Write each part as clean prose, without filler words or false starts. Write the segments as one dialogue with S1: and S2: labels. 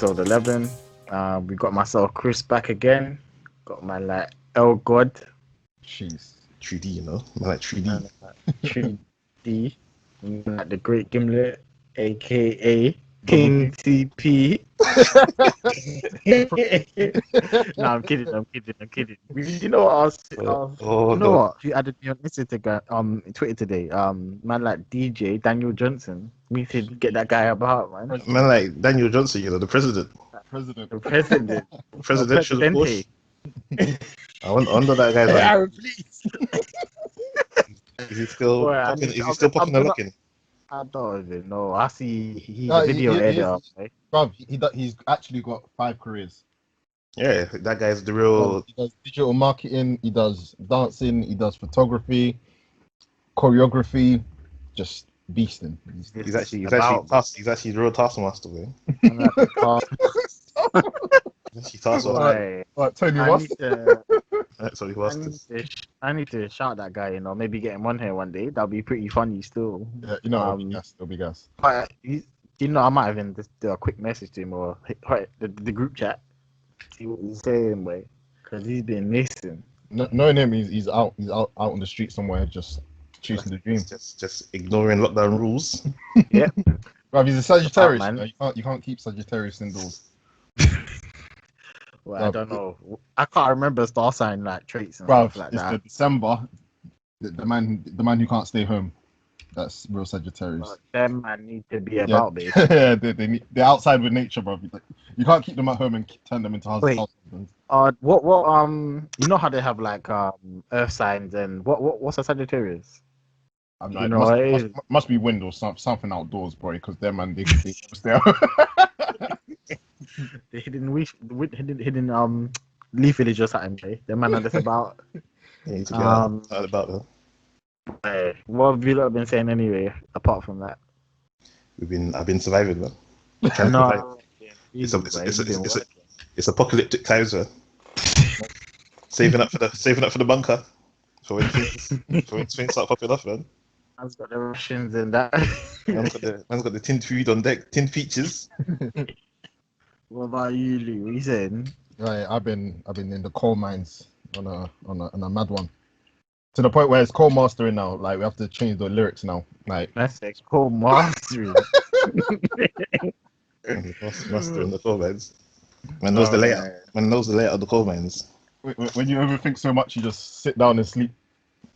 S1: episode 11. We got myself Chris back again. Got my El God.
S2: Jeez.
S3: 3D, you know? Man, like 3D.
S1: And 3D. The Great Gimlet, aka King TP. No, I'm kidding. You know what? You know what? You added me on Instagram, Twitter today. Man, like DJ Daniel Johnson. We need to get that guy about, man.
S3: Man, like Daniel Johnson, you know, the president.
S1: The president.
S3: Presidential, of course.
S1: Presidente.
S3: I wonder that guy's like,
S1: Aaron, please.
S3: is he still
S1: Boy,
S3: popping? Is he still popping and locking?
S1: I don't even know. I see he's a video editor.
S2: Bruv, he's actually got 5 careers.
S3: Yeah, that guy's the real.
S2: He does digital marketing, he does dancing, he does photography, choreography, just beasting.
S3: He's actually the real taskmaster, man. He's taskmaster.
S2: Tony
S1: I need to shout that guy, you know, maybe get him on here one day. That'll be pretty funny still.
S2: Yeah, you know, it'll be gas.
S1: But you know, I might even just do a quick message to him or the group chat, see what he's saying, boy, because he's been missing.
S2: Knowing him, he's out on the street somewhere, just chasing the dream,
S3: just ignoring lockdown rules.
S1: Yeah,
S2: bruv, he's a Sagittarius. Man. You can't keep Sagittarius indoors.
S1: Well, I don't know. I can't remember star sign traits and
S2: stuff
S1: like
S2: it's
S1: that.
S2: The December, the man who can't stay home. That's real Sagittarius.
S1: But them man need to be about, baby.
S2: Yeah, they're outside with nature, bro. You can't keep them at home and turn them into husbands.
S1: What you know how they have earth signs and what's a Sagittarius?
S2: You know, must be wind or something outdoors, bro. Because them man they stay out.
S1: The hidden leaf village or something, eh? The man that's about.
S3: Yeah, you about that.
S1: What have you been saying anyway? Apart from that,
S3: I've been surviving, man. It's apocalyptic times, man. saving up for the bunker. For when things start popping off, man.
S1: Man's got the Russians and that.
S3: Man's got the tinned food on deck, tinned features.
S1: What about you, Lou? What are you saying?
S2: Right, I've been in the coal mines on a mad one. To the point where it's coal mastering now. Like we have to change the lyrics now. Like
S1: that's coal mastering.
S3: Mastering the coal mines. Man knows the layout. Man knows the layout of the coal mines.
S2: When you overthink so much, you just sit down and sleep.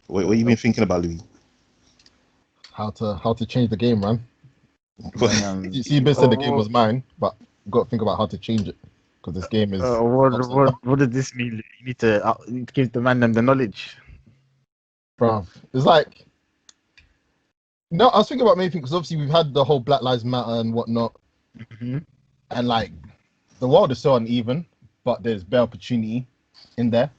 S3: What you been thinking about, Louis?
S2: How to change the game, man. You see, you said the game was mine, but you got to think about how to change it because this game is.
S1: What does this mean? You need to give the man the knowledge.
S2: Bro, it's like. No, I was thinking about many things because obviously we've had the whole Black Lives Matter and whatnot, and the world is so uneven, but there's bare opportunity in there.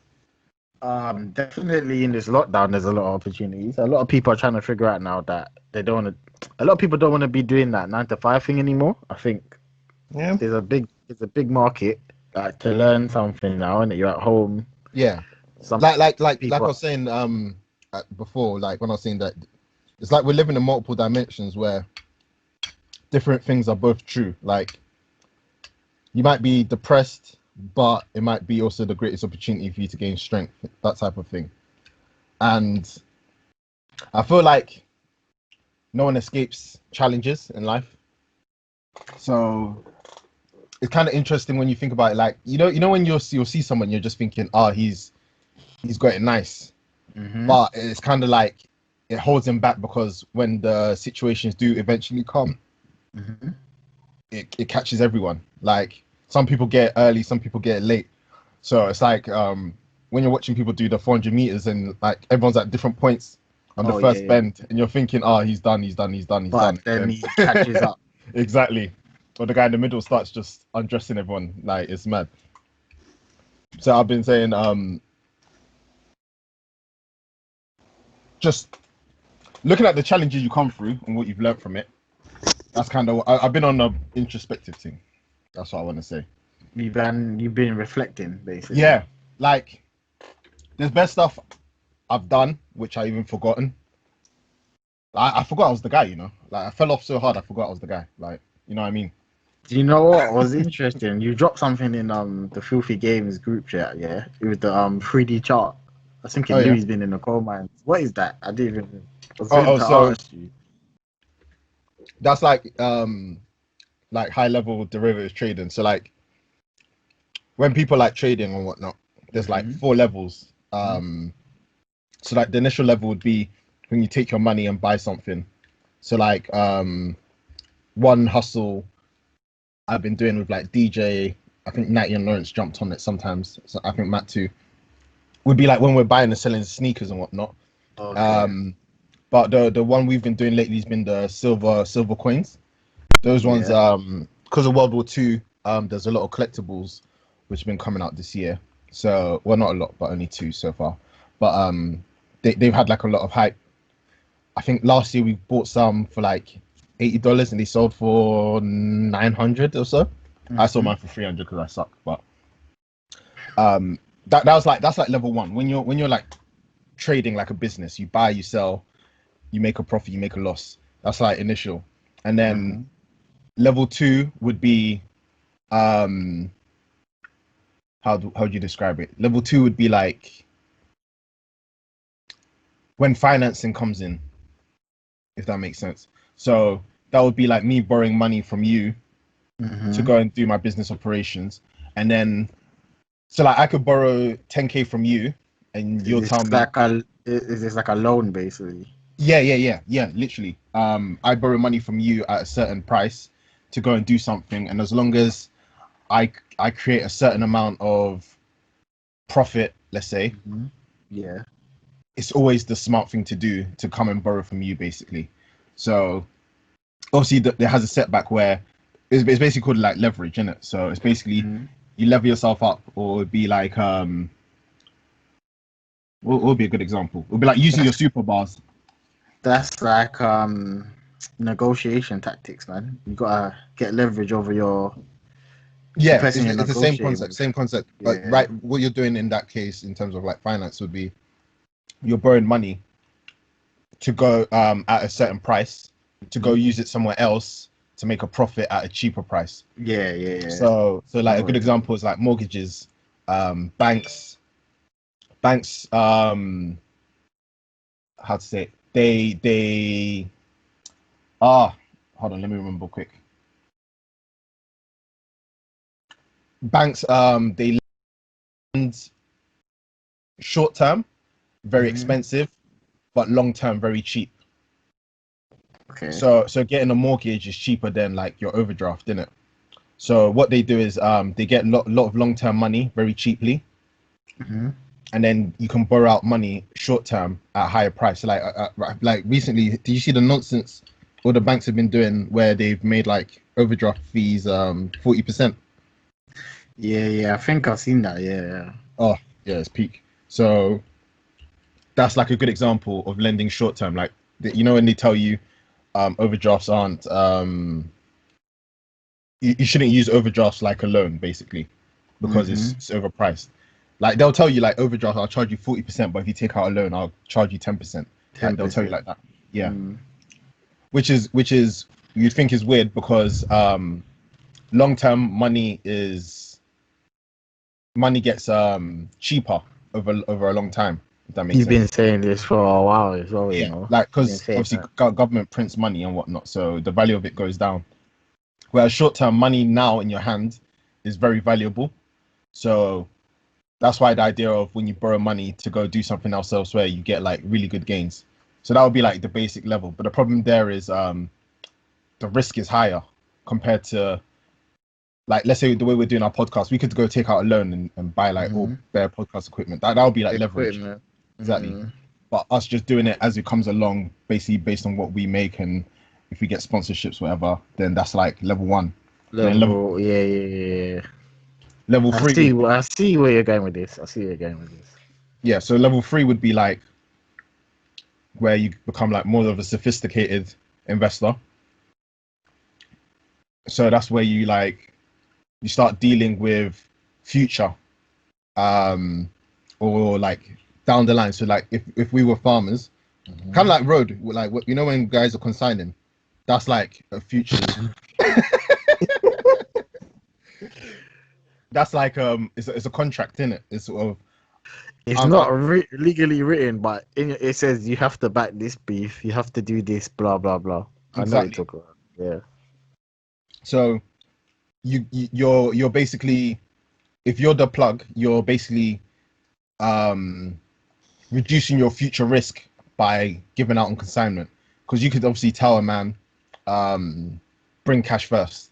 S1: Definitely in this lockdown, there's a lot of opportunities. A lot of people are trying to figure out now that they don't want to. A lot of people don't want to be doing that 9 to 5 thing anymore. I think there's a big market to learn something now, and you're at home.
S2: Yeah, like I was saying before, like when I was saying that it's like we're living in multiple dimensions where different things are both true. Like you might be depressed, but it might be also the greatest opportunity for you to gain strength, that type of thing. And I feel like no one escapes challenges in life. So it's kind of interesting when you think about it. Like, you know when you'll see someone, you're just thinking, he's got it nice. But it's kind of like it holds him back because when the situations do eventually come, it catches everyone. Like, some people get it early, some people get it late. So it's like when you're watching people do the 400 meters and like everyone's at different points on the first bend, and you're thinking, he's done.
S1: But then he catches up.
S2: Exactly. But the guy in the middle starts just undressing everyone. Like, it's mad. So I've been saying, just looking at the challenges you come through and what you've learned from it. That's kind of I've been on an introspective thing. That's what I want to say.
S1: You've been reflecting, basically.
S2: Yeah, like there's best stuff I've done which I even forgotten. I forgot I was the guy, you know. Like I fell off so hard I forgot I was the guy. Like, you know what I mean?
S1: Do you know what was interesting? You dropped something in the Filthy Games group chat, yeah, with the 3D chart. I was
S2: Oh
S1: thinking
S2: yeah.
S1: Louis been in the coal mines. What is that? I didn't even. I was
S2: Oh,
S1: going
S2: oh,
S1: to
S2: so
S1: ask you.
S2: that's like high level derivatives trading. So like when people like trading and whatnot, there's like 4 levels. So like the initial level would be when you take your money and buy something. So like one hustle I've been doing with like DJ, I think Natty and Lawrence jumped on it sometimes. So I think Matt too. Would be like when we're buying and selling sneakers and whatnot.
S1: Okay.
S2: But the one we've been doing lately has been the silver coins. Those ones,
S1: Yeah.
S2: because of World War II, there's a lot of collectibles which have been coming out this year. So, well, not a lot, but only 2 so far. But they've had like a lot of hype. I think last year we bought some for like $80 and they sold for 900 or so. I sold mine for 300 because I suck. But that's like level 1. When you're like trading like a business, you buy, you sell, you make a profit, you make a loss. That's like initial, and then level 2 would be how do you describe it? Level 2 would be like when financing comes in, if that makes sense. So that would be like me borrowing money from you to go and do my business operations, and then so like I could borrow 10K from you, and you'll tell me.
S1: Is this like a loan basically?
S2: Yeah, literally. I borrow money from you at a certain price to go and do something, and as long as I create a certain amount of profit, let's say,
S1: Yeah.
S2: it's always the smart thing to do to come and borrow from you, basically. So obviously, there has a setback where it's basically called like leverage, isn't it? So it's basically you level yourself up, or it'd be like what would be a good example? It would be like using your super bars.
S1: That's like negotiation tactics, man. You gotta get leverage over the
S2: Yeah,
S1: person you're
S2: it's the same
S1: negotiating
S2: concept,
S1: with.
S2: same concept. But
S1: Yeah.
S2: right, what you're doing in that case in terms of like finance would be you're borrowing money to go at a certain price to go use it somewhere else to make a profit at a cheaper price.
S1: Yeah.
S2: So
S1: I
S2: like a
S1: know
S2: good
S1: what you mean.
S2: example is like mortgages, banks how to say it? They hold on, let me remember quick. Banks they lend short term very expensive, but long term very cheap.
S1: Okay.
S2: So getting a mortgage is cheaper than like your overdraft, isn't it? So what they do is they get a lot of long term money very cheaply, and then you can borrow out money short term at a higher price. So like recently, did you see the nonsense all the banks have been doing where they've made like overdraft fees 40%?
S1: Yeah. I think I've seen that. Yeah.
S2: Oh yeah, it's peak. So that's like a good example of lending short term. Like you know when they tell you overdrafts aren't you shouldn't use overdrafts like a loan basically because it's overpriced. Like they'll tell you like overdraft, I'll charge you 40%, but if you take out a loan, I'll charge you 10%. Like they'll tell you
S1: 10%.
S2: like that. Yeah. Which is you'd think is weird because long term money gets cheaper over a long time, if that makes
S1: You've been
S2: sense.
S1: saying this for a while as well, you
S2: Yeah.
S1: know.
S2: Like
S1: You've been
S2: because
S1: saying
S2: obviously
S1: that.
S2: government prints money and whatnot, so the value of it goes down. Whereas short term money now in your hand is very valuable. So that's why the idea of when you borrow money to go do something else elsewhere, you get like really good gains. So that would be like the basic level. But the problem there is the risk is higher compared to like let's say the way we're doing our podcast, we could go take out a loan and buy like all bare podcast equipment. That would be like leverage.
S1: Equipment.
S2: Exactly. But us just doing it as it comes along, basically based on what we make and if we get sponsorships, whatever, then that's like level 1. And then
S1: Level. Yeah.
S2: level
S1: I
S2: 3
S1: see. I see where you're going with this. I see where you're going with this.
S2: yeah, so level 3 would be like where you become like more of a sophisticated investor. So that's where you start dealing with future or like down the line. So like if we were farmers, kind of like road, like what you know when guys are consigning, that's like a future. That's like it's a contract, isn't it? It's sort of
S1: It's not legally written, but it says you have to back this beef, you have to do this, blah blah blah. I know what
S2: exactly.
S1: you're talking about. Yeah.
S2: So you're basically, if you're the plug, you're basically reducing your future risk by giving out on consignment, because you could obviously tell a man bring cash first,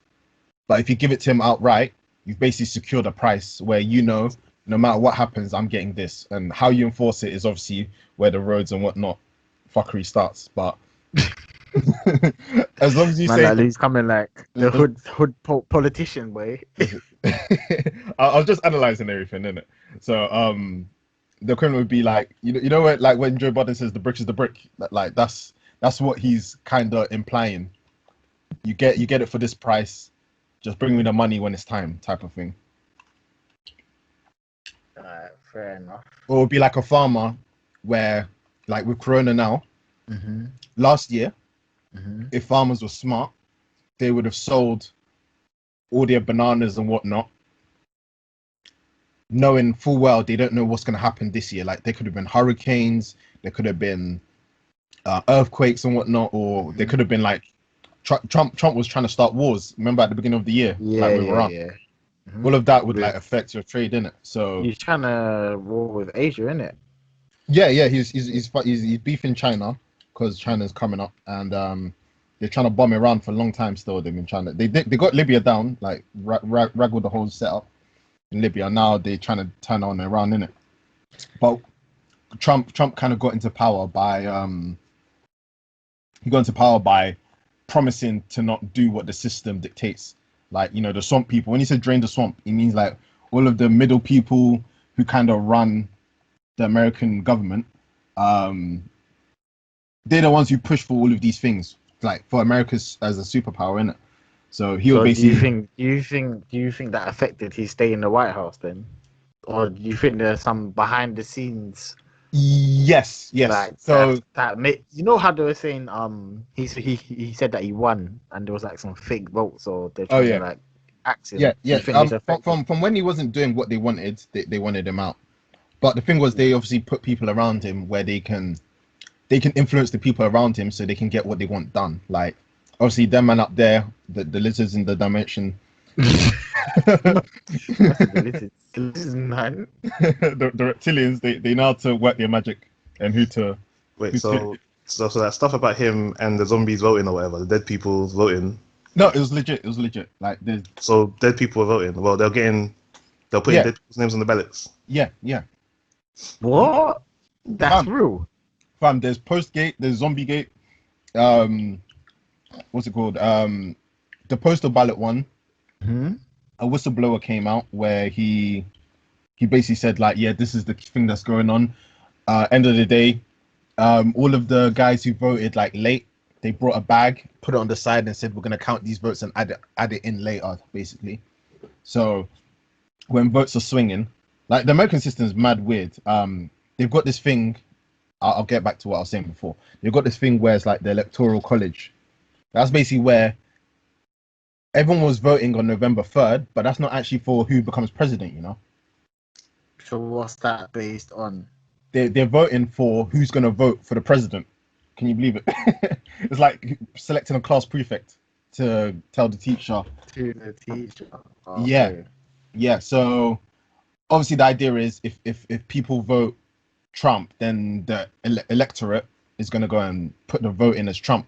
S2: but if you give it to him outright, you've basically secured a price where no matter what happens, I'm getting this. And how you enforce it is obviously where the roads and whatnot fuckery starts. But as long as you
S1: Man,
S2: say
S1: like he's coming like the politician way.
S2: I was just analyzing everything, innit? So the equivalent would be like, you know what, like when Joe Biden says the brick is the brick, like that's what he's kind of implying. You get it for this price, just bring me the money when it's time, type of thing.
S1: Fair enough.
S2: Or it would be like a farmer where, like with Corona now, last year, if farmers were smart, they would have sold all their bananas and whatnot, knowing full well they don't know what's going to happen this year. Like there could have been hurricanes, there could have been earthquakes and whatnot, or there could have been like Trump was trying to start wars. Remember at the beginning of the year, like with Iran.
S1: Yeah.
S2: All of that would like affect your trade, innit? So
S1: he's trying to war with Asia, innit?
S2: Yeah, he's beefing China because China's coming up, and they're trying to bomb Iran for a long time. Still, they've been trying to. They got Libya down, like raggled the whole setup in Libya. Now they're trying to turn on Iran, innit? But Trump kind of got into power by promising to not do what the system dictates. Like, the swamp people. When he said drain the swamp, it means like all of the middle people who kind of run the American government. They're the ones who push for all of these things, like for America as a superpower, innit? So he was basically.
S1: Do you think that affected his stay in the White House then, or do you think there's some behind the scenes?
S2: Yes.
S1: Like
S2: so
S1: you know how they were saying he said that he won and there was like some fake votes, or they're trying to like axe him.
S2: Yeah. From when he wasn't doing what they wanted, they wanted him out. But the thing was, they obviously put people around him where they can influence the people around him so they can get what they want done. Like obviously them man up there, the lizards in the dimension.
S1: The
S2: reptilians, they know how to work their magic and who to
S3: wait. So that stuff about him and the zombies voting or whatever, the dead people voting.
S2: No, it was legit. Like
S3: so dead people are voting. Well, they'll put in dead people's names on the ballots.
S2: Yeah.
S1: What? That's real.
S2: Fam, there's Postgate, there's Zombiegate. What's it called? The postal ballot one. A whistleblower came out where he basically said like, yeah, this is the thing that's going on. End of the day, all of the guys who voted like late, they brought a bag, put it on the side, and said we're gonna count these votes and add it in later, basically. So when votes are swinging, like the American system is mad weird. They've got this thing. I'll get back to what I was saying before. They've got this thing where it's like the electoral college. That's basically where everyone was voting on November 3rd, but that's not actually for who becomes president,
S1: So what's that based on?
S2: They're voting for who's going to vote for the president. Can you believe it? It's like selecting a class prefect to tell the teacher.
S1: To the teacher.
S2: Yeah. So obviously the idea is if people vote Trump, then the electorate is going to go and put the vote in as Trump.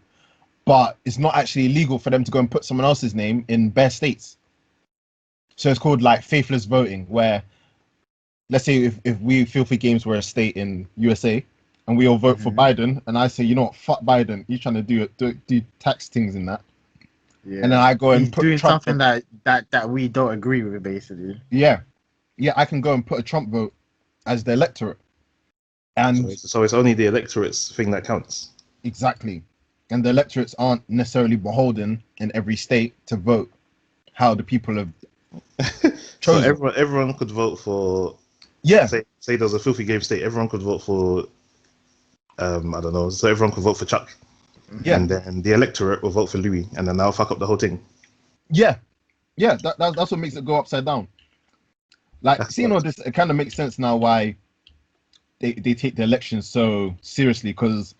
S2: But it's not actually illegal for them to go and put someone else's name in bare states. So it's called like faithless voting, where let's say if we Filthy Games were a state in USA and we all vote for Biden, and I say, you know what, fuck Biden, he's trying to do tax things in that. Yeah. And then I go and put
S1: doing
S2: Trump
S1: something that we don't agree with, basically.
S2: Yeah, I can go and put a Trump vote as the electorate. And
S3: so it's only the electorate's thing that counts.
S2: Exactly. And the electorates aren't necessarily beholden in every state to vote how the people have chosen.
S3: So everyone could vote for.
S2: Yeah.
S3: Say there's a Filthy Game state. Everyone could vote for. I don't know. So everyone could vote for Chuck. Yeah. And then the electorate will vote for Louis, and then they'll fuck up the whole thing.
S2: Yeah. Yeah, that's what makes it go upside down. Like
S3: That's
S2: seeing
S3: what,
S2: all this, it kind of makes sense now why they take the elections so seriously, because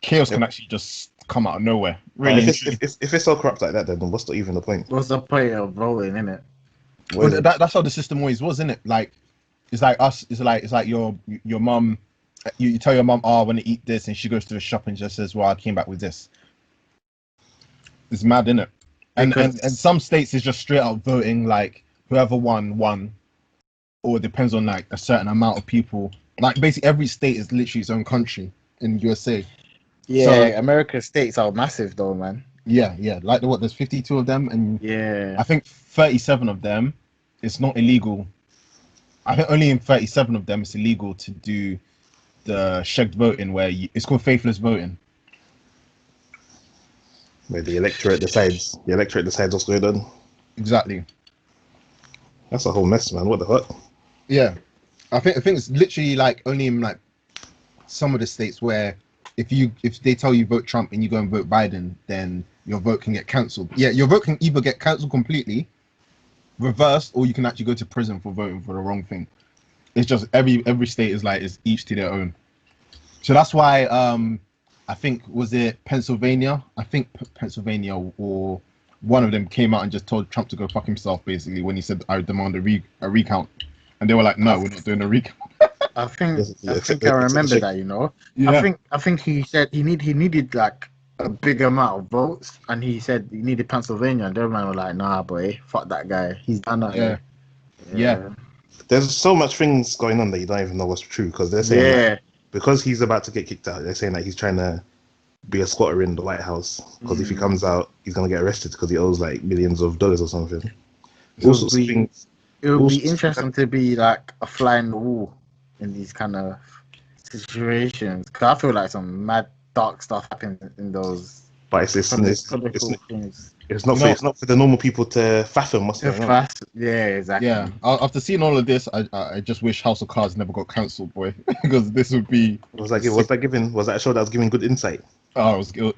S2: chaos
S3: yeah.
S2: can actually just come out of nowhere.
S3: But
S2: Really and truly.
S3: if it's so corrupt like that, then what's even the point?
S1: What's the point of voting, innit?
S3: What
S2: But
S3: is it?
S2: that's how the system always was, isn't it? Like it's like us. It's like your mum. You tell your mum, oh, I want to eat this, and she goes to the shop and just says, well, I came back with this. It's mad, isn't it? And
S1: Because
S2: some states is just straight up voting, like whoever won, or it depends on like a certain amount of people. Like basically every state is literally its own country in USA. So
S1: yeah, America's states are massive though, man.
S2: yeah. Like what? There's 52 of them, and
S1: Yeah,
S2: I think 37 of them, it's not illegal. I think only in 37 of them it's illegal to do the checked voting, where it's called faithless voting.
S3: Where the electorate decides. The electorate decides what's going on.
S2: Exactly.
S3: That's a whole mess, man. What the fuck?
S2: Yeah, I think it's literally like only in like some of the states where if they tell you vote Trump and you go and vote Biden, then your vote can get cancelled. Yeah, your vote can either get cancelled completely, reversed, or you can actually go to prison for voting for the wrong thing. It's just every state is each to their own. So that's why I think was it Pennsylvania? I think Pennsylvania or one of them came out and just told Trump to go fuck himself basically when he said I demand a recount, and they were like, no, we're not doing a recount.
S1: I think
S3: Yes,
S1: I
S3: accept
S1: think I
S3: the
S1: remember
S3: check.
S1: that. You know,
S2: Yeah,
S1: I think he said he needed like a big amount of votes, and he said he needed Pennsylvania, and everyone was like, nah, boy, fuck that guy, he's done that.
S2: yeah, yeah,
S1: Yeah,
S3: There's so much things going on that you don't even know what's true because they're saying that
S1: yeah.
S3: because he's about to get kicked out, they're saying that he's trying to be a squatter in the White House because if he comes out, he's gonna get arrested because he owes like millions of dollars or something.
S1: It
S3: All
S1: would
S3: sorts of
S1: be
S3: things.
S1: it would
S3: All
S1: be
S3: sorts of things.
S1: interesting to be like a fly in the wall in these kind of situations, because I feel like some mad dark stuff happens in those
S3: But
S1: political things.
S2: you know,
S3: it's not for the normal people to fathom what's
S1: If
S3: going on.
S1: fast, yeah,
S2: yeah.
S1: exactly.
S2: After seeing all of this, I just wish House of Cards never got cancelled, boy, because this would be sick.
S3: Was that a show that was giving good insight?
S2: Oh, you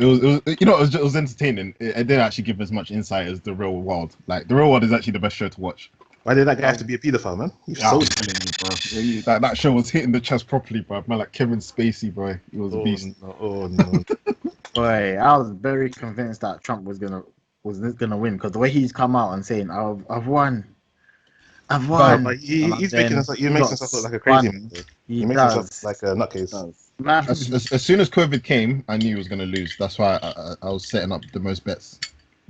S2: know, it was entertaining. It didn't actually give as much insight as the real world. Like the real world is actually the best show to watch.
S3: Why did that guy have to be a paedophile, man? He
S2: Yeah, I'm
S3: sold.
S2: telling you, bro. That show was hitting the chest properly, bro. Man, like Kevin Spacey, bro. He was a
S3: Oh
S2: beast.
S3: no! Oh no!
S1: Boy, I was very convinced that Trump was gonna win, because the way he's come out and saying I've
S2: But
S1: won, and
S3: He's making
S1: then
S3: us. He
S1: he
S3: makes
S1: got
S3: himself look like a crazy man. Though.
S1: He
S3: He makes himself
S1: does.
S3: like a
S1: He
S3: nutcase.
S1: does. Man,
S2: as soon as COVID came, I knew he was gonna lose. That's why I was setting up the most bets.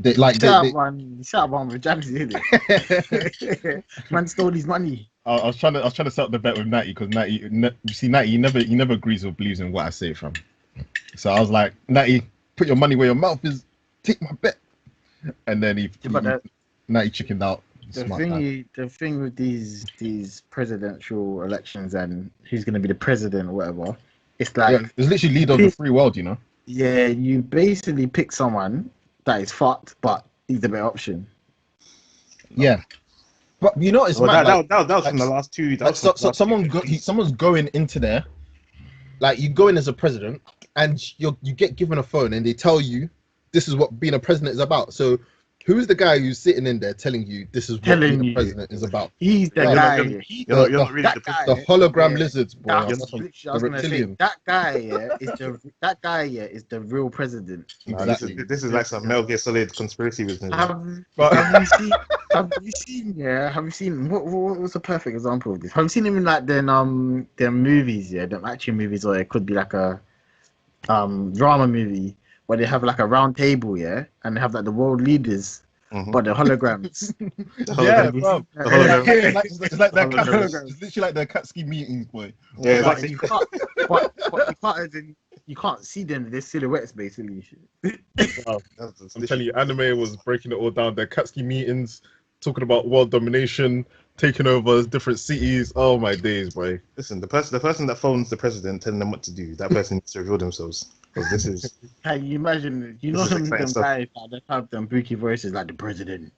S1: you shut up one with James, did it? Man stole his money.
S2: I was trying to set up the bet with Natty because you see Natty, he never agrees or believes in what I say from. So I was like, Natty, put your money where your mouth is. Take my bet. And then
S1: But
S2: Natty chickened out.
S1: the thing with these presidential elections and who's going to be the president or whatever, it's
S2: Yeah,
S1: like
S2: it's literally leader of the free world, you know.
S1: yeah, you basically pick someone that is fucked, but he's the better option.
S2: Yeah, but you know it's
S3: Well,
S2: mad.
S3: that was from the last two. That was from the last two.
S2: Someone's going into there. Like you go in as a president, and you get given a phone, and they tell you this is what being a president is about. So, who's the guy who's sitting in there telling you this is what being
S1: Telling
S2: a
S1: you
S2: president is about?
S1: he's the
S3: You're not,
S1: guy.
S3: you're,
S1: He,
S3: you're not really
S1: that
S3: the
S1: guy.
S2: The hologram
S1: Yeah.
S2: lizards, boy.
S1: I
S2: That's
S1: was
S2: from
S1: literally, I
S2: the
S1: was gonna say
S2: reptilian.
S1: that guy, that guy, is the real president.
S3: Nah,
S2: Exactly.
S3: this is like some Metal Gear Solid conspiracy business.
S1: Have you seen? Yeah, have you seen? What was a perfect example of this? Have you seen him in like their movies? Yeah, them action movies, or it could be like a drama movie where they have like a round table, yeah, and they have like the world leaders,
S3: Mm-hmm.
S1: but they're holograms.
S2: Yeah,
S3: hologram.
S2: bro.
S3: The hologram.
S2: It's like their
S1: Holograms.
S2: it's literally like their Katsuki meetings, boy.
S3: Yeah,
S1: But
S3: exactly.
S1: you can't, you can't see them. They're silhouettes, basically.
S2: Wow.
S3: That's
S2: I'm telling you, anime was breaking it all down. Their Katsuki meetings, talking about world domination, taking over different cities. Oh my days, boy.
S3: Listen, the person that phones the president telling them what to do, that person needs to reveal themselves because this is
S1: Can you imagine? You know
S3: This is exciting
S1: them
S3: stuff.
S1: guys that have them booky voices like the president.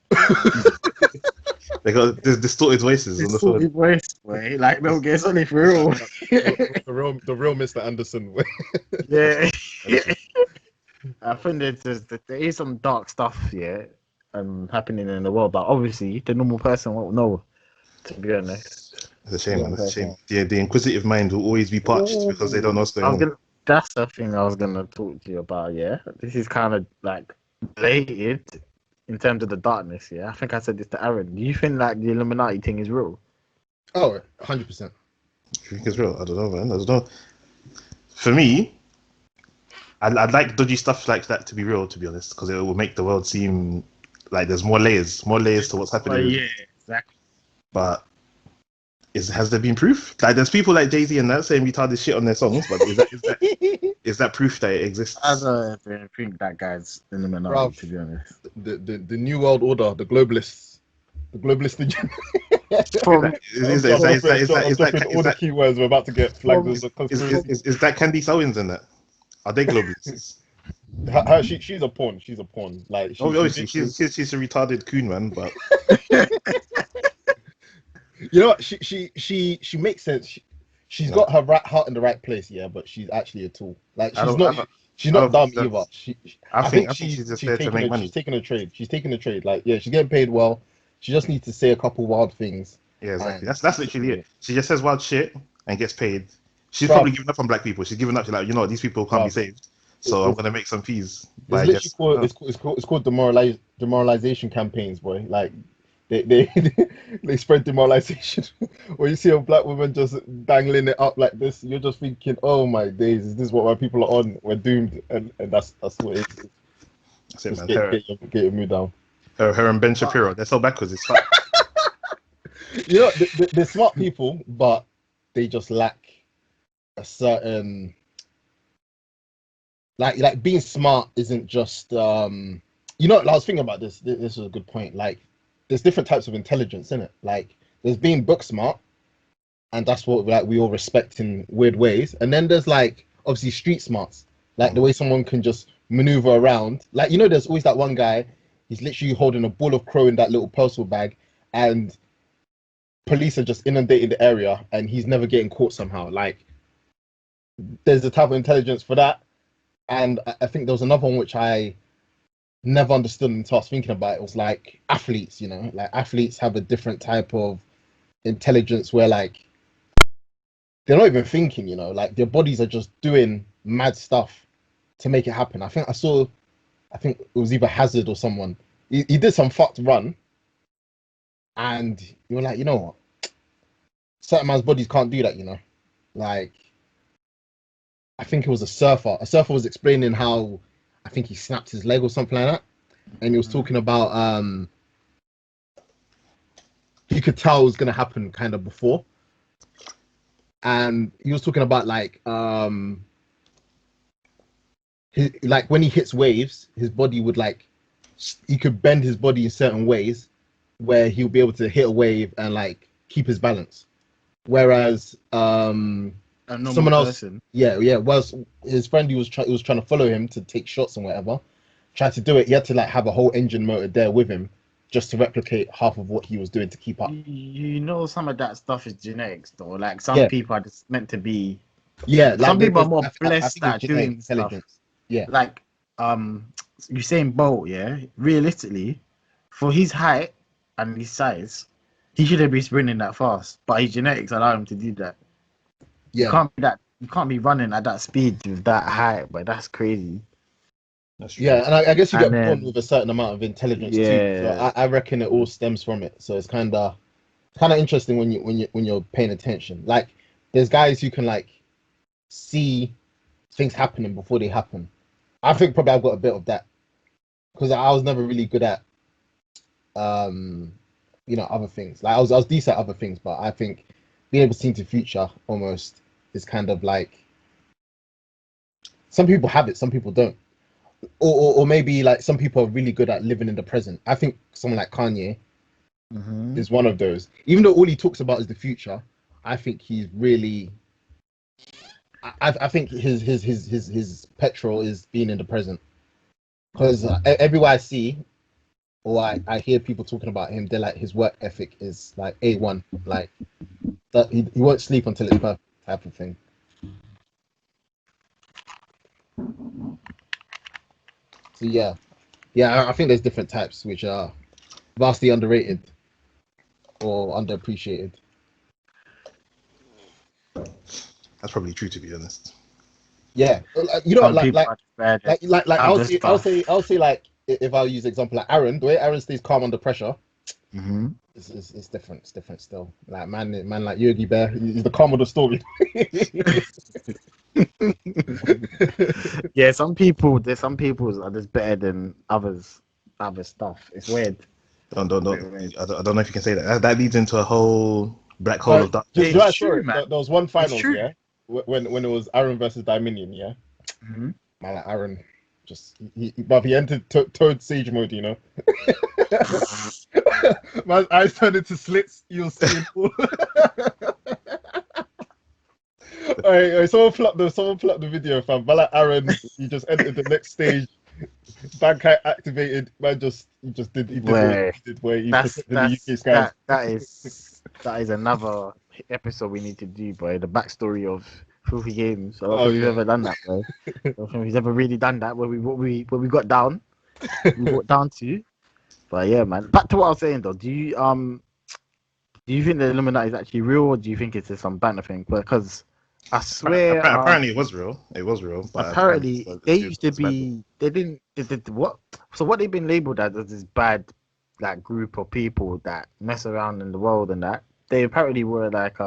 S3: they got distorted voices on the phone.
S1: Distorted voice, boy. Like they'll get something for real.
S2: The real Mr. Anderson.
S1: Yeah. I think there is some dark stuff, yeah. happening in the world, but obviously the normal person won't know. To be honest,
S3: It's a shame, man. It's a shame. The inquisitive mind will always be parched because they don't know what's going on.
S1: That's the thing I was gonna talk to you about. Yeah, this is kind of like related in terms of the darkness. Yeah, I think I said this to Aaron. Do you think like the Illuminati thing is real?
S2: Oh, 100%.
S3: You think it's real? I don't know, man. I don't know. For me, I'd like dodgy stuff like that to be real, to be honest, because it will make the world seem like there's more layers to what's happening.
S1: Yeah, exactly.
S3: But has there been proof? Like, there's people like Jay-Z and that saying retarded shit on their songs, but is that proof that it exists?
S1: I don't think that guy's Illuminati, to be honest.
S2: The new world order, the globalists agenda.
S3: Is that
S2: all the keywords we're about to get flagged as a conspiracy.
S3: Is that Candy Owens in that? Are they globalists?
S2: She's a pawn. She's a pawn. Like
S3: obviously she's a retarded coon, man. But
S2: you know what? She makes sense. She's got her heart in the right place, yeah. But she's actually a tool. Like she's not dumb either. I think she's just there to make money. She's taking a trade. Like she's getting paid well. She just needs to say a couple wild things.
S3: Yeah, exactly. That's literally it. She just says wild shit and gets paid. She's probably giving up on black people. She's giving up to like, you know, these people can't be saved. So I'm gonna make some fees.
S2: It's called demoralization campaigns, boy. Like they spread demoralization. When you see a black woman just dangling it up like this, you're just thinking, oh my days, is this what my people are on? We're doomed, and that's what it is.
S3: That's it, man.
S2: Get your mood down.
S3: Her and Ben Shapiro, they're so backwards. It's fun.
S2: You know, they're smart people, but they just lack a certain like being smart isn't just you know, I was thinking about this was a good point. Like there's different types of intelligence in it. Like there's being book smart, and that's what like we all respect in weird ways, and then there's like obviously street smarts, like the way someone can just maneuver around. Like, you know, there's always that one guy, he's literally holding a ball of crow in that little parcel bag, and police are just inundating the area and he's never getting caught somehow. Like there's a type of intelligence for that. And I think there was another one which I never understood until I was thinking about it. It was like athletes, you know, like athletes have a different type of intelligence where like they're not even thinking, you know, like their bodies are just doing mad stuff to make it happen. I think it was either Hazard or someone. He did some fucked run, and you were like, you know what? Certain man's bodies can't do that, you know. Like, I think it was a surfer. A surfer was explaining how I think he snapped his leg or something like that, and he was talking about he could tell it was gonna happen kind of before, and he was talking about like like when he hits waves, his body would like he could bend his body in certain ways where he'll be able to hit a wave and like keep his balance. Whereas someone else, was his friend, he was trying to follow him to take shots and whatever. Tried to do it, he had to like have a whole engine motor there with him just to replicate half of what he was doing to keep up.
S1: You know, some of that stuff is genetics, though. Like some people are just meant to be.
S2: Yeah, like
S1: some people are more blessed at doing intelligence. Stuff.
S2: Yeah,
S1: like Usain Bolt. Yeah, realistically, for his height and his size, he shouldn't be sprinting that fast. But his genetics allow him to do that.
S2: Yeah,
S1: you can't be running at that speed with that height. But that's crazy.
S2: That's true. Yeah, and I guess you get born with a certain amount of intelligence too. So I reckon it all stems from it. So it's kind of interesting when you're paying attention. Like there's guys who can like see things happening before they happen. I think probably I've got a bit of that because I was never really good at you know, other things. Like I was decent at other things, but I think being able to see into the future almost is kind of like some people have it, some people don't. Or maybe like some people are really good at living in the present. I think someone like Kanye is one of those. Even though all he talks about is the future, I think he's really. I think his petrol is being in the present. Because everywhere I see, or I hear people talking about him, they're like his work ethic is like A1. Like that he won't sleep until it's perfect type of thing. So yeah, Yeah, I think there's different types which are vastly underrated or underappreciated.
S3: That's probably true, to be honest.
S2: Yeah, you know,
S1: Some people are just bad at other stuff.
S2: I'll say, like, if I'll use example like Aaron, the way Aaron stays calm under pressure,
S1: Hmm.
S2: is different. It's different still. Like man like Yogi Bear, he's the calm of the story.
S1: Yeah, some people are just better than others. Other stuff. It's weird.
S3: Don't.
S1: Bit weird.
S3: I don't know if you can say that. That leads into a whole black hole of
S2: But do
S3: darkness.
S2: you know
S1: It's
S2: I saw
S1: true,
S2: it?
S1: man.
S2: There was one
S1: It's
S2: finals,
S1: true.
S2: yeah, when it was Aaron versus Dominion, yeah.
S1: Hmm.
S2: Man, like Aaron, just but he entered Toad Siege mode, you know. My eyes turned into slits. You'll see it all. Alright, someone flopped the video, fam. But like Aaron, he just entered the next stage. Bankai activated. Man, he did what
S1: Where
S2: he did. Where he
S1: that's
S2: protected the UK skies.
S1: that is another episode we need to do, boy. The backstory of Filthy Games. I don't
S2: Oh
S1: think we've
S2: yeah.
S1: ever done that, bro. I don't think we've ever really done that. Where we got down, we got down to. But yeah, man. Back to what I was saying though. Do you think the Illuminati is actually real, or do you think it's just some banter thing? Because I swear,
S3: Apparently, it was real. It was real, but apparently,
S1: apparently they used to
S3: it's bad.
S1: be. They didn't. They did what? So what they've been labeled as is this bad, like group of people that mess around in the world and that. They apparently were like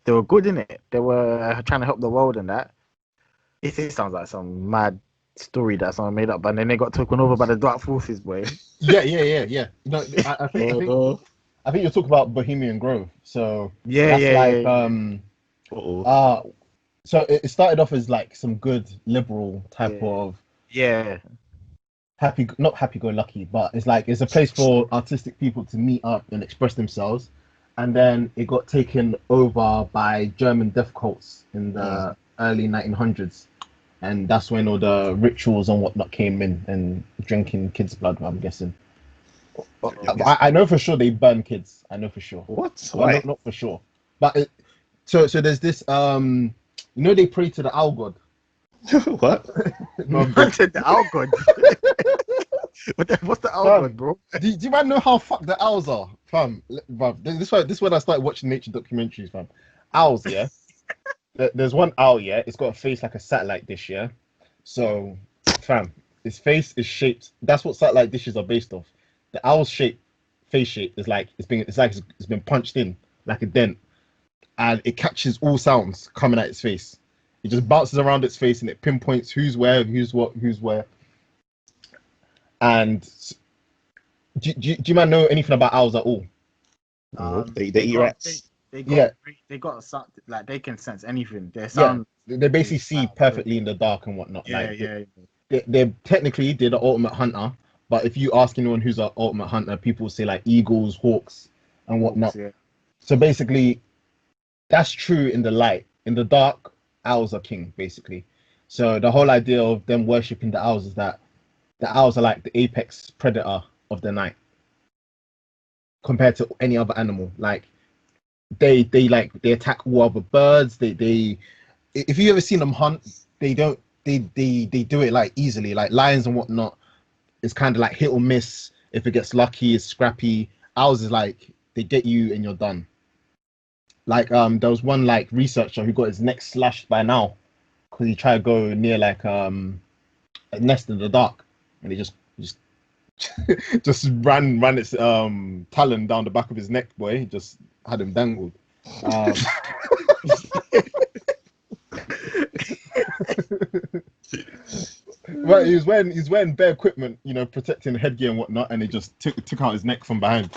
S1: they were good in it. They were trying to help the world and that. It sounds like some mad story that someone made up, but then they got taken over by the dark forces, boy.
S2: Yeah. You know,
S1: Oh,
S2: I think you're talking about Bohemian Grove. So
S1: yeah,
S2: that's
S1: yeah,
S2: like
S1: yeah,
S3: Uh-oh.
S2: so it started off as like some good liberal type
S1: yeah,
S2: of
S1: yeah,
S2: not happy go lucky, but it's like it's a place for artistic people to meet up and express themselves. And then it got taken over by German death cults in
S3: Mm.
S2: the early 1900s, and that's when all the rituals and whatnot came in, and drinking kids' blood, I'm guessing.
S3: I'm guessing.
S2: I know for sure they burn kids. I know for sure.
S3: What?
S2: Well,
S3: Why?
S2: not for sure, but so there's this you know, they pray to the owl god.
S3: What?
S2: No,
S1: Man said the owl god. What's the owl god,
S2: fam,
S1: bro?
S2: do you man know how fucked the owls are, fam? Bruv, this is when I started watching nature documentaries, fam. Owls, yeah. There's one owl, yeah. It's got a face like a satellite dish, yeah. So, fam, its face is shaped. That's what satellite dishes are based off. The owl's face shape is like it's been punched in like a dent, and it catches all sounds coming at its face. It just bounces around its face and it pinpoints who's where, who's what, who's where. And do you man know anything about owls at all?
S3: No, they
S1: They
S3: eat
S1: got
S3: rats.
S2: Yeah,
S1: they got like they can sense anything. Their
S2: yeah.
S1: sound
S2: They basically
S1: is
S2: see perfectly in the dark and whatnot.
S1: yeah,
S2: Like
S1: yeah,
S2: they're technically they're the ultimate hunter. But if you ask anyone who's an ultimate hunter, people say like eagles, hawks, and
S1: hawks,
S2: whatnot.
S1: yeah.
S2: So basically, that's true in the light. In the dark, owls are king, basically. So the whole idea of them worshipping the owls is that the owls are like the apex predator of the night compared to any other animal. Like they attack all other birds. They if you ever seen them hunt, they don't they do it like easily. Like lions and whatnot, it's kind of like hit or miss. If it gets lucky, it's scrappy. Owls is like they get you and you're done. Like there was one like researcher who got his neck slashed by an owl because he tried to go near like a nest in the dark, and he just just ran its talon down the back of his neck, boy. He just had him dangled. Um, well, he's wearing bare equipment, you know, protecting headgear and whatnot, and he just took out his neck from behind.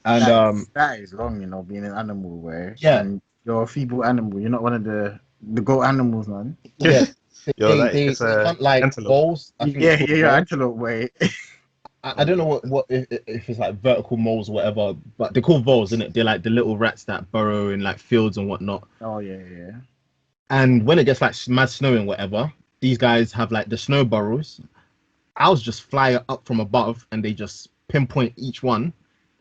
S2: And
S1: That is wrong, being an animal where
S2: yeah,
S1: and you're a feeble animal. You're not one of the goat animals, man.
S2: yeah,
S3: Yo, like it's
S2: they
S3: a
S2: hunt like
S3: antelope.
S2: voles. I think it's
S1: Yeah,
S2: called
S1: yeah, you're
S2: voles.
S1: antelope way.
S2: I don't know what if it's like vertical moles or whatever, but they're called voles, isn't it? They're like the little rats that burrow in like fields and whatnot.
S1: Oh yeah, yeah.
S2: And when it gets like mad snowing, whatever, these guys have like the snow burrows. Owls just fly up from above and they just pinpoint each one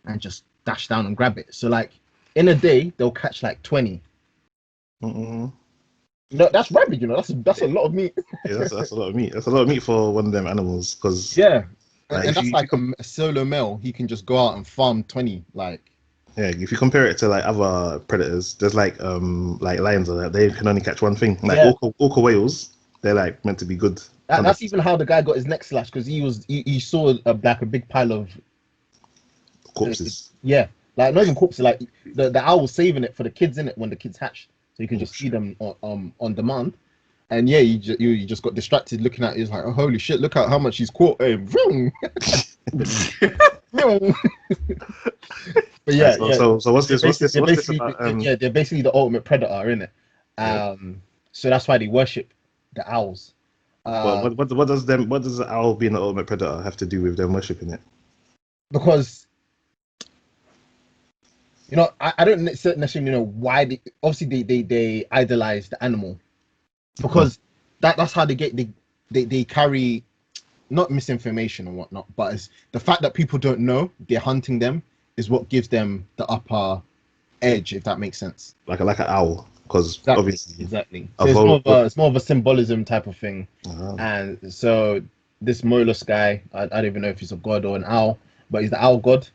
S2: and just dash down and grab it. So like in a day they'll catch like 20.
S3: Mm-mm.
S2: No, that's rabid. You know, that's a lot of meat.
S3: Yeah, that's a lot of meat. That's a lot of meat for one of them animals. Because
S2: Yeah,
S3: like
S2: and
S3: if
S2: that's
S3: you
S2: like a solo male. He can just go out and farm 20. Like,
S3: yeah, if you compare it to like other predators, there's like lions or that they can only catch one thing. Like
S2: yeah,
S3: orca whales, they're like meant to be good
S2: that's
S3: hunters.
S2: even how the guy got his neck slashed because he saw like a big pile of
S3: Corpses.
S2: yeah, like not even corpses. Like the owl was saving it for the kids in it when the kids hatched, so you can
S3: Oh
S2: just feed
S3: shit.
S2: them on demand. And yeah, you just got distracted looking at it. It's like, oh, holy shit, look at how much he's caught. Vroom, vroom. But
S3: Alright,
S2: yeah,
S3: so
S2: yeah,
S3: so what's this?
S2: they're
S3: What's this
S2: basically
S3: about?
S2: yeah, they're basically the ultimate predator, in it.
S3: Yeah.
S2: So that's why they worship the owls.
S3: Well,
S2: Uh,
S3: what does the owl being the ultimate predator have to do with them worshipping it?
S2: because I don't necessarily know why. Obviously, they idolize the animal because that's how they carry not misinformation and whatnot, but it's the fact that people don't know they're hunting them is what gives them the upper edge, if that makes sense.
S3: Like an owl, because
S2: Exactly,
S3: obviously
S2: exactly. So
S3: a vole.
S2: it's more of a symbolism type of thing.
S3: Uh,
S2: And so this Molus guy, I don't even know if he's a god or an owl, but he's the owl god.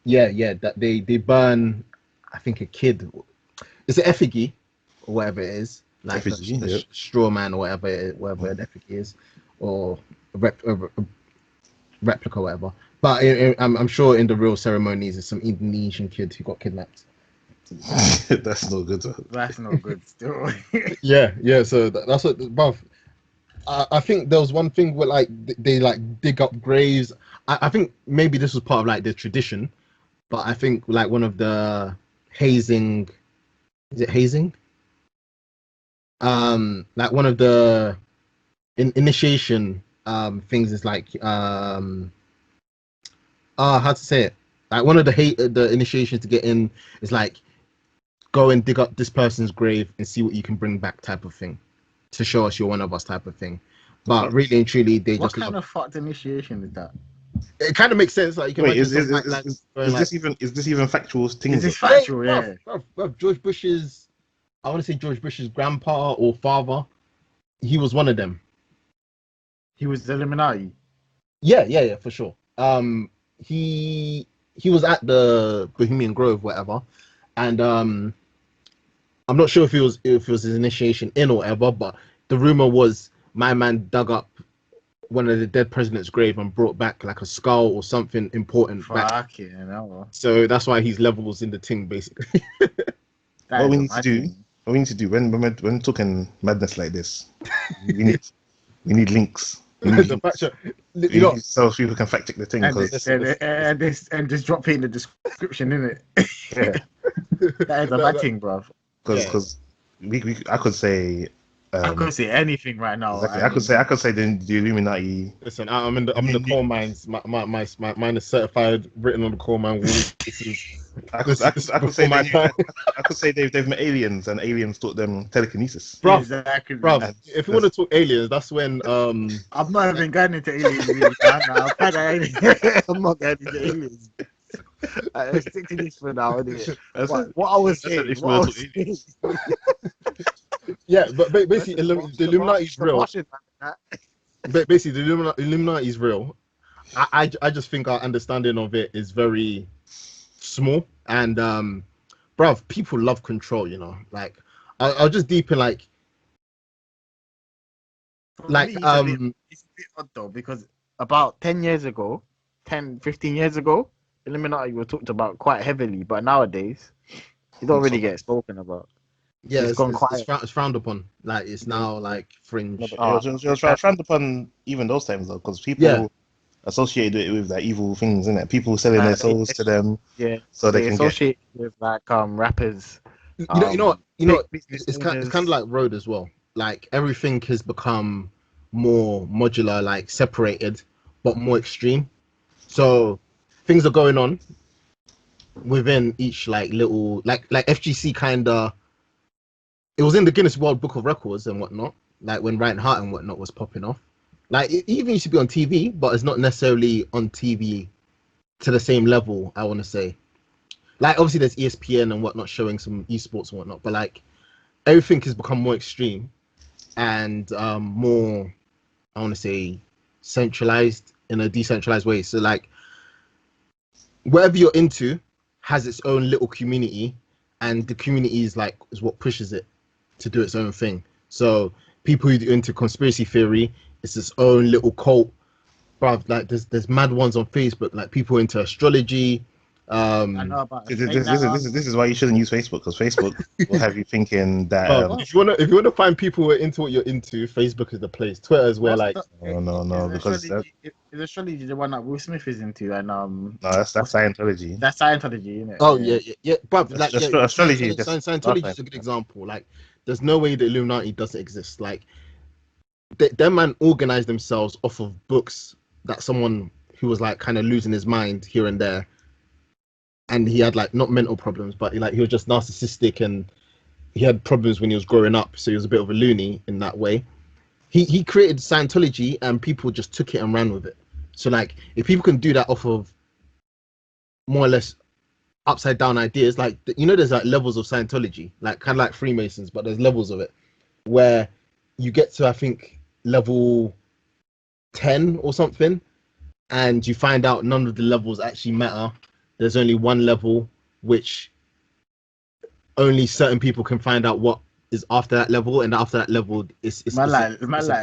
S2: Yeah, that they burn, I think a kid. It's an effigy or whatever it is, like
S3: effigy.
S2: a
S3: Yeah.
S2: straw man or whatever an effigy is, or a replica or whatever. But I'm sure in the real ceremonies, there's some Indonesian kid who got kidnapped.
S3: That's no good.
S1: That's not good. Still.
S2: Yeah. So that's what, bruv. I think there was one thing where like they like dig up graves. I think maybe this was part of like the tradition, but I think like one of the hazing, is it hazing? Like one of the initiation things is like how to say it? Like one of the initiations to get in is like go and dig up this person's grave and see what you can bring back type of thing to show us you're one of us type of thing. But really and truly, they
S1: What
S2: just
S1: kind of fucked initiation is that?
S2: it kind of makes sense. Like you can
S3: Wait,
S2: imagine some white lads going like,
S3: is this even factual things?
S1: Is this
S3: Though?
S1: factual? Yeah.
S2: bruv, George Bush's, I want to say George Bush's grandpa or father, he was one of them.
S1: He was the Illuminati.
S2: Yeah, for sure. He was at the Bohemian Grove, whatever, and I'm not sure if it was his initiation in or whatever, but the rumor was my man dug up one of the dead president's grave and brought back like a skull or something important back.
S1: Fuck it, no.
S2: So that's why he's levels in the thing, basically.
S3: What we need to do, when talking madness like this, we need links. So people can fact check the thing.
S1: And just drop it in the description, innit?
S3: Yeah.
S1: That is a bad thing, bruv.
S3: Because I could say.
S1: I could say anything right now.
S3: Exactly. I could say the Illuminati.
S2: Listen, I'm in the coal mines. Mine is certified, written on the coal mine wall.
S3: I could say they've met aliens and aliens taught them telekinesis.
S2: Bro,
S1: exactly.
S2: If you want to talk aliens, that's when
S1: I'm not even going into aliens really, now. I'm not going into aliens. Let's stick to this for now. Anyway. What I was saying.
S2: Yeah, but basically, the Illuminati is real. But basically, the Illuminati is real. I just think our understanding of it is very small, and bruv, people love control. You know, like I'll just deepen like
S1: it's a bit odd though, because about 10 years ago, 15 years ago, Illuminati were talked about quite heavily, but nowadays you don't really get spoken about.
S2: Yeah, it's frowned upon. Like it's now like fringe.
S3: No, but it was frowned upon even those times though, because people associated it with like evil things, innit? People selling their souls to them.
S1: Yeah.
S3: So they can
S1: associate with like rappers.
S2: You know, it's kind of like road as well. Like everything has become more modular, like separated, but more extreme. So things are going on within each like little like FGC kind of. It was in the Guinness World Book of Records and whatnot, like when Reinhardt and whatnot was popping off. Like it even used to be on TV, but it's not necessarily on TV to the same level, I want to say. Like obviously there's ESPN and whatnot showing some esports and whatnot, but like everything has become more extreme and more, I want to say, centralized in a decentralized way. So like whatever you're into has its own little community, and the community is what pushes it to do its own thing. So people who are into conspiracy theory, it's its own little cult. Bruv, like there's mad ones on Facebook, like people into astrology.
S1: I know about
S3: This is why you shouldn't use Facebook, because Facebook will have you thinking that.
S2: If you wanna find people who are into what you're into, Facebook is the place. Twitter is where
S3: No, because
S1: is astrology the one that Will Smith is into, and
S3: no, that's Scientology.
S1: That's Scientology, isn't it?
S2: Oh yeah. But like
S3: astrology,
S2: Scientology is a good example. Like, there's no way the Illuminati doesn't exist. Like, them man organized themselves off of books that someone who was like kind of losing his mind here and there, and he had like not mental problems, but he was just narcissistic, and he had problems when he was growing up, so he was a bit of a loony in that way. He created Scientology, and people just took it and ran with it. So like, if people can do that off of more or less upside down ideas, like there's like levels of Scientology, like kind of like Freemasons, but there's levels of it where you get to, I think, level 10 or something, and you find out none of the levels actually matter. There's only one level which only certain people can find out what is after that level, and after that level it's
S1: like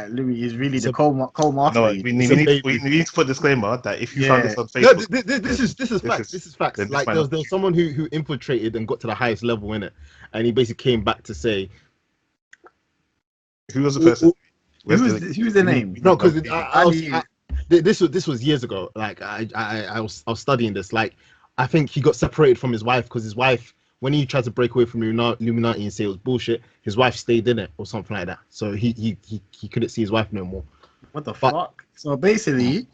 S1: Louis is really the co-master.
S3: No, we need to put a disclaimer that if you found this on Facebook,
S2: this is facts. This is facts. Like there was someone who infiltrated and got to the highest level in it, and he basically came back to say,
S3: who was the person?
S1: Who's the name?
S2: No, because this was years ago. Like I was studying this. Like, I think he got separated from his wife because his wife, when he tried to break away from Illuminati and say it was bullshit, his wife stayed in it or something like that. So he couldn't see his wife no more.
S1: What the fuck? So basically,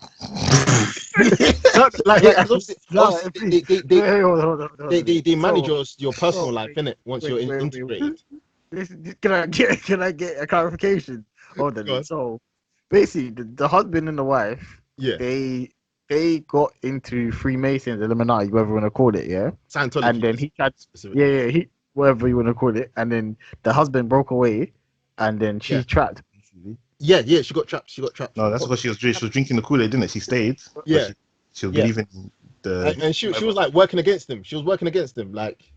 S2: they manage your personal life, innit? Once you're integrated.
S1: Can I get a clarification? Hold on. So basically, the husband and the wife, they got into Freemasons, Illuminati, whatever you want to call it,
S2: Scientology.
S1: And then he tried, whatever you want to call it, and then the husband broke away, and then she's trapped.
S2: Yeah, she got trapped.
S3: No, that's because she was drinking the Kool-Aid, didn't it? She stayed.
S2: Yeah.
S3: She was believing the.
S2: And she was like working against him. She was working against him, like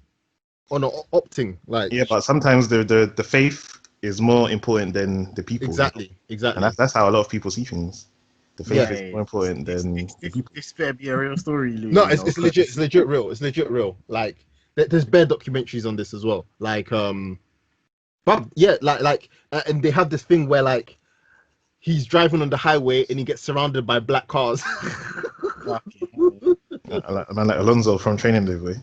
S2: on an opting, like.
S3: Yeah, but sometimes the faith is more important than the people.
S2: Exactly.
S3: And that's how a lot of people see things. The faith is more important than the people.
S1: This better be a real story, Louis.
S2: No, it's legit. It's legit real. It's legit real. Like, there's bare documentaries on this as well. Like, but yeah, and they have this thing where like he's driving on the highway and he gets surrounded by black cars.
S3: A man like Alonso from Training Day, boy.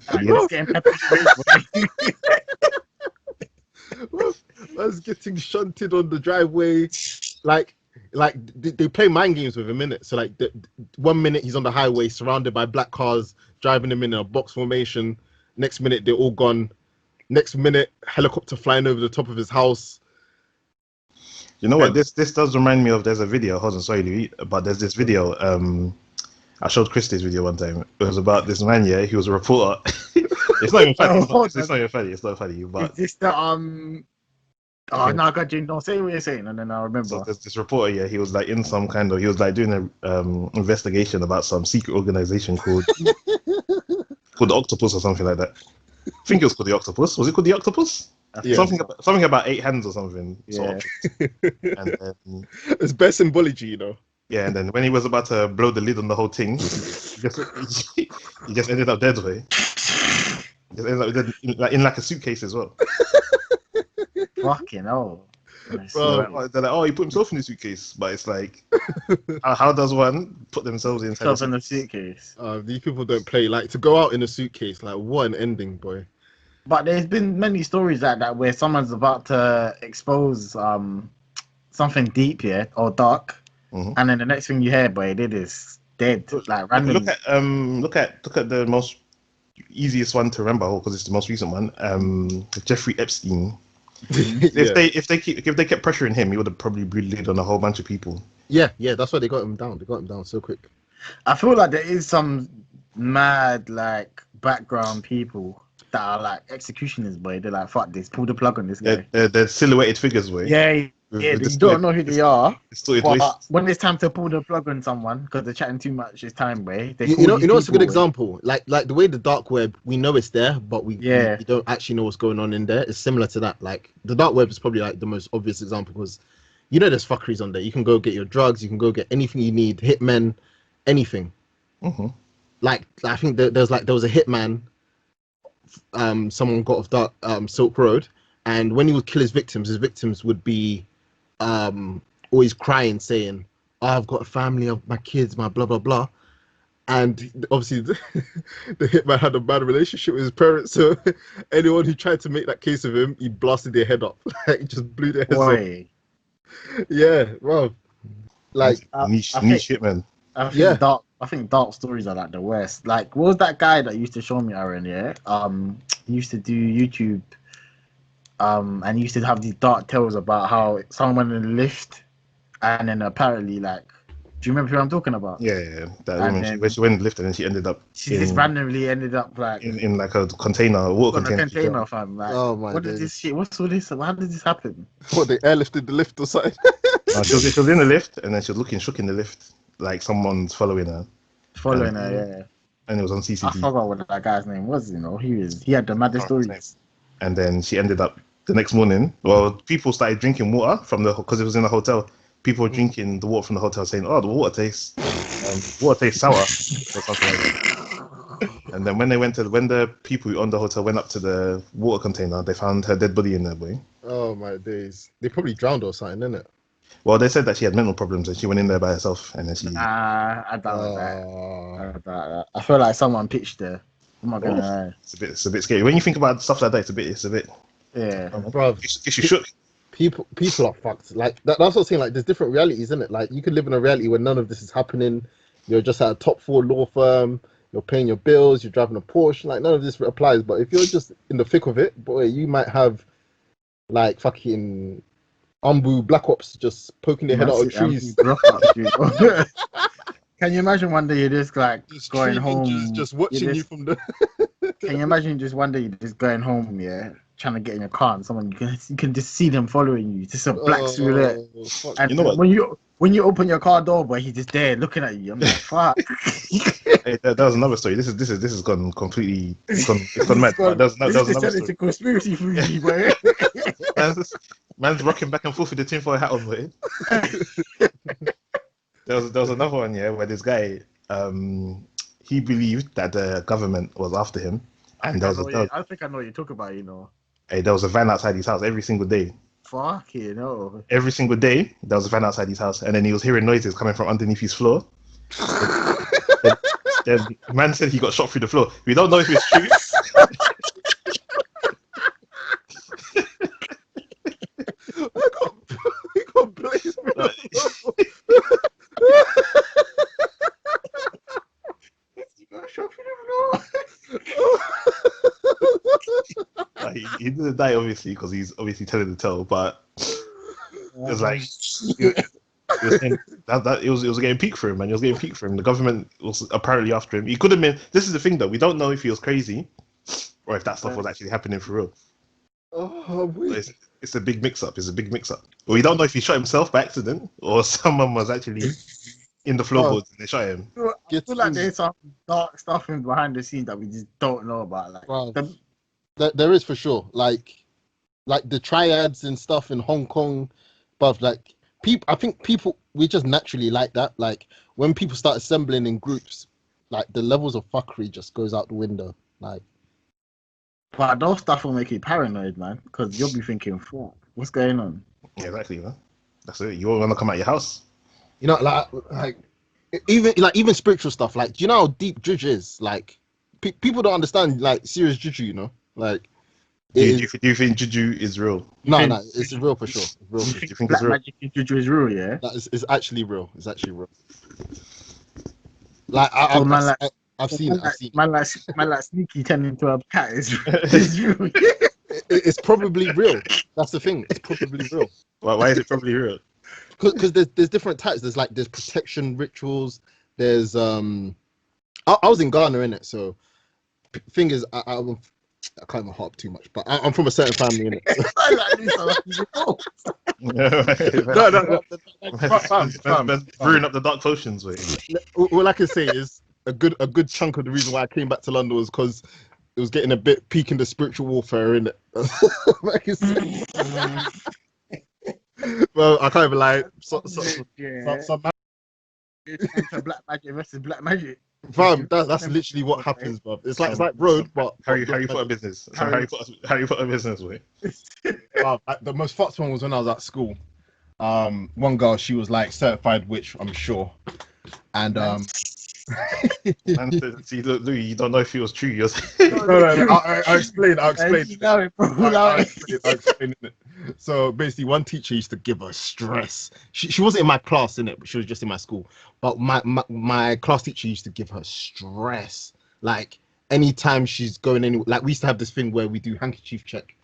S2: Man's getting shunted on the driveway, like they play mind games with him, innit? So like, 1 minute he's on the highway surrounded by black cars, driving him in a box formation. Next minute they're all gone. Next minute, helicopter flying over the top of his house.
S3: You know what? This does remind me of. There's a video. Hold on, sorry, Louis, but there's this video. I showed Chris this video one time. It was about this man. Yeah, he was a reporter. It's not even funny. It's not even funny. It's not funny. But
S1: is this the Oh no, God, you don't say what you're saying, and then I remember.
S3: So there's this reporter. Yeah, he was like in some kind of. He was like doing an investigation about some secret organization called the Octopus or something like that. I think it was called the Octopus. Was it called the Octopus?
S2: Yeah.
S3: Something about 8 hands or something.
S1: Yeah.
S3: And then,
S2: it's bare symbology, you know.
S3: Yeah, and then when he was about to blow the lid on the whole thing, he just ended up dead. Way. He just ended up dead in like a suitcase as well.
S1: Fucking hell.
S3: Bro, they're like, oh, he put himself in the suitcase, but it's like, how does one put themselves inside
S1: the suitcase?
S2: These people don't play. Like, to go out in a suitcase, like, what an ending, boy.
S1: But there's been many stories like that where someone's about to expose something deep, or dark, and then the next thing you hear, boy, it is dead, like randomly.
S3: Look at the most easiest one to remember, because it's the most recent one. Jeffrey Epstein. If they kept pressuring him, he would have probably bleeded on a whole bunch of people.
S2: Yeah, that's why they got him down. They got him down so quick.
S1: I feel like there is some mad like background people that are like executioners, boy. They're like, fuck this, pull the plug on this guy.
S3: They're silhouetted figures, boy.
S1: Yeah, yeah.
S3: With
S1: You don't know who they are,
S3: distorted
S1: but
S3: voice.
S1: when it's time to pull the plug on someone because they're chatting too much, it's time, boy. They
S2: You know, what's a good
S1: boy.
S2: example? Like the way the dark web, we know it's there, but we don't actually know what's going on in there. It's similar to that. Like the dark web is probably like the most obvious example because you know there's fuckeries on there. You can go get your drugs, you can go get anything you need, hitmen, anything.
S3: Mm-hmm.
S2: Like I think there was a hitman. Someone got off that Silk Road, and when he would kill his victims would be always crying, saying, "Oh, I've got a family of my kids, my blah blah blah." And obviously, the hitman had a bad relationship with his parents, so anyone who tried to make that case of him, he blasted their head up, like just blew their heads off. Yeah, well, like
S3: niche hitman.
S1: I think dark stories are like the worst. Like, what was that guy that used to show me, Aaron? Yeah, he used to do YouTube, and he used to have these dark tales about how someone in the lift, and then apparently, like, do you remember who I'm talking about?
S3: Yeah. That woman, she went in the lift and then she ended up.
S1: She just randomly ended up like
S3: in like a container, water container.
S1: Fam. Like,
S2: oh my
S1: what is this shit? What's all this? How did this happen?
S2: What, they airlifted the lift or something?
S3: No, she was in the lift and then she was looking shook in the lift, like someone's following her.
S1: Yeah.
S3: And it was on CCTV.
S1: I forgot what that guy's name was. You know, he had the maddest stories.
S3: And then she ended up the next morning. Well, people started drinking water because it was in a hotel. People were drinking the water from the hotel, saying, "Oh, the water tastes sour," or something like that. And then when the people who owned the hotel went up to the water container, they found her dead body in there, boy.
S2: Oh my days! They probably drowned or something, didn't it?
S3: Well, they said that she had mental problems and she went in there by herself, and then she.
S1: I doubt that. I feel like someone pitched her. I'm not gonna lie.
S3: It's a bit scary when you think about stuff like that. It's a bit.
S1: Yeah,
S2: bro.
S3: Gets you shook.
S2: People are fucked. Like that's what I'm saying. Like there's different realities, isn't it? Like you could live in a reality where none of this is happening. You're just at a top 4 law firm. You're paying your bills. You're driving a Porsche. Like none of this applies. But if you're just in the thick of it, boy, you might have like fucking Black Ops just poking their head out of trees.
S1: Can you imagine one day you're just like going home,
S2: just watching you from the?
S1: Can you imagine just one day you're just going home, trying to get in your car and someone you can just see them following you, just a black silhouette. And
S3: you know what?
S1: When you open your car door, boy, he's just there looking at you. I'm like, fuck.
S3: Hey, that was another story. This has gone completely. It's gone mad. That was another story.
S1: It's a conspiracy theory, boy.
S3: Man's rocking back and forth with the tinfoil hat on, boy. There was another one, where this guy, he believed that the government was after him, and I
S1: think I know what you talk about.
S3: Hey, there was a van outside his house every single day.
S1: Fuck you know.
S3: Every single day, there was a van outside his house, and then he was hearing noises coming from underneath his floor. then man said he got shot through the floor. We don't know if it's true.
S2: I got blazed.
S3: He didn't die, obviously, because he's obviously telling the tale. But it was like it was getting peak for him, man. It was getting peak for him. The government was apparently after him. He could have been. This is the thing, though. We don't know if he was crazy or if that stuff was actually happening for real. It's a big mix-up. Well, we don't know if he shot himself by accident or someone was actually in the floorboards and they shot him.
S1: I feel like there's some dark stuff in behind the scenes that we just don't know about. Like,
S2: there is for sure. Like the triads and stuff in Hong Kong, but like people, I think people we just naturally like that. Like when people start assembling in groups, like the levels of fuckery just goes out the window. Like,
S1: but those stuff will make you paranoid, man, because you'll be thinking, "Fuck, what's going on?"
S3: Yeah, exactly, man. That's it. You won't want to come out your house.
S2: You know, like even spiritual stuff. Like, do you know how deep juju is? Like, people don't understand like serious juju. You know, like.
S3: Do you think juju is real?
S2: No, it's real for sure. It's real.
S1: Do you think black magic in juju is real? Yeah,
S2: it's actually real. It's actually real. Like I've seen it.
S1: Man like Sneaky turning into a cat is real.
S2: It's probably real. That's the thing. It's probably real.
S3: Why is it probably real?
S2: Because there's different types. There's protection rituals. There's I was in Ghana, innit? So thing is, I can't even harp too much, but I'm from a certain family, innit?
S3: No. Brewing up the dark potions, wait.
S2: All I can say is a good chunk of the reason why I came back to London was because it was getting a bit peak in the spiritual warfare, innit? Well, I can't even lie. Some
S1: Black magic versus black magic.
S2: fam, that's literally what happens, bro. It's like road, but
S3: Harry Potter business. Harry Potter business, wait.
S2: The most fucked one was when I was at school. One girl, she was like certified witch, I'm sure, and
S3: And see, look, you don't know if it was true. You're
S2: no, I'll explain. I'll explain it. So basically, one teacher used to give her stress. She wasn't in my class, in it, but she was just in my school. But my class teacher used to give her stress. Like anytime she's going anywhere, like we used to have this thing where we do handkerchief check.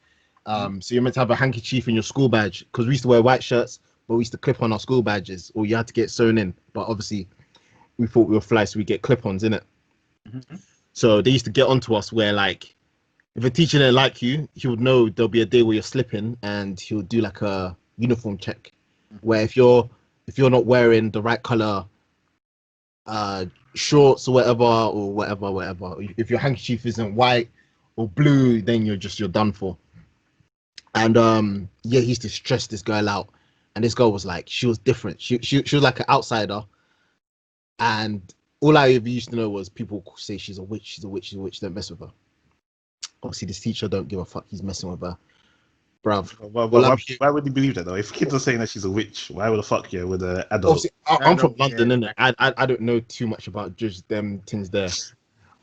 S2: So you're meant to have a handkerchief in your school badge because we used to wear white shirts, but we used to clip on our school badges, or you had to get sewn in. But obviously, we thought we were fly, so we get clip-ons in it. So they used to get onto us where, like, if a teacher didn't like you, he would know there'll be a day where you're slipping, and he'll do like a uniform check, where if you're not wearing the right color shorts or whatever, if your handkerchief isn't white or blue, then you're done for. And yeah, he used to stress this girl out, and this girl was like, she was different. She was like an outsider. And all I ever used to know was people say she's a witch, don't mess with her. Obviously, this teacher don't give a fuck, he's messing with her. Bruv.
S3: Why would you believe that though? If kids are saying that she's a witch, why would the fuck yeah with an adult?
S2: Obviously, I'm from London, innit? I don't know too much about just them things there.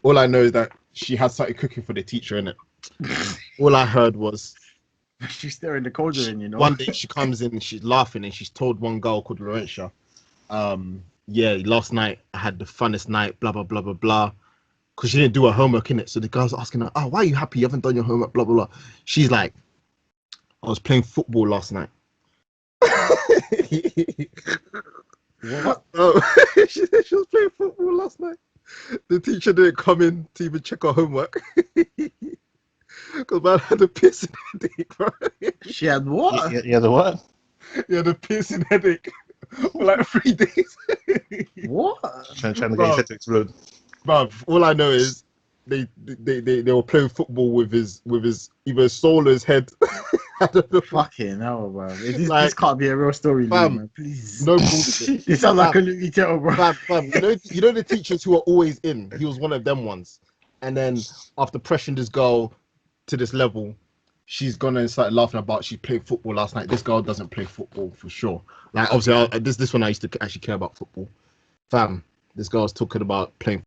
S2: All I know is that she had started cooking for the teacher, innit? All I heard was
S1: she's staring the cauldron, you know.
S2: One day she comes in and she's laughing and she's told one girl called Laurentia, yeah, last night I had the funnest night, blah, blah, blah, blah, blah. Because she didn't do her homework, innit? So the girl's asking her, oh, why are you happy you haven't done your homework, blah, blah, blah. She's like, I was playing football last night. What? Oh, she said she was playing football last night. The teacher didn't come in to even check her homework. Because man had a piercing headache, bro.
S1: She had what?
S3: Yeah, the what?
S2: He had a piercing headache for like 3 days.
S1: What?
S3: Trying to get his head to explode.
S2: Bruv, all I know is they were playing football with his either soul or his head. I don't know.
S1: Fucking hell, bro. This can't be a real story, man. Please.
S2: No bullshit.
S1: You sound like a Louis Tell, bro.
S2: Fam, you know the teachers who are always in. He was one of them ones. And then after pressuring this girl to this level, she's gone and started laughing about she played football last night. This girl doesn't play football for sure. Like obviously, this one I used to actually care about football. Fam, this girl was talking about playing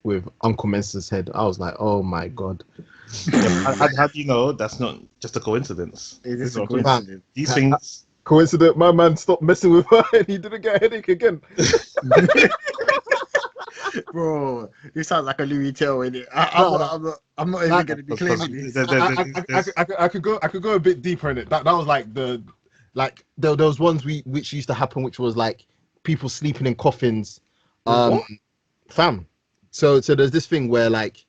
S2: with Uncle Mensa's head. I was like, oh my god.
S3: How do you know that's not just a coincidence?
S1: It is a coincidence.
S3: These things.
S2: Coincident. My man stopped messing with her and he didn't get a headache again.
S1: Bro, you sound like a Louis Tell, innit? I'm not even going to be claiming this.
S2: I could go a bit deeper in it. That was like there was ones which used to happen, which was like people sleeping in coffins. Fam. So there's this thing where like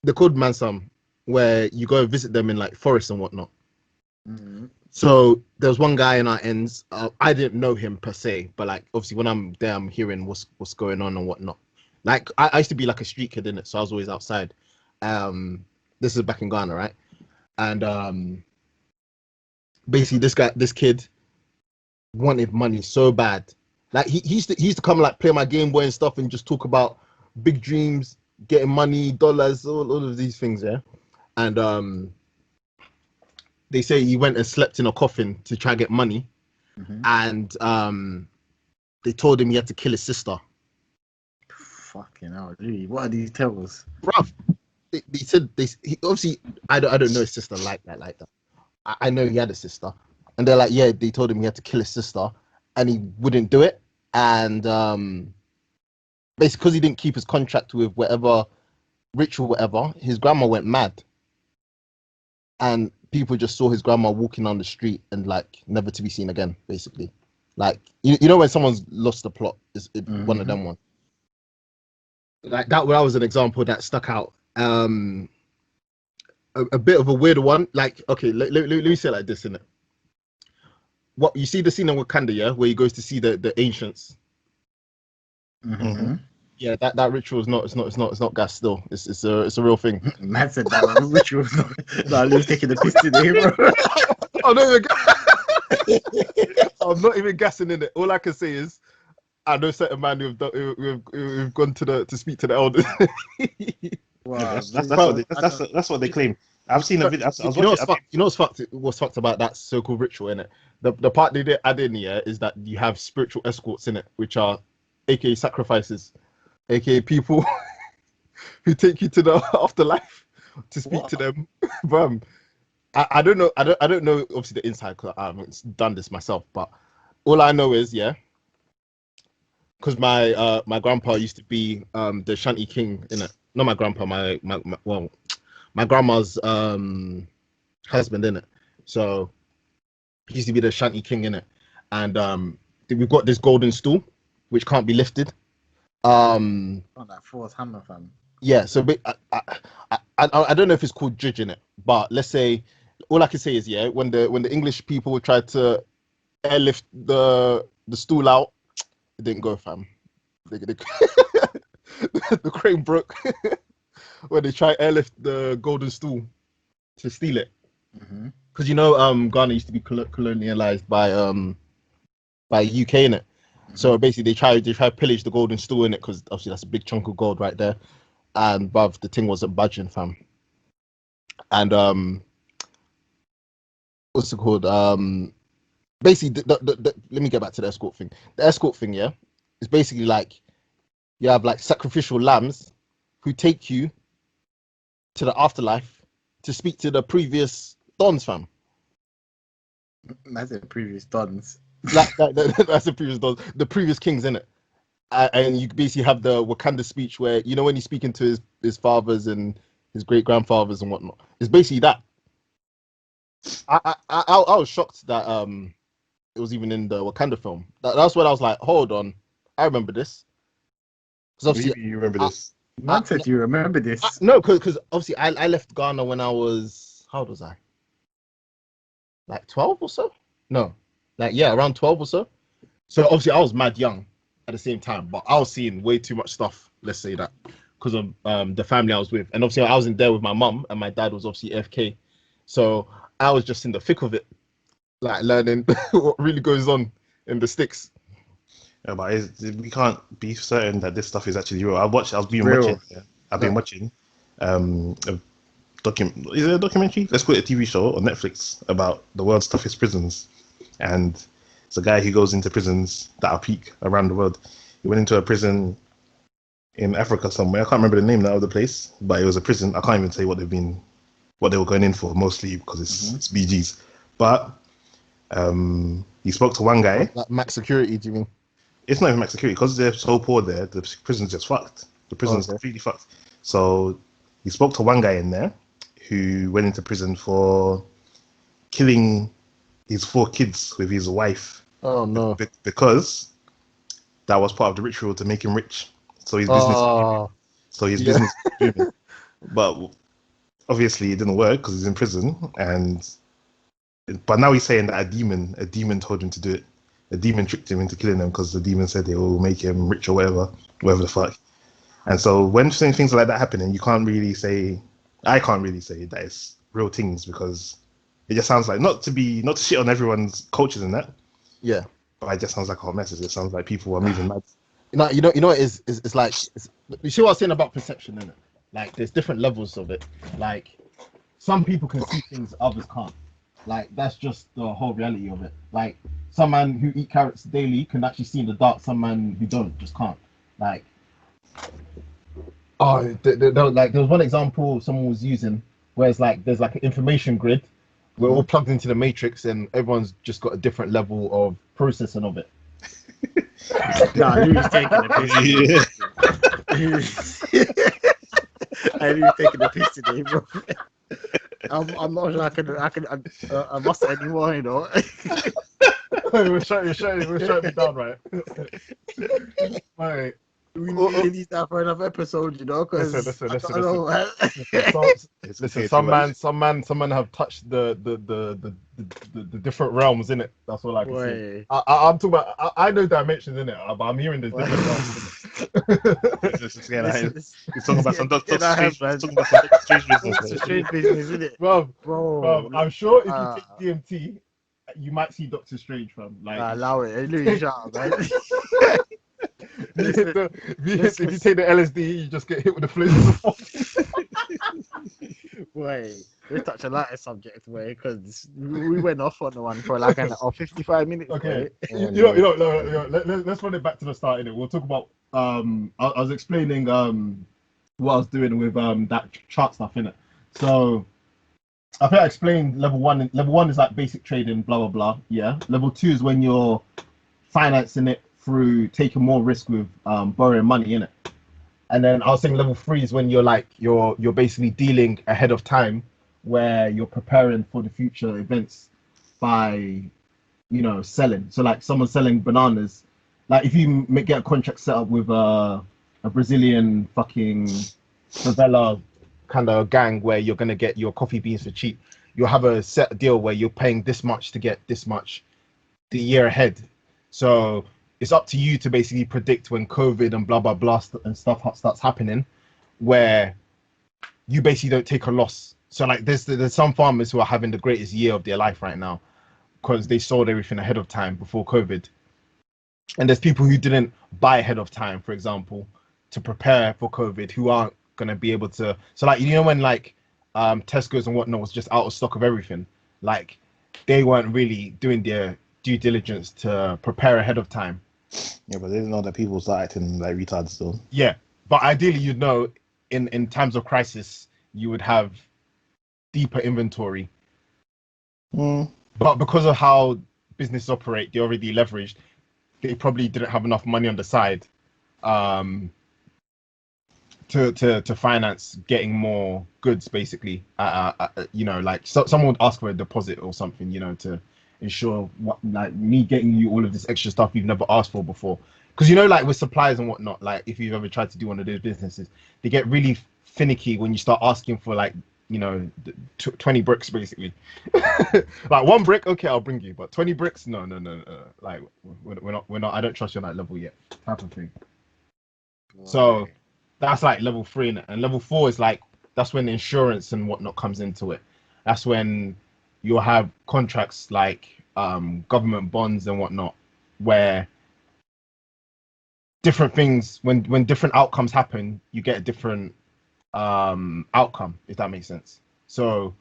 S2: they're called Mansam, where you go and visit them in like forests and whatnot. Mm-hmm. So there's one guy in our ends. I didn't know him per se, but like obviously when I'm there, I'm hearing what's going on and whatnot. Like I used to be like a street kid in it, so I was always outside. This is back in Ghana, right? And basically this kid wanted money so bad. Like he used to come like play my Game Boy and stuff and just talk about big dreams, getting money, dollars, all of these things, yeah. And they say he went and slept in a coffin to try to get money, and they told him he had to kill his sister.
S1: Fucking hell, dude. What are these tales?
S2: Bruv, they said obviously I don't know his sister like that. I know he had a sister, and they're like, yeah, they told him he had to kill his sister, and he wouldn't do it, and basically because he didn't keep his contract with whatever ritual, whatever, his grandma went mad, and people just saw his grandma walking on the street and like never to be seen again. Basically, like you know when someone's lost the plot, is one of them ones. Like that was an example that stuck out. a bit of a weird one. Like, okay, let me say it like this, innit? What you see the scene in Wakanda, yeah, where he goes to see the ancients.
S1: Mm-hmm.
S2: Yeah, that ritual is not. It's not gas. Still, it's a real thing.
S1: Man said that ritual. No, Lou's taking the piss today, bro.
S2: I'm not even. I'm not even gassing in it. All I can say is, I know certain man who've gone to speak to the elders.
S1: Wow,
S3: that's what they claim. I've seen a video. I was
S2: You know
S3: watching.
S2: what's fucked? What's fucked about that so-called ritual in it? The part they did add in here is that you have spiritual escorts in it, which are, aka sacrifices, aka people who take you to the afterlife to speak to them. Bro, I don't know. I don't know. Obviously, the inside because I haven't done this myself. But all I know is, yeah, because my grandpa used to be the Shanty King in it. Not my grandpa. My grandma's husband in it. So he used to be the Shanty King in it, and we've got this golden stool which can't be lifted.
S1: on that fourth hammer, fam.
S2: Yeah. So I don't know if it's called judging it, but let's say all I can say is yeah, when the English people tried to airlift the stool out, it didn't go, fam. The crane broke when they tried airlift the golden stool to steal it. Because you know, Ghana used to be colonialized by UK in it. So basically, they try to pillage the golden stool in it because obviously that's a big chunk of gold right there, and bruv, the thing wasn't budging, fam. And what's it called? Basically, let me get back to the escort thing. The escort thing, yeah, is basically like you have like sacrificial lambs who take you to the afterlife to speak to the previous dons, fam.
S1: That's the previous dons.
S2: That's the previous dons, the previous kings, in it. And you basically have the Wakanda speech where you know when he's speaking to his fathers and his great grandfathers and whatnot. It's basically that. I was shocked that it was even in the Wakanda film. That's when I was like, hold on, I remember this. Because obviously
S3: You remember this?
S1: Man said you remember this.
S2: No, because obviously I left Ghana when I was, how old was I? Like 12 or so? No, like yeah, around 12 or so. So obviously I was mad young at the same time, but I was seeing way too much stuff. Let's say that because of the family I was with, and obviously I was in there with my mum, and my dad was obviously AFK. So I was just in the thick of it, like learning what really goes on in the sticks.
S3: Yeah, but we can't be certain that this stuff is actually real. I've been
S1: Real.
S3: watching. Yeah, I've been watching. A is it a documentary? Let's call it a TV show on Netflix about the world's toughest prisons, and it's a guy who goes into prisons that are peak around the world. He went into a prison in Africa somewhere. I can't remember the name of the place, but it was a prison. I can't even say what they were going in for, mostly because it's BGs. But he spoke to one guy.
S2: Like max security, do you mean?
S3: It's not even max security because they're so poor there. The prison's just fucked. The prison's completely fucked. So he spoke to one guy in there who went into prison for killing his 4 kids with his wife.
S2: Oh no!
S3: Because that was part of the ritual to make him rich. So his business. Business. But obviously it didn't work because he's in prison. But now he's saying that a demon told him to do it. The demon tricked him into killing them because the demon said they will make him rich or whatever the fuck. And so when things like that happening, I can't really say that it's real things because it just sounds like not to shit on everyone's cultures and that.
S2: Yeah.
S3: But it just sounds like a hot message. It sounds like people are moving mad.
S2: You know what it's like. You see what I was saying about perception, innit? Like there's different levels of it. Like some people can see things others can't. Like that's just the whole reality of it. Like some man who eat carrots daily can actually see in the dark. Some man who don't just can't. Like like there was one example someone was using where it's like there's like an information grid. We're all plugged into the matrix and everyone's just got a different level of processing of it.
S1: Nah, Louis taking the piss. I knew taking the piss today, bro. I'm not sure I can muster anymore, you know.
S2: We're shutting me down, right? Right.
S1: We need that for another episode, you know, because
S2: Listen.
S1: I don't know, man.
S2: Listen, some man have touched the different realms in it. That's all I can say.
S1: Boy,
S2: I'm talking about. I know dimensions in it, but I'm hearing there's
S1: boy.
S2: different realms.
S1: Listen,
S3: He's talking about some Doctor
S1: get our
S3: Strange.
S1: hands,
S3: He's
S1: man.
S3: talking about some Doctor Strange business.
S1: It's a strange business, isn't it,
S2: Bro,
S1: bro?
S2: I'm sure if you
S1: Uh,
S2: take DMT, you might see Doctor Strange, fam. Like,
S1: allow it. Hey, Louis, shut up, man.
S2: if
S1: Listen,
S2: you take the LSD, you just get hit with the flames.
S1: boy, let's touch a lighter subject, boy, because we went off on the one for like 55 minutes.
S2: Okay,
S1: Boy.
S2: let's run it back to the start. Innit? We'll talk about. I was explaining what I was doing with that chart stuff in it. So I think I explained level one. Level one is like basic trading, blah blah blah. Yeah. Level two is when you're financing it through taking more risk with borrowing money in it. And then I was saying level three is when you're basically dealing ahead of time, where you're preparing for the future events by selling. So like someone selling bananas, like if you get a contract set up with a Brazilian fucking favela kind of gang where you're gonna get your coffee beans for cheap, you'll have a set deal where you're paying this much to get this much the year ahead. So it's up to you to basically predict when COVID and blah blah blah and stuff starts happening, where you basically don't take a loss. So like there's some farmers who are having the greatest year of their life right now because they sold everything ahead of time before COVID. And there's people who didn't buy ahead of time, for example, to prepare for COVID, who aren't gonna be able to. So like when like Tesco's and whatnot was just out of stock of everything, like they weren't really doing their due diligence to prepare ahead of time.
S3: Yeah, but they didn't know that people start acting like retards still.
S2: Yeah, but ideally, in times of crisis, you would have deeper inventory. But because of how businesses operate, they're already leveraged. They probably didn't have enough money on the side to finance getting more goods, basically. Like someone would ask for a deposit or something, to ensure like me getting you all of this extra stuff you've never asked for before. Because like with suppliers and whatnot, like if you've ever tried to do one of those businesses, they get really finicky when you start asking for like 20 bricks basically. Like one brick, okay, I'll bring you, but 20 bricks, no. Like we're not. I don't trust you on that level yet, type of thing. So that's like level 3, and level 4 is like that's when insurance and whatnot comes into it. That's when you'll have contracts like government bonds and whatnot, where different things, when different outcomes happen, you get a different outcome, if that makes sense. So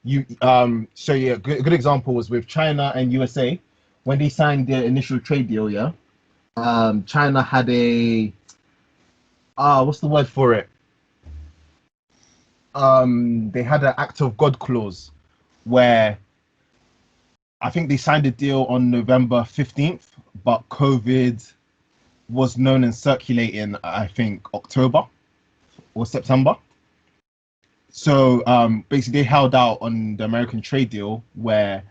S2: good example was with China and USA when they signed their initial trade deal. Yeah, China had a what's the word for it? They had an act of God clause where I think they signed a deal on November 15th, but COVID was known and circulating, I think, October or September. So basically, they held out on the American trade deal where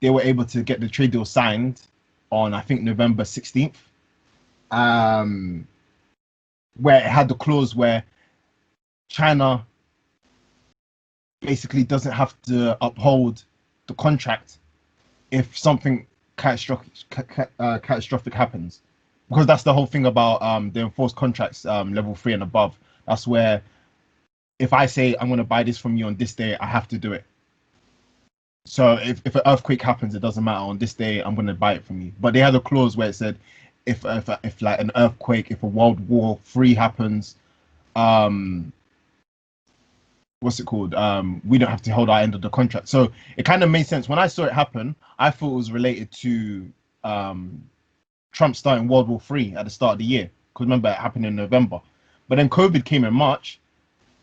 S2: they were able to get the trade deal signed on, I think, November 16th, where it had the clause where China basically doesn't have to uphold the contract if something catastrophic happens, because that's the whole thing about the enforced contracts, level 3 and above. That's where if I say I'm going to buy this from you on this day, I have to do it. So if an earthquake happens, it doesn't matter. On this day, I'm going to buy it from you. But they had a clause where it said if like an earthquake, if a World War III happens, what's it called? We don't have to hold our end of the contract. So it kind of made sense. When I saw it happen, I thought it was related to Trump starting World War III at the start of the year. Because remember, it happened in November. But then COVID came in March.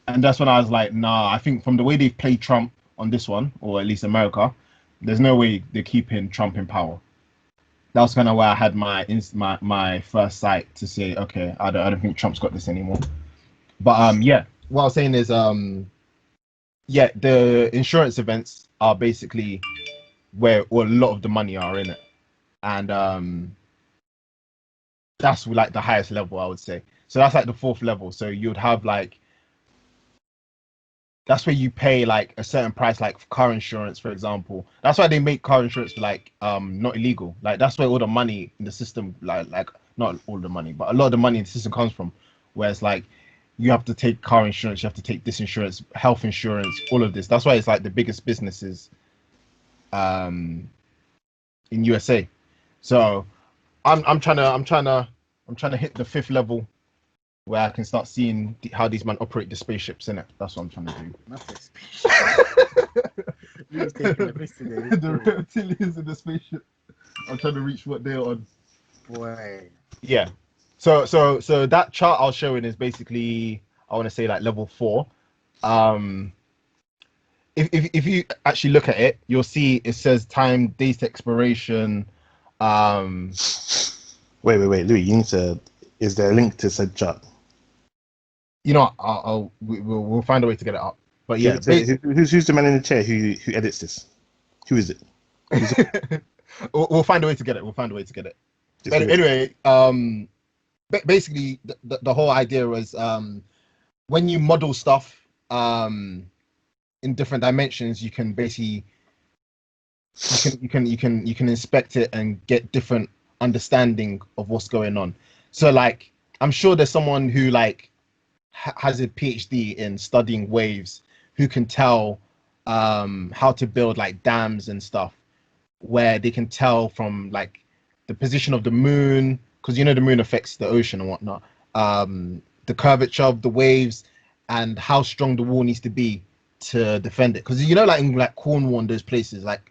S2: And that's when I was like, nah, I think from the way they've played Trump on this one, or at least America, there's no way they're keeping Trump in power. That was kind of where I had my first sight to say, okay, I don't think Trump's got this anymore. But yeah, what I was saying is, yeah, the insurance events are basically where a lot of the money are in it, and that's like the highest level, I would say. So that's like the fourth level. So you'd have like, that's where you pay like a certain price, like for car insurance, for example. That's why they make car insurance like not illegal. Like that's where all the money in the system, like not all the money, but a lot of the money in the system comes from. Whereas like you have to take car insurance, you have to take this insurance, health insurance, all of this. That's why it's like the biggest businesses in USA. So I'm trying to hit the fifth level where I can start seeing how these men operate the spaceships in it. That's what I'm trying to do.
S1: Not the spaceship. You're taking the piss today.
S2: The reptilians in the spaceship. I'm trying to reach what they're on.
S1: Boy.
S2: Yeah. So that chart I was showing is basically, I want to say like level 4. If you actually look at it, you'll see it says time, data expiration.
S3: Wait, Louis, you need to. Is there a link to said chart?
S2: You know, we'll find a way to get it up. But yeah,
S3: who's the man in the chair who edits this? Who is it?
S2: We'll find a way to get it. But anyway, basically, the whole idea was when you model stuff in different dimensions, you can basically you can inspect it and get different understanding of what's going on. So like, I'm sure there's someone who like has a PhD in studying waves who can tell how to build like dams and stuff, where they can tell from like the position of the moon, because the moon affects the ocean and whatnot, the curvature of the waves and how strong the wall needs to be to defend it. Because like in like Cornwall and those places, like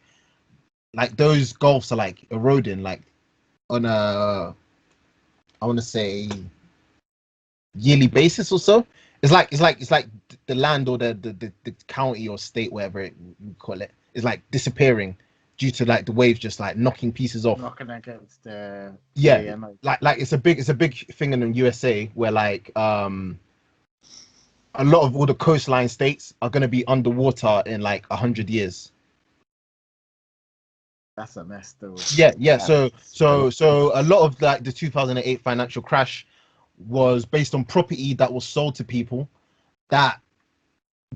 S2: those gulfs are like eroding like on a, I want to say, yearly basis or so. It's like the land or the county or state, whatever you call it, is like disappearing due to like the waves just like knocking pieces off.
S1: Knocking against the
S2: like it's a big thing in the USA where like a lot of all the coastline states are going to be underwater in like 100 years.
S1: That's a mess, though.
S2: Yeah. So a lot of like the 2008 financial crash was based on property that was sold to people that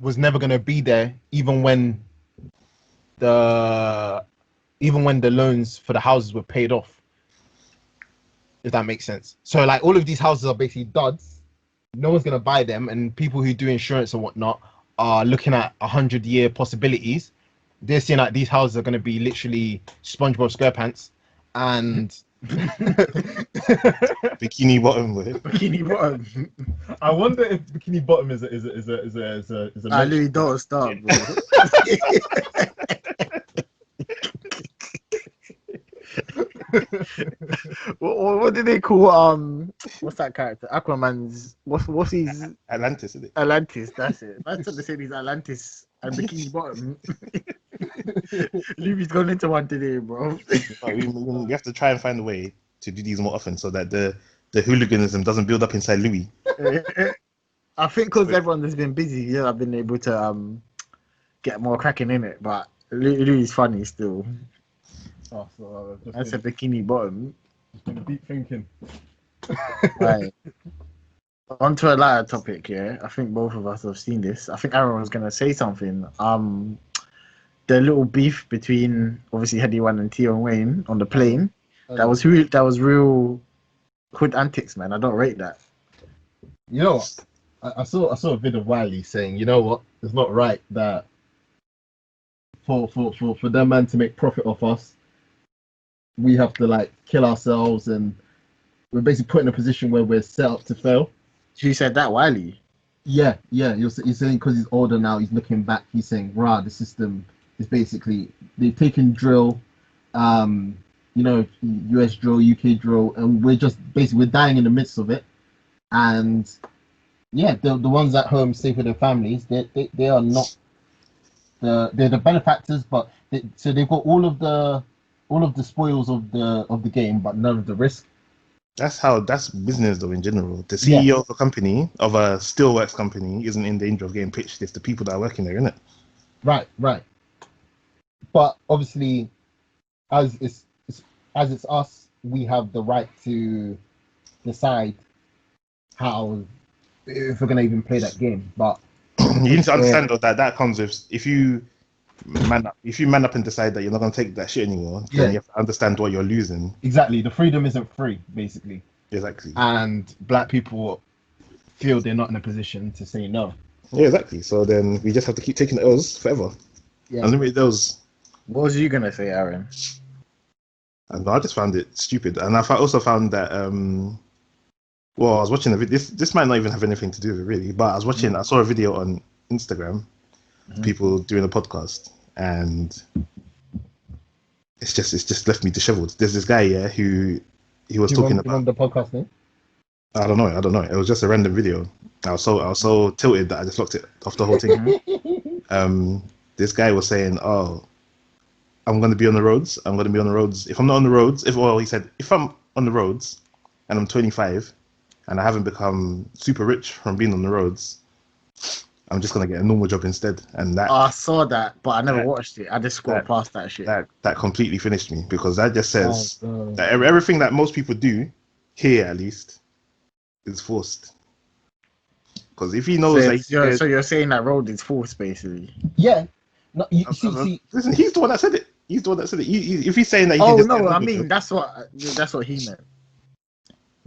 S2: was never going to be there, even when the loans for the houses were paid off. If that makes sense. So like all of these houses are basically duds. No one's going to buy them, and people who do insurance and whatnot are looking at 100-year possibilities. They're seeing like these houses are going to be literally SpongeBob SquarePants and
S3: Bikini Bottom.
S1: Bikini Bottom.
S2: I wonder if Bikini Bottom is a
S1: Louis, don't stop, bro. what did they call what's that character? Aquaman's what's his
S3: Atlantis, isn't it?
S1: Atlantis, that's it. That's what they say, he's Atlantis and Bikini Bottom. Louis gone into one today, bro.
S3: We have to try and find a way to do these more often so that the hooliganism doesn't build up inside Louis.
S1: I think because everyone has been busy, I've been able to get more cracking in it, but Louis is funny still.
S2: Oh, so
S1: that's a Bikini Bottom.
S2: Just been deep thinking.
S1: Right. On to a lighter topic, yeah. I think both of us have seen this. I think Aaron was gonna say something. The little beef between obviously Heady One and Tion Wayne on the plane. That was real hood antics, man. I don't rate that.
S2: You know what? I saw a vid of Wiley saying, you know what, it's not right that for them man to make profit off us, we have to like kill ourselves, and we're basically put in a position where we're set up to fail.
S1: Who said that, Wiley?
S2: Yeah. He's saying because he's older now, he's looking back. He's saying, the system is basically, they've taken drill, US drill, UK drill, and we're dying in the midst of it. And yeah, the ones at home safe with their families, they are not they're the benefactors, but so they've got all of the spoils of the game, but none of the risk.
S3: That's business though in general. The CEO of a company, of a steelworks company, isn't in danger of getting pitched. It's the people that are working there, isn't it?
S2: Right. But obviously, as it's us, we have the right to decide how if we're gonna even play that game. But
S3: you need to understand though that comes with if you man up and decide that you're not gonna take that shit anymore, then you have to understand what you're losing.
S2: Exactly, the freedom isn't free, basically.
S3: Exactly.
S2: And black people feel they're not in a position to say no.
S3: Yeah, exactly. So then we just have to keep taking the L's forever.
S2: Yeah.
S3: Unlimited L's.
S1: What was you gonna say, Aaron?
S3: And I just found it stupid, and I also found that well, I was watching a video. This might not even have anything to do with it really, but I saw a video on Instagram, people doing a podcast, and it's just left me disheveled. There's this guy who he was talking about
S2: the podcast name.
S3: I don't know. It was just a random video. I was so tilted that I just locked it off the whole thing. This guy was saying, "Oh, I'm going to be on the roads. I'm going to be on the roads. If I'm not on the roads, he said, if I'm on the roads and I'm 25 and I haven't become super rich from being on the roads, I'm just going to get a normal job instead." And that
S1: I saw that, but I never watched it. I just scrolled past that shit.
S3: That completely finished me, because that just says that everything that most people do here, at least, is forced. Because if he knows
S1: so you're saying that road is forced, basically.
S2: Yeah. No, see,
S3: listen, he's the one that said it. If he's saying that,
S1: that's what he meant.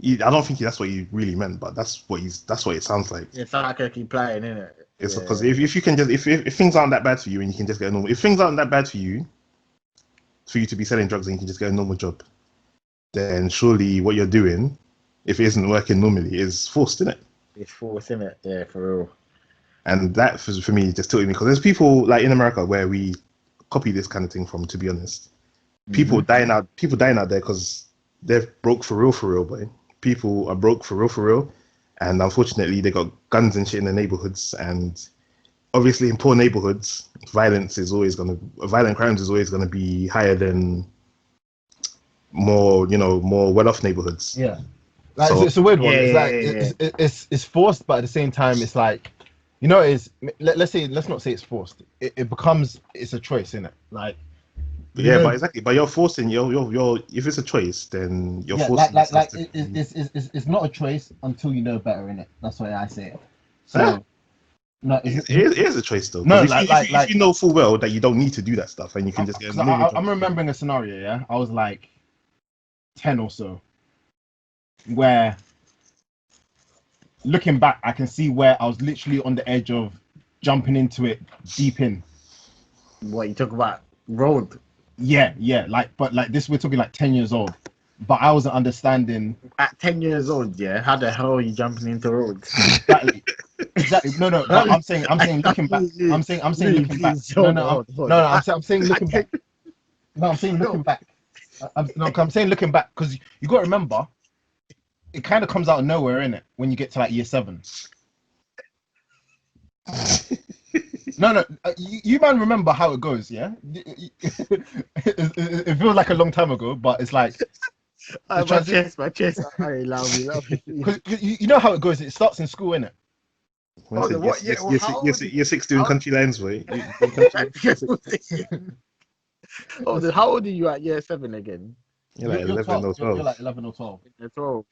S3: I don't think that's what he really meant, but that's what it sounds like.
S1: It's like I keep playing, innit?
S3: It's because if you can just if things aren't that bad for you and you can just get a normal, if things aren't that bad for you to be selling drugs and you can just get a normal job, then surely what you're doing, if it isn't working normally, is forced, isn't it?
S1: It's forced, isn't it? Yeah, for real.
S3: And that for me just tilted me, because there's people like in America where we copy this kind of thing from. To be honest, people dying out there because they're broke for real, boy. People are broke for real, and unfortunately they got guns and shit in the neighborhoods. And obviously in poor neighborhoods, violent crimes is always gonna be higher than more well-off neighborhoods.
S2: Yeah, like, so, it's a weird one. It's forced, but at the same time, it's like, let's not say it's forced. It becomes, it's a choice, isn't it? Like,
S3: but exactly. But you're forcing you're if it's a choice, then you're forcing.
S2: It's not a choice until you know better, innit? That's why I say it. So no,
S3: it is a choice though.
S2: No,
S3: if you know full well that you don't need to do that stuff, and you can just get.
S2: I'm remembering a scenario. Yeah, I was like 10 or so, where looking back, I can see where I was literally on the edge of jumping into it deep in.
S1: What you talk about road?
S2: Yeah, but this, we're talking like 10 years old. But I wasn't understanding.
S1: At 10 years old, yeah. How the hell are you jumping into roads?
S2: Exactly. No. But I'm saying looking back. I'm saying looking back. I'm saying looking back. No, I'm saying looking back. I'm saying looking back, because you got to remember, it kind of comes out of nowhere, innit? When you get to like year 7. No, you man remember how it goes, yeah? It feels like a long time ago, but it's like
S1: my chest. I love you.
S2: Because you know how it goes. It starts in school, innit?
S3: You're 6 doing country lines, boy.
S1: How old are you at year 7 again?
S3: You're like 11 or 12.
S2: You're like 11 or 12.
S1: 12.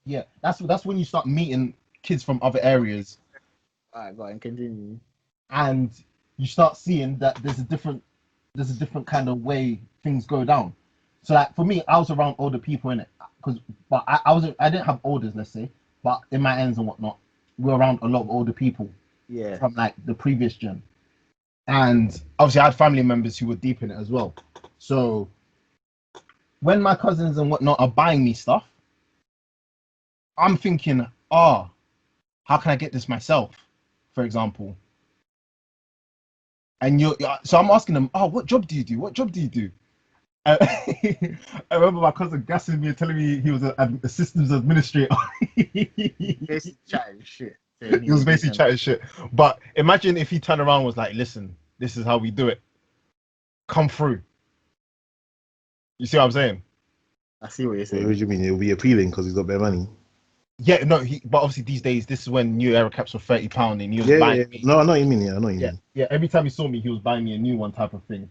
S2: Yeah, that's when you start meeting kids from other areas.
S1: Alright, go and continue.
S2: And you start seeing that there's a different kind of way things go down. So like for me, I was around older people in it, but I didn't have elders, let's say, but in my ends and whatnot, we were around a lot of older people.
S1: Yeah.
S2: From like the previous gen, and obviously I had family members who were deep in it as well. So when my cousins and whatnot are buying me stuff, I'm thinking, how can I get this myself, for example? And so I'm asking them, what job do you do? I remember my cousin gassing me and telling me he was a systems administrator.
S1: Basically chatting shit.
S2: He was basically chatting shit. But imagine if he turned around and was like, listen, this is how we do it. Come through. You see what I'm saying?
S1: I see what you're saying.
S3: What do you mean? It'll be appealing because he's got better money.
S2: Yeah, no, but obviously these days, this is when new Aero caps were £30 and he was buying me.
S3: No, I know what you mean. Yeah, I know what you mean.
S2: Yeah, every time he saw me, he was buying me a new one type of thing.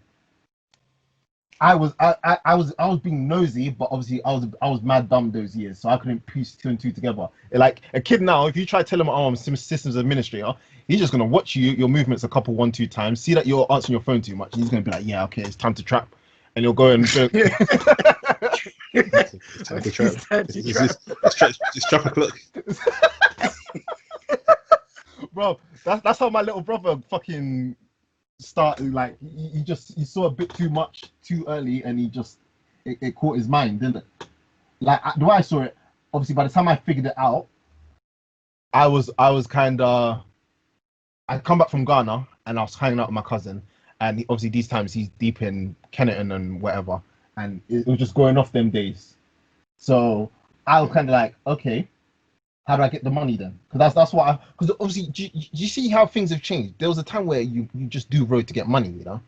S2: I was being nosy, but obviously I was mad dumb those years, so I couldn't piece two and two together. Like a kid now, if you try to tell him, "Oh, I'm systems administrator," he's just gonna watch your movements a couple 1-2 times, see that you're answering your phone too much, and he's gonna be like, "Yeah, okay, it's time to trap," and you'll go and do.
S3: It's time to trap. It's trap o'clock.
S2: Bro, that's how my little brother fucking started. Like he saw a bit too much too early, and it caught his mind, didn't it? Like the way I saw it, obviously by the time I figured it out, I was kind of, I'd come back from Ghana and I was hanging out with my cousin, and obviously these times he's deep in Kenneton and whatever, and it was just going off them days. So I was kind of like, okay, how do I get the money then? Because that's what because obviously, do you see how things have changed? There was a time where you just do road to get money, you know?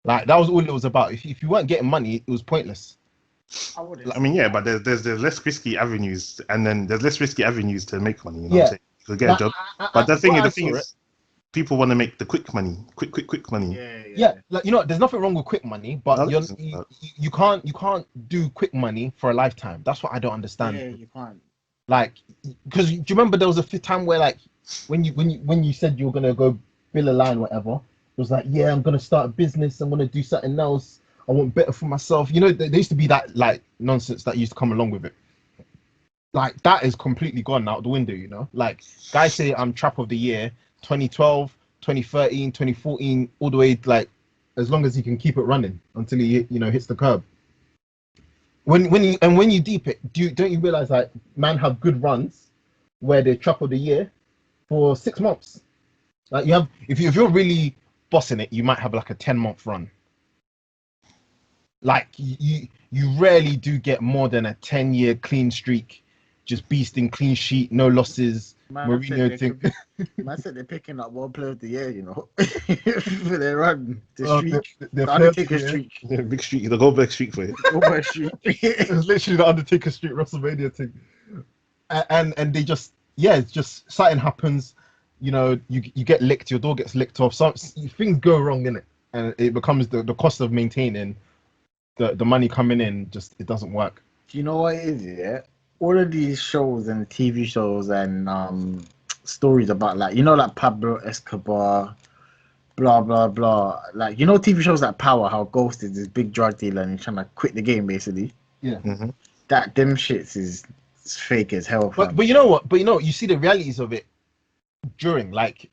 S2: Like that was all it was about. If you weren't getting money, it was pointless.
S3: I mean, yeah, but there's less risky avenues, and then there's less risky avenues to make money. You know
S2: Yeah.
S3: what I'm saying? You could get a job. But the thing is, people want to make the quick money, quick money.
S2: Yeah, like there's nothing wrong with quick money, but you can't do quick money for a lifetime. That's what I don't understand.
S1: Yeah, you can't.
S2: Like, because do you remember there was a time where like when you said you were gonna go bill a line, whatever, it was like, yeah, I'm gonna start a business. I'm gonna do something else. I want better for myself. There used to be that like nonsense that used to come along with it. Like that is completely gone out the window. Like guys say I'm trap of the year 2012, 2013, 2014, all the way, like as long as he can keep it running until he hits the curb. When you deep it, don't you realize like man have good runs where they're trap of the year for 6 months? Like you have, if you're really bossing it, you might have like a 10-month run. Like you rarely do get more than a 10-year clean streak, just beasting, clean sheet, no losses.
S1: Man,
S2: Mourinho thing.
S1: I said they're picking up one player of the year, for their run, the streak, the Undertaker streak.
S3: Yeah, big streak, the Goldberg streak for it.
S1: Goldberg streak.
S2: It's literally the Undertaker streak WrestleMania thing. And they just, it's just something happens, you get licked, your door gets licked off, things go wrong in it, and it becomes the cost of maintaining the money coming in, just it doesn't work.
S1: Do you know what it is? Yeah, all of these shows and TV shows and stories about like Pablo Escobar, blah blah blah. Like TV shows like Power, how Ghost is this big drug dealer and he's trying to quit the game basically.
S2: Yeah.
S1: Mm-hmm. Them shits is fake as hell.
S2: But you know what? You see the realities of it during like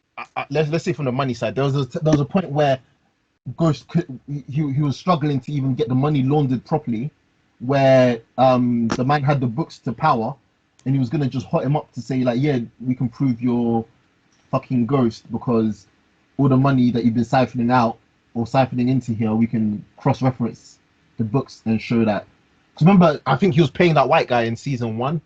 S2: let's say from the money side. There was a point where Ghost he was struggling to even get the money laundered properly, where the man had the books to Power, and he was gonna just hot him up to say like, yeah, we can prove you're fucking Ghost because all the money that you've been siphoning out or siphoning into here, we can cross-reference the books and show that. Because remember, I think he was paying that white guy in season 1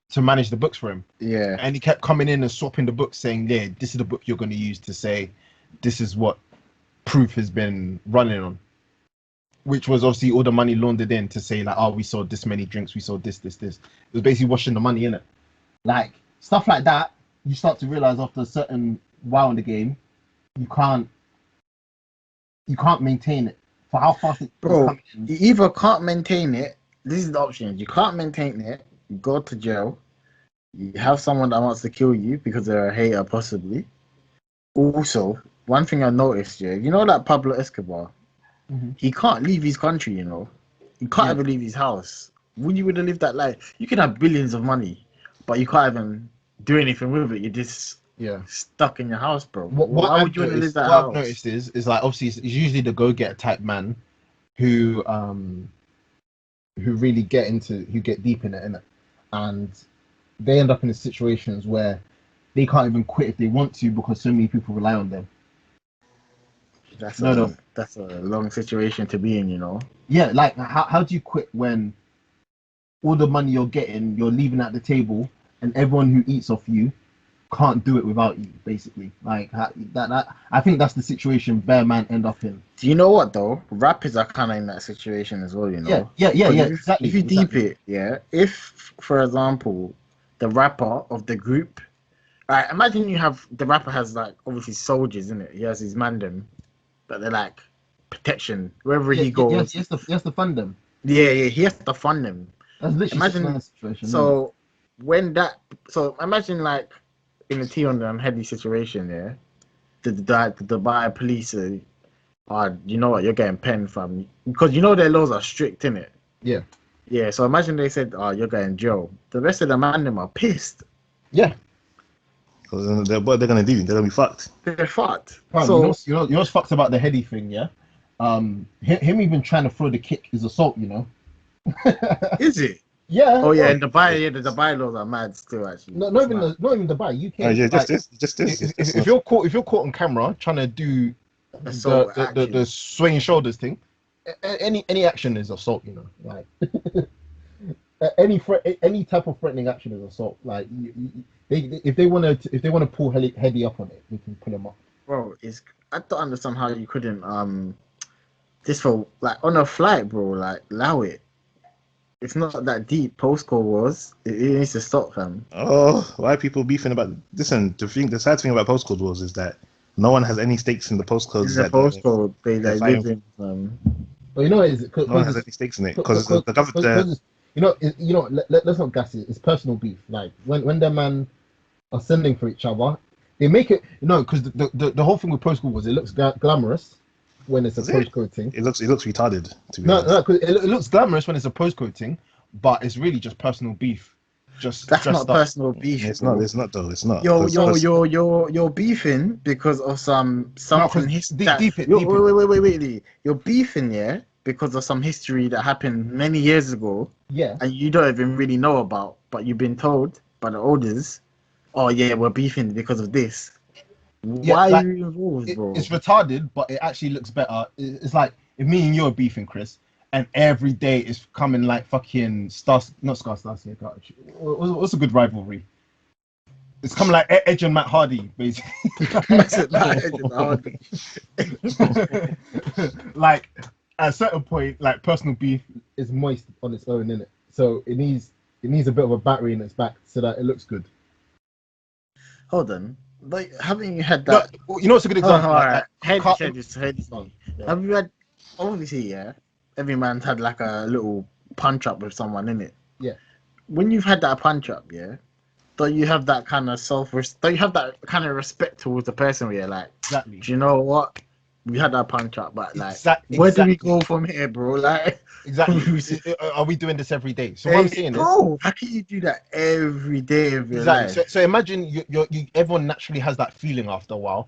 S2: to manage the books for him.
S1: Yeah.
S2: And he kept coming in and swapping the books, saying, yeah, this is the book you're going to use to say this is what proof has been running on. Which was obviously all the money laundered in to say like, oh, we sold this many drinks, we sold this. It was basically washing the money in it. Like stuff like that, you start to realize after a certain while in the game, you can't maintain it for how fast it.
S1: Bro, you either can't maintain it. This is the option. You can't maintain it. You go to jail. You have someone that wants to kill you because they're a hater, possibly. Also, one thing I noticed, that Pablo Escobar, he can't leave his country, He can't even leave his house. When you would have lived that life, you can have billions of money, but you can't even do anything with it. You're just stuck in your house, bro. Why would you want to live that house?
S2: What I've noticed is like, obviously, it's usually the go-getter type man who really get deep in it, and they end up in situations where they can't even quit if they want to because so many people rely on them.
S1: That's a long situation to be in,
S2: Yeah, like how do you quit when all the money you're getting, you're leaving at the table, and everyone who eats off you can't do it without you, basically. Like that I think that's the situation Bear Man end up in.
S1: Do you know what though? Rappers are kind of in that situation as well,
S2: Yeah, exactly.
S1: If you deep it, if for example the rapper of the group, right? Imagine the rapper has like obviously soldiers in it. He has his mandem, but they're like protection wherever he goes.
S2: He has to fund them.
S1: Yeah, he has to fund them.
S2: That's literally a situation.
S1: So imagine like in a Tion and Heady situation, yeah, the Dubai police are, you know what, you're getting penned, fam, because you know their laws are strict, innit?
S2: Yeah.
S1: Yeah, so imagine they said, "Oh, you're going jail." The rest of the man them are pissed.
S2: Yeah.
S3: Because what they're gonna do? They're gonna be fucked.
S1: They're fucked.
S2: Bro,
S1: So
S2: you know what's fucked about the Heady thing, yeah? Him even trying to throw the kick is assault, you know.
S1: is it?
S2: Yeah.
S1: Oh yeah, and Dubai, the Dubai laws are mad still. Actually,
S2: not even Dubai. UK.
S3: Oh, yeah,
S2: like,
S3: just this.
S2: If you're caught on camera trying to do the swaying shoulders thing, any action is assault, you know. Like any type of threatening action is assault. Like if they want to pull Heady up on it, we can pull him up.
S1: Bro, I don't understand how you couldn't just for like on a flight, bro. Like allow it. It's not that deep. Postcode wars. It needs to stop, fam.
S3: Oh, why are people beefing about? Listen, the sad thing about postcode wars is that no one has any stakes in the postcodes.
S1: It's a postcode they live in.
S2: Well, you know,
S3: no one has any stakes in it because the government.
S2: You know. Let's not gas it. It's personal beef. Like when their man are sending for each other, they make it. You know, because the whole thing with postcode was it looks glamorous when it's a postcode thing.
S3: It looks retarded. To be
S2: honest. No, because it looks glamorous when it's a postcode thing, but it's really just personal beef.
S1: That's not personal beef.
S3: It's not. It's not though. It's not.
S1: You're beefing because of something. Wait. You're beefing, yeah, because of some history that happened many years ago.
S2: Yeah.
S1: And you don't even really know about, but you've been told by the elders, oh yeah, we're beefing because of this.
S2: Yeah,
S1: why
S2: like,
S1: are you involved, bro?
S2: It's retarded, but it actually looks better. It's like if me and you are beefing, Chris, and every day it's coming like fucking Stars. What's a good rivalry? It's coming like Edge and Matt Hardy, basically. Like at a certain point, like personal beef is moist on its own, innit? So it needs a bit of a battery in its back so that it looks good.
S1: Hold on. Like, haven't you had that?
S2: No, you know what's a good example?
S1: Have you had? Obviously, yeah. Every man's had like a little punch up with someone, innit?
S2: Yeah.
S1: When you've had that punch up, yeah, don't you have that kind of don't you have that kind of respect towards the person where you're like,
S2: exactly.
S1: Do you know what? We had that punch up, but like, where do we go from here, bro? Like,
S2: exactly. Are we doing this every day? So what I'm saying is,
S1: how can you do that every day of your life?
S2: So imagine you everyone naturally has that feeling after a while,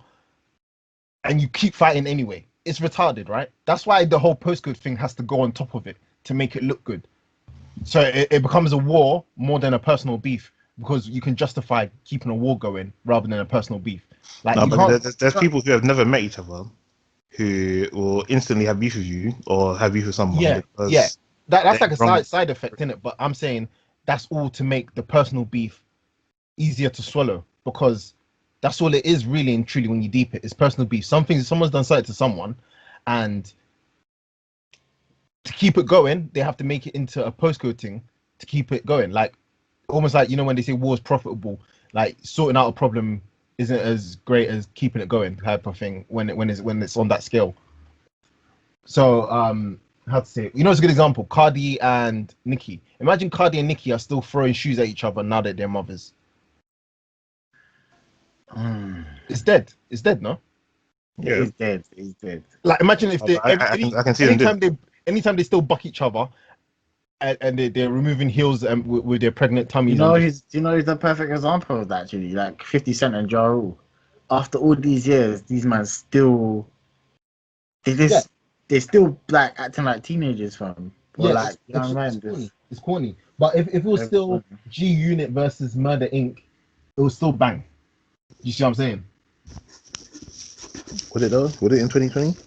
S2: and you keep fighting anyway. It's retarded, right? That's why the whole postcode thing has to go on top of it to make it look good. So it becomes a war more than a personal beef because you can justify keeping a war going rather than a personal beef. Like,
S3: but there's people who have never met each other who will instantly have beef with you or have beef with someone.
S2: Yeah. That's like a side effect, isn't it? But I'm saying that's all to make the personal beef easier to swallow because that's all it is really and truly when you deep it. It's personal beef. Someone's done something to someone, and to keep it going, they have to make it into a postcode thing to keep it going. Like almost like, you know, when they say war is profitable, like sorting out a problem isn't as great as keeping it going type of thing when it's on that scale. So how to say it? You know, it's a good example. Cardi and Nicki. Imagine Cardi and Nicki are still throwing shoes at each other now that they're mothers. It's dead. It's dead, no?
S3: Yeah,
S1: He's dead.
S2: Like imagine if they
S3: I can see
S2: anytime they still buck each other and they're removing heels with their pregnant tummies.
S1: You know, he's the perfect example of that, actually. Like 50 Cent and Ja Rule. After all these years, these men still they're still like acting like teenagers, fam.
S2: Yeah, like it's corny. But if it was still G Unit versus Murder Inc., it was still bang. You see what I'm saying?
S3: Would it though? Would it in 2020?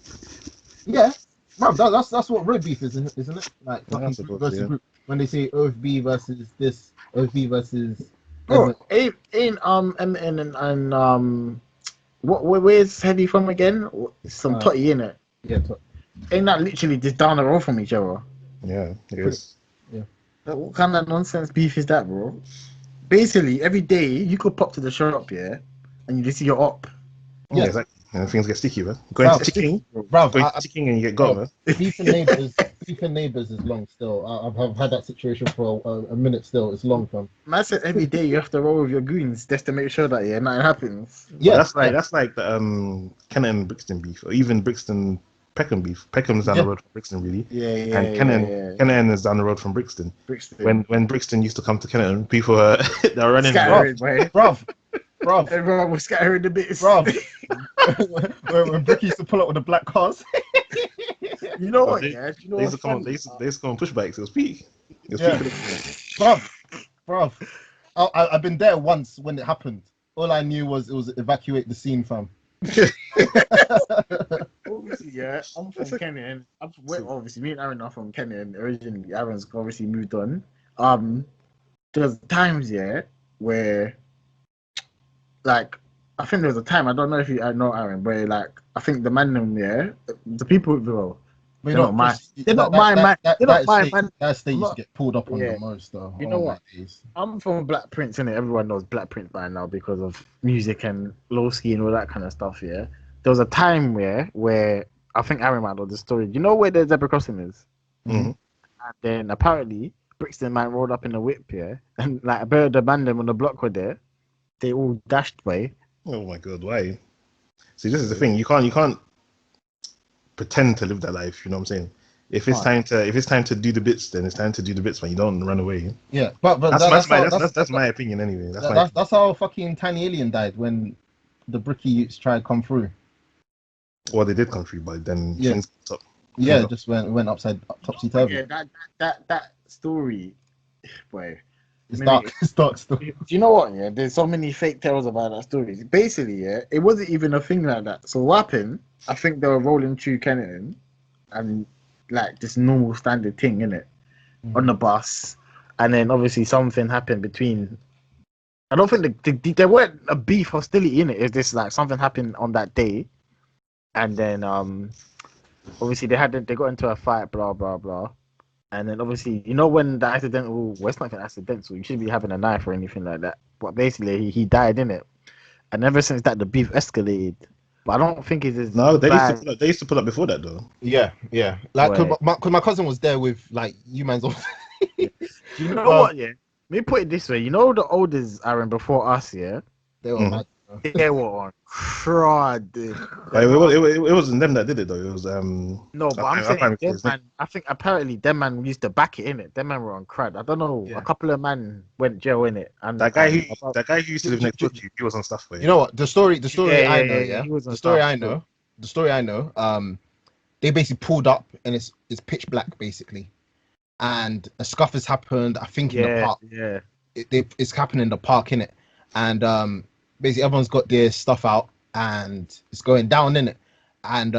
S2: Yeah. Bro, that's what road beef is, isn't it? Like group versus group. When they say OFB versus this, OFB versus.
S1: Bro, where's Heady from again? Some Totty, innit?
S2: Yeah, Totty.
S1: Ain't that literally just down the road from each other?
S3: Yeah, it is.
S2: Yeah.
S1: What kind of nonsense beef is that, bro? Basically, every day you could pop to the shop, yeah, and you just see your op.
S2: Yeah,
S3: exactly. And things get sticky, man. Going to ticking, ticking, and you get got, man.
S2: Beef and neighbors is long still. I've had that situation for a minute still. It's long, fam.
S1: Man said every day you have to roll with your goons just to make sure that nothing happens.
S2: Yeah,
S3: that's like the Kennet and Brixton beef, or even Brixton Peckham beef. Peckham's down the road from Brixton, really.
S1: And
S3: Kennet is down the road from Brixton. When Brixton used to come to Kennet, people were they were running.
S2: Bruv.
S1: Everyone was scattering the bits.
S2: Bruv. when Brick used to pull up with the black cars.
S1: You know what?
S3: They used to come on push bikes. It was peak.
S2: Bruv. I've been there once when it happened. All I knew was it was evacuate the scene, fam.
S1: Obviously, yeah, I'm from Kennet. Obviously, me and Aaron are from Kennet. Originally, Aaron's obviously moved on. There's times, where, like, I think there was a time, I don't know if I know Aaron, but like, I think the man, the people, well, they're not mine. They're not mine, man. They're not mine, man.
S2: That state used to get pulled up on the most, though.
S1: You know what? I'm from Black Prince, innit? Everyone knows Black Prince by now because of music and Lowski and all that kind of stuff, yeah? There was a time where I think Aaron might know the story. You know where the zebra crossing is?
S3: Mm-hmm.
S1: And then apparently, Brixton man rolled up in a whip, and like a pair of the man them on the block were there. They all dashed by.
S3: Oh my god, why? See, this is the thing. You can't pretend to live that life. You know what I'm saying? If it's time to do the bits, then it's time to do the bits, man. You don't run away.
S2: Yeah, but
S3: that's my opinion anyway.
S2: That's how fucking Tiny Alien died when the Bricky Utes tried to come through.
S3: Well, they did come through, but then things up.
S2: Yeah, just went topsy turvy.
S1: Yeah, that story, boy.
S2: It's dark story.
S1: Do you know what? Yeah, there's so many fake tales about that story. Basically, it wasn't even a thing like that. So what happened? I think they were rolling through Kennington, and like this normal standard thing, innit, on the bus, and then obviously something happened between. I don't think there weren't a beef hostility in it. It's just like something happened on that day, and then obviously they got into a fight, blah blah blah. And then obviously, you know, when the accidental, well, it's not even accidental, you shouldn't be having a knife or anything like that. But basically, he died in it. And ever since that, the beef escalated. But I don't think it's as bad.
S3: They used to pull up before that, though.
S2: Yeah. Like, because my cousin was there with, like, you man's on.
S1: You know what, yeah? Let me put it this way. You know the oldest, Aaron, before us, yeah?
S2: They were mad.
S1: They were on crud, dude.
S3: Like, it wasn't them that did it, though. It was
S1: No, but I'm saying them man. I think apparently them man used to back it in it. Them man were on crud. I don't know. Yeah. A couple of man went jail in it. And
S3: that guy who used to live next door to you, he was on stuff for you.
S2: You know what? The story I know, yeah. The story I know. They basically pulled up and it's pitch black basically, and a scuff has happened. I think in the park. Yeah. It's happened in the park, innit? And basically everyone's got their stuff out and it's going down, innit? And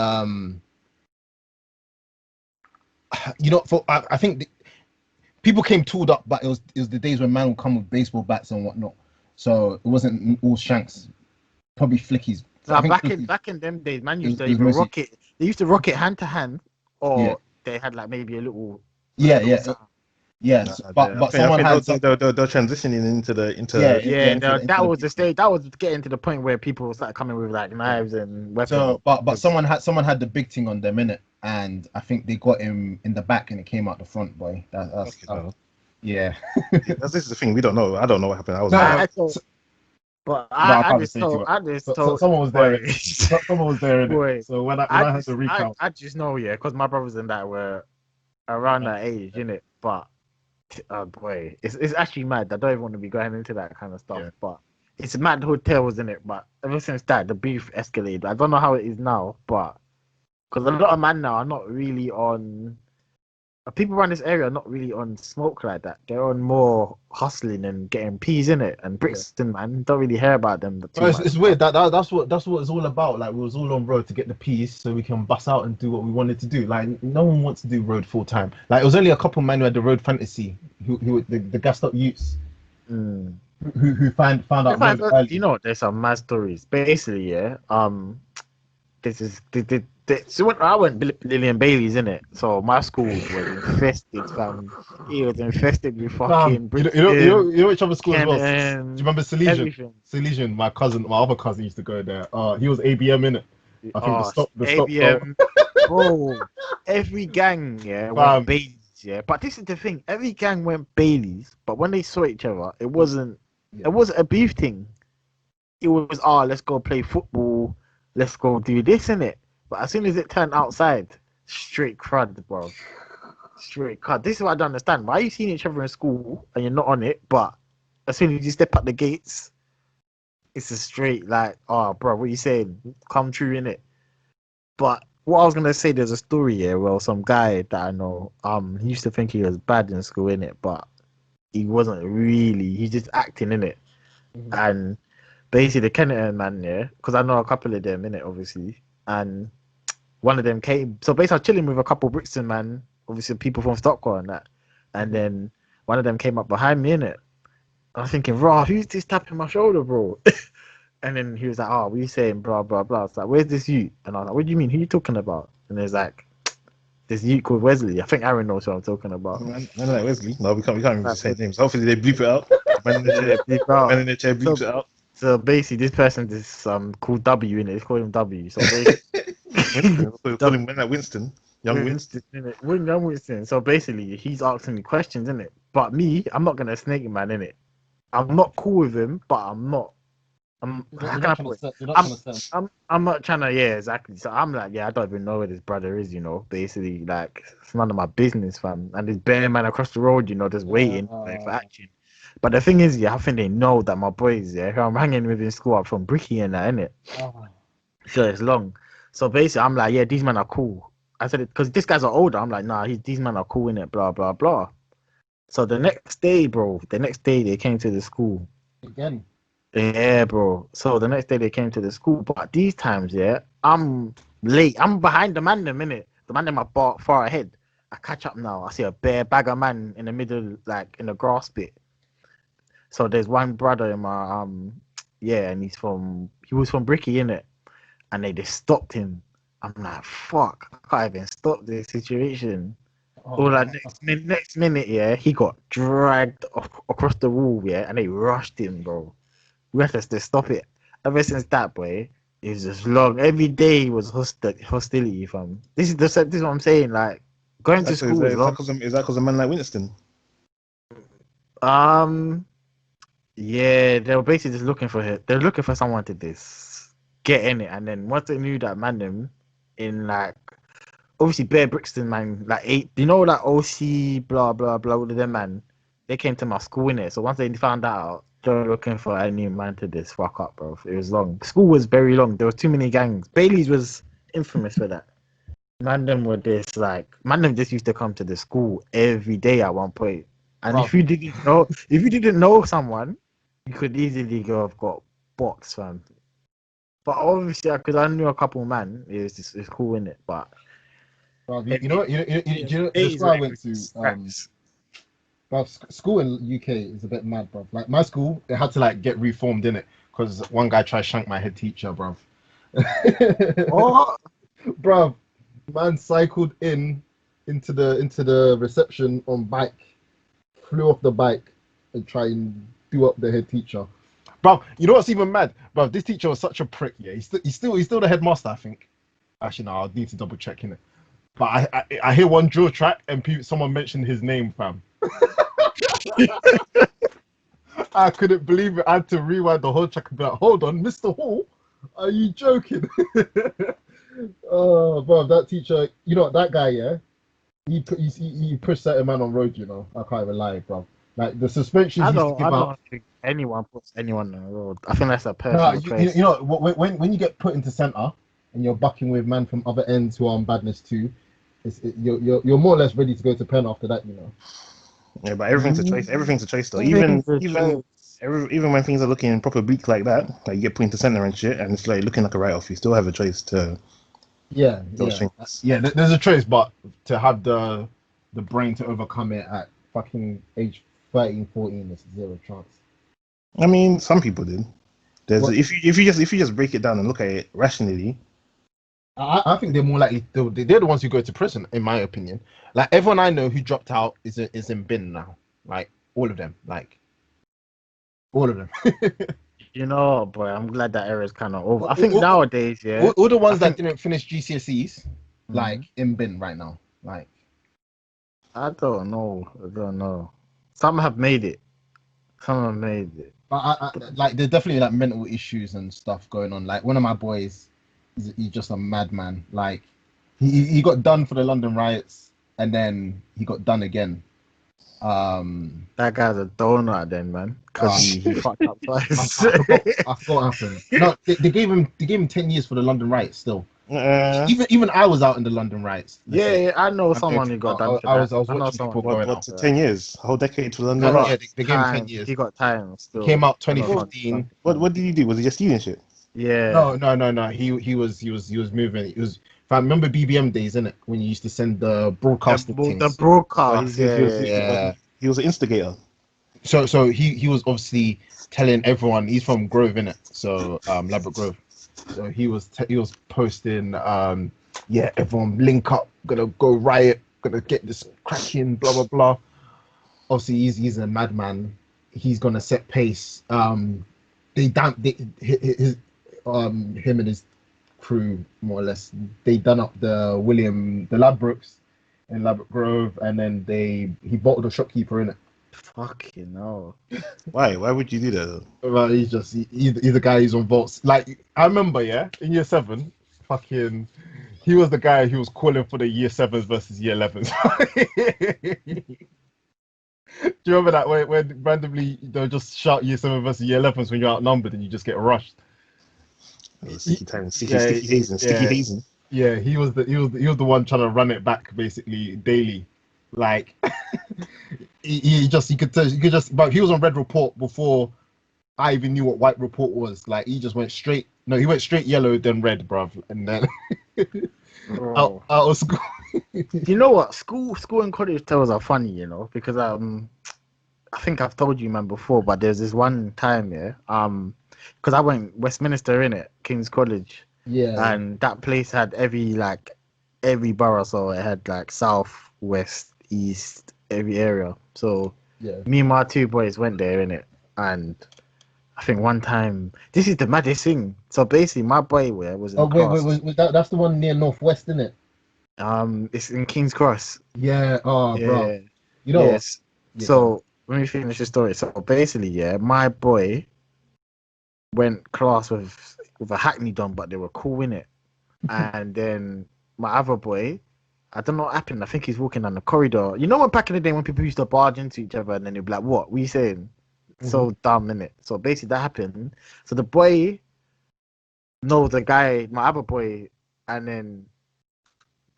S2: you know, I think people came tooled up, but it was the days when man would come with baseball bats and whatnot, so it wasn't all shanks, probably flickies.
S1: So back in them days, man used to even rock it. They used to rock it hand to hand, or they had like maybe a little. Yes, but someone had.
S3: They're transitioning into
S1: that was the stage. That was getting to the point where people started coming with like knives and weapons.
S2: So, but someone had the big thing on them, innit? And I think they got him in the back and it came out the front, boy. Yeah.
S3: This is the thing. We don't know. I don't know what happened. I was.
S2: Someone was there. Someone was there. Boy, so when I had to recount,
S1: I just know, because my brothers and that were around that age, innit? But boy, it's actually mad. I don't even want to be going into that kind of stuff, but it's mad hotels, in it. But ever since that, the beef escalated. I don't know how it is now, but because a lot of men now are not really on. People around this area are not really on smoke like that. They're on more hustling and getting peas in it. And Brixton, man, don't really hear about them.
S2: It's weird. That's what it's all about. Like, we was all on road to get the peas so we can bust out and do what we wanted to do. Like, no one wants to do road full time. Like, it was only a couple men who had the road fantasy, who the gassed up youths, who found out. Road
S1: you know, there's some mad stories. Basically, so when I went Lillian Bailey's, in it, so my school was infested, fam. It was infested with fucking.
S2: You know which other school as well? Do you remember Salesian? Salesian, my other cousin used to go there. He was ABM, in it. I think the stop
S1: ABM, bro. Every gang, went Baileys, But this is the thing: every gang went Baileys, but when they saw each other, it wasn't a beef thing. It was, let's go play football, let's go do this, innit? But as soon as it turned outside, straight crud, bro. Straight crud. This is what I don't understand. Why are you seeing each other in school and you're not on it, but as soon as you step out the gates, it's a straight like, bro, what you saying? Come true, innit? But what I was gonna say, there's a story here. Well, some guy that I know, he used to think he was bad in school, innit? But he wasn't really. He's just acting, innit?
S2: Mm-hmm.
S1: And basically, the Kenneton man, because I know a couple of them, innit, obviously. And one of them came. So basically, I was chilling with a couple of Brixton man, obviously people from Stockholm and that. And then one of them came up behind me, innit? I was thinking, raw, who's this tapping my shoulder, bro? And then he was like, what are you saying, blah, blah, blah. I was like, where's this you? And I was like, what do you mean? Who are you talking about? And there's like, this you called Wesley. I think Aaron knows what I'm talking about.
S3: Man like Wesley. No, we can't even say names. Hopefully they bleep it out. Man in the chair bleeps it out.
S1: So basically, this person is called W in it. It's called him W. So
S3: Winston. Call him like Winston. Young Winston.
S1: Young Winston. So basically, he's asking me questions, innit? But me, I'm not gonna snake him, man, innit? I'm not cool with him, but I'm not. I'm not trying to, exactly. So I'm like, I don't even know where this brother is, basically, like, it's none of my business, fam. And this bear man across the road, just waiting for action. But the thing is, I think they know that my boys, who I'm hanging with in school are from Bricky and that, innit? So it's long. So basically, I'm like, these men are cool. I said it because this guy's are older. I'm like, nah, these men are cool, innit? Blah, blah, blah. So the next day, they came to the school.
S2: Again?
S1: Yeah, bro. So the next day they came to the school. But these times, I'm late. I'm behind the man them, innit? The man them are far ahead. I catch up now. I see a bare bag of man in the middle, like in the grass bit. So there's one brother in my and he was from Bricky, innit? And they just stopped him. I'm like, fuck, I can't even stop this situation. Next minute, he got dragged across the wall, and they rushed him, bro. We had to stop it. Ever since that, boy, it was just long. Every day was hostility, fam. This is what I'm saying. Like going to school is long.
S3: Is that because of a man like Winston?
S1: Yeah, they were basically just looking for him. They're looking for someone to get in it, and then once they knew that man them in like obviously Bear Brixton man like like OC blah blah blah all of them man, they came to my school in it. So once they found out, they were looking for a new man to this fuck up, bro. It was long. School was very long. There were too many gangs. Bailey's was infamous for that. Man them just used to come to the school every day at one point. And if you didn't know someone, you could easily have got boxed, fam. But obviously, because I knew a couple man, it's cool, innit? But
S2: the school I went to, school in UK is a bit mad, bro. Like my school, it had to like get reformed in it because one guy tried to shank my head teacher, bro.
S1: What?
S2: Bro, man cycled into the reception on bike, flew off the bike, and tried and do up the head teacher. Bro, you know what's even mad? Bro, this teacher was such a prick. Yeah, he's still the headmaster, I think. Actually, no, I'll need to double check it. But I hear one drill track and someone mentioned his name, fam. I couldn't believe it. I had to rewind the whole track and be like, hold on, Mr. Hall, are you joking? Oh, bro, that teacher, that guy, he pushed certain man on road, I can't even lie, bro. Like the suspensions
S1: I don't think anyone puts anyone on the road. I think that's a personal choice.
S2: When you get put into center and you're bucking with man from other ends who are on badness too, you're more or less ready to go to pen after that,
S3: Yeah, but everything's a choice. Everything's a choice, though. Even when things are looking proper bleak like that, like you get put into center and shit, and it's like looking like a write-off, you still have a choice to.
S2: Yeah. There's a choice, but to have the brain to overcome it at fucking age 13, 14, there's zero chance.
S3: I mean, some people did. If you just break it down and look at it rationally,
S2: I think they're more likely. They're the ones who go to prison, in my opinion. Like everyone I know who dropped out is in bin now. Like all of them.
S1: You know, boy, I'm glad that era is kind of over. I think
S2: All,
S1: nowadays, yeah,
S2: all the
S1: I
S2: ones that
S1: think
S2: didn't finish GCSEs, like
S1: Mhm.
S2: in bin right now. Like,
S1: I don't know. I don't know. Some have made it. Some have made it.
S2: but like there's definitely like mental issues and stuff going on. Like one of my boys, he's just a madman. Like he got done for the London riots, and then he got done again. Um,
S1: That guy's a donut then, man, because
S2: uh,
S1: he fucked up twice.
S2: I forgot what happened. No, they gave him 10 years for the London riots. Still,
S3: Uh,
S2: even I was out in the London riots. Let's
S1: Yeah,
S2: say.
S1: yeah, I know
S2: I'm
S1: someone
S2: joking.
S1: who got done for that.
S2: I was
S1: I know
S2: watching
S1: someone
S2: people
S1: who got
S2: going
S1: done
S3: what
S2: out.
S3: to
S1: for that.
S3: 10 years? A whole decade for London
S1: Bro,
S2: Yeah,
S3: riots.
S2: they gave him 10
S1: time.
S2: years.
S1: He got time
S2: He
S1: still.
S2: came out
S1: I know someone done
S2: 2015.
S1: for that.
S3: What did he do? Was he just stealing shit?
S1: Yeah.
S2: No. He was moving. He was. If I remember BBM days, innit, when you used to send the broadcaster
S1: The
S2: things.
S3: Well,
S1: broadcast, yeah.
S2: Yeah.
S3: he was an instigator.
S2: So he was obviously telling everyone he's from Grove, innit? So Ladbroke Grove. So he was posting yeah, everyone link up, gonna go riot, gonna get this cracking, blah blah blah. Obviously he's a madman. He's gonna set pace. His him and his crew more or less they done up the Ladbrokes in Ladbroke Grove, and then he bottled a shopkeeper in it.
S1: Fucking no.
S3: Why? Why would you do that? Though?
S2: Well, he's the guy who's on vaults. Like I remember, yeah, in year 7, fucking, he was the guy who was calling for the year 7s versus year 11s. Do you remember that when randomly they'll just shout year 7 versus year 11s when you're outnumbered and you just get rushed?
S3: Sticky time,
S2: Yeah,
S3: sticky
S2: yeah,
S3: hazing.
S2: yeah. He was the one trying to run it back basically daily. Like he just you could just, but he was on red report before I even knew what white report was. Like he just went straight. No, he went straight yellow then red, bruv, and then
S1: Bro.
S2: out of school.
S1: You know what? School and college tales are funny, because I think I've told you man before, but there's this one time, yeah, because I went Westminster in it, King's College,
S2: Yeah,
S1: and that place had every borough, so it had like south, west, east, every area. So
S2: yeah.
S1: me and my two boys went there in it, and I think one time this is the maddest thing. So basically, my boy was
S2: Oh
S1: in
S2: wait,
S1: class.
S2: that's the one near Northwest, isn't it?
S1: It's in King's Cross.
S2: Yeah. Oh, bro.
S1: Yeah.
S2: You know what?
S1: Yes.
S2: Yeah, go on.
S1: So let me finish the story. So basically, yeah, my boy went class with a Hackney Don, but they were cool in it. And then my other boy, I don't know what happened. I think he's walking down the corridor. You know when back in the day when people used to barge into each other and then they'd be like, "What? What are you saying?"
S2: Mhm.
S1: So dumb in it. So basically that happened. So the boy knows the guy, my other boy, and then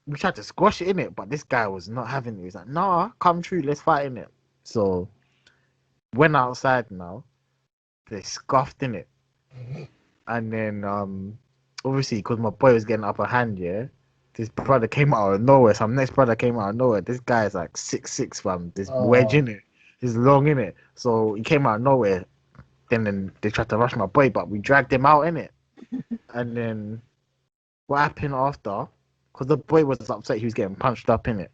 S1: we tried to squash it in it, but this guy was not having it. He's like, "Nah, come true, let's fight in it." So went outside now. They scuffed in it, and then obviously because my boy was getting upper hand, yeah. This brother came out of nowhere. Some next brother came out of nowhere. This guy is like 6'6", fam. This wedge
S2: Oh,
S1: in it. He's long in it. So he came out of nowhere. Then they tried to rush my boy, but we dragged him out in it. And then what happened after? Because the boy was upset, he was getting punched up in it.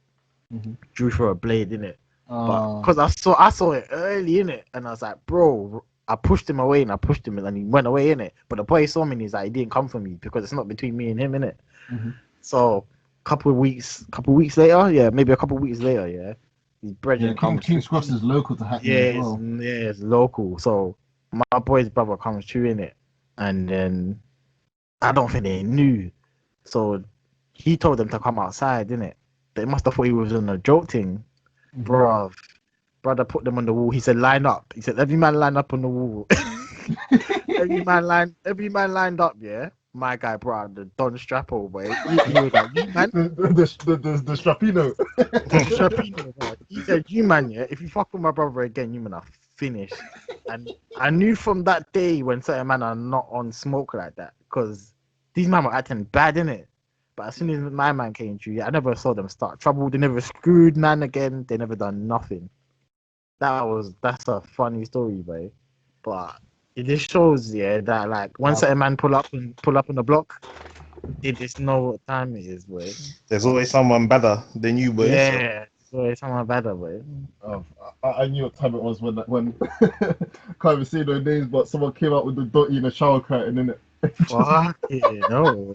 S2: mhm.
S1: Drew for a blade in it. But
S2: Oh,
S1: because I saw it early in it, and I was like, bro, I pushed him away and I pushed him, and he went away in it. But the boy saw me and he's like, he didn't come for me because it's not between me and him in it.
S2: mhm.
S1: So couple weeks later, yeah, maybe a couple weeks later, yeah, his
S2: Yeah.
S1: brethren comes
S2: King's
S1: through.
S2: Cross is local to Hackney as
S1: Yeah,
S2: well.
S1: it's local. So my boy's brother comes through in it, and then I don't think they knew. So he told them to come outside, didn't it? They must have thought he was on a joke thing,
S2: Mhm.
S1: bro. Brother put them on the wall. He said, "Line up." He said, "Every man line up on the wall." Every man lined up. Yeah, my guy brought out the Don Strappo, boy. He was like, "You man,
S2: The Strapino.
S1: the Strapino." Boy. He said, "You man, yeah. If you fuck with my brother again, you man are finished." And I knew from that day when certain men are not on smoke like that, because these men were acting bad in it. But as soon as my man came through, yeah, I never saw them start trouble. They never screwed man again. They never done nothing. That's a funny story, boy. But it just shows, yeah, that like once
S2: Wow.
S1: a man pull up on the block, they just know what time it is, boy.
S3: There's always someone better than you, boy. So
S1: Yeah, boy, someone better, boy.
S2: I knew what time it was when can't even say no names, but someone came out with the dotty in a shower curtain, innit?
S1: Fuck it, no.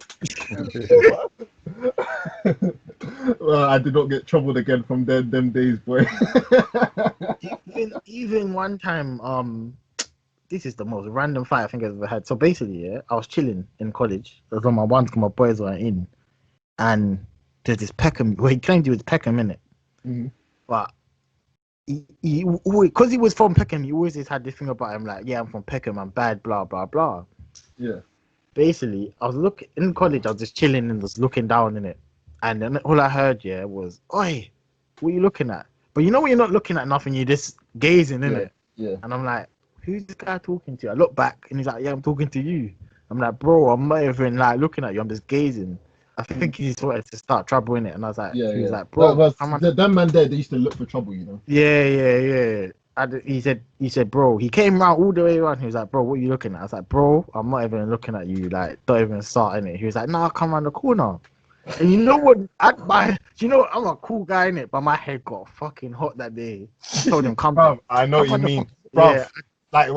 S2: Well, I did not get troubled again from them days, boy.
S1: Even one time, this is the most random fight I think I've ever had. So basically, yeah, I was chilling in college. It was on my ones, my boys were in, and there's this Peckham. Well, he claimed he was Peckham in it, but because he was from Peckham, he always just had this thing about him, like, yeah, I'm from Peckham, I'm bad, blah blah blah.
S2: Yeah.
S1: Basically, I was looking in college. I was just chilling and just looking down in it, and then all I heard, yeah, was, "Oi, what are you looking at?" But you know when you're not looking at nothing, you're just gazing in it.
S2: Yeah.
S1: And I'm like, who's this guy talking to? I look back and he's like, yeah, I'm talking to you. I'm like, bro, I'm not even like looking at you. I'm just gazing. I think he just wanted to start trouble in it. And I was like, he was like, bro,
S2: that man there, they used to look for trouble, you know.
S1: Yeah. He said, bro, he came around all the way around. He was like, bro, what are you looking at? I was like, bro, I'm not even looking at you. Like, don't even start in it. He was like, nah, come around the corner. And you know what? I'm a cool guy in it, but my head got fucking hot that day. I told him, come
S2: Bro, I know what you mean. Bro,
S1: yeah.
S2: Like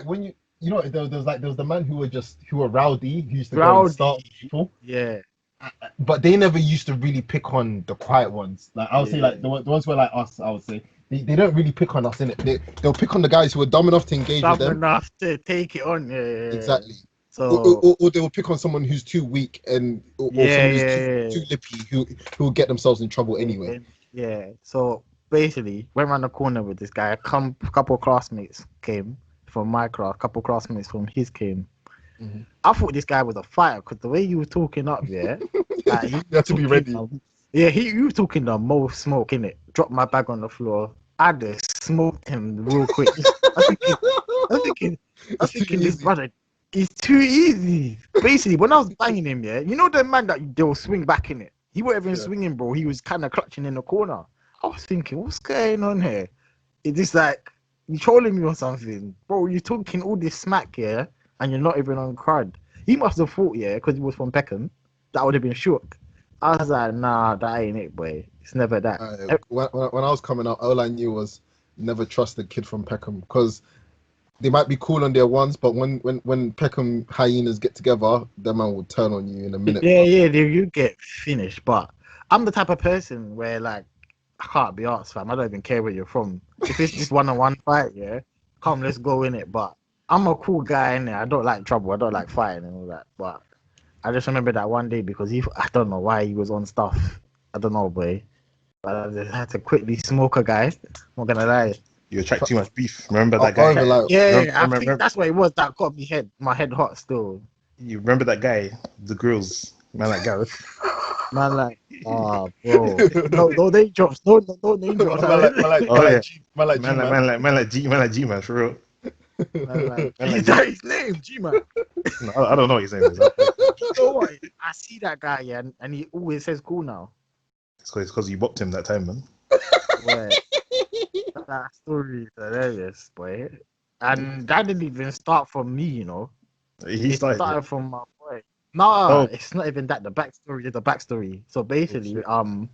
S2: when you know there was the man who were rowdy, who used to go and start people.
S1: Yeah.
S2: But they never used to really pick on the quiet ones. Like I would say, like the ones who were like us, I would say they don't really pick on us in it. They'll pick on the guys who are dumb enough to engage with them.
S1: Dumb enough to take it on. Yeah.
S2: Exactly.
S1: So
S2: or they will pick on someone who's too weak or someone who's too lippy who will get themselves in trouble anyway.
S1: Yeah. So basically, went around the corner with this guy. A couple of classmates came from my class. A couple of classmates from his came. Mm-hmm. I thought this guy was a fighter because the way you were talking up, yeah, like
S2: you had to be ready.
S1: You were talking the most smoke in it. Dropped my bag on the floor. I just smoked him real quick. I was thinking, this brother. It's too easy. Basically, when I was banging him, yeah, you know the man that they'll swing back in it. He wasn't even swinging, bro. He was kind of clutching in the corner. I was thinking, what's going on here? Is this like you trolling me or something, bro? You're talking all this smack, yeah, and you're not even on crud. He must have thought, yeah, because he was from Peckham, that would have been shook. I was like, nah, that ain't it, boy. It's never that.
S2: When I was coming out, all I knew was never trust a kid from Peckham because they might be cool on their ones, but when Peckham hyenas get together, that man will turn on you in a minute.
S1: Yeah, you get finished. But I'm the type of person where like I can't be asked, fam. I don't even care where you're from. If it's just one-on-one fight, yeah, come, let's go in it. But I'm a cool guy in there. I don't like trouble. I don't like fighting and all that. But I just remember that one day because I don't know why he was on stuff. I don't know, boy. But I just had to quickly smoke a guy. I'm not gonna lie.
S3: You attract too much beef. Remember that guy?
S1: I think that's what it was. That got my head hot still.
S3: You remember that guy? The grills, man, like Gareth.
S1: Man, like, oh, bro. No name drops. No name drops.
S3: Man, like G, man, for real.
S1: Is that his name, G man?
S3: No, I don't know what his name is.
S1: You know what? I see that guy, yeah, and he always says cool now.
S3: It's because you bopped him that time, man.
S1: Wait. That story is hilarious, boy. And that didn't even start from me, you know.
S3: He started
S1: from my boy. No, it's not even that. The backstory. So basically, I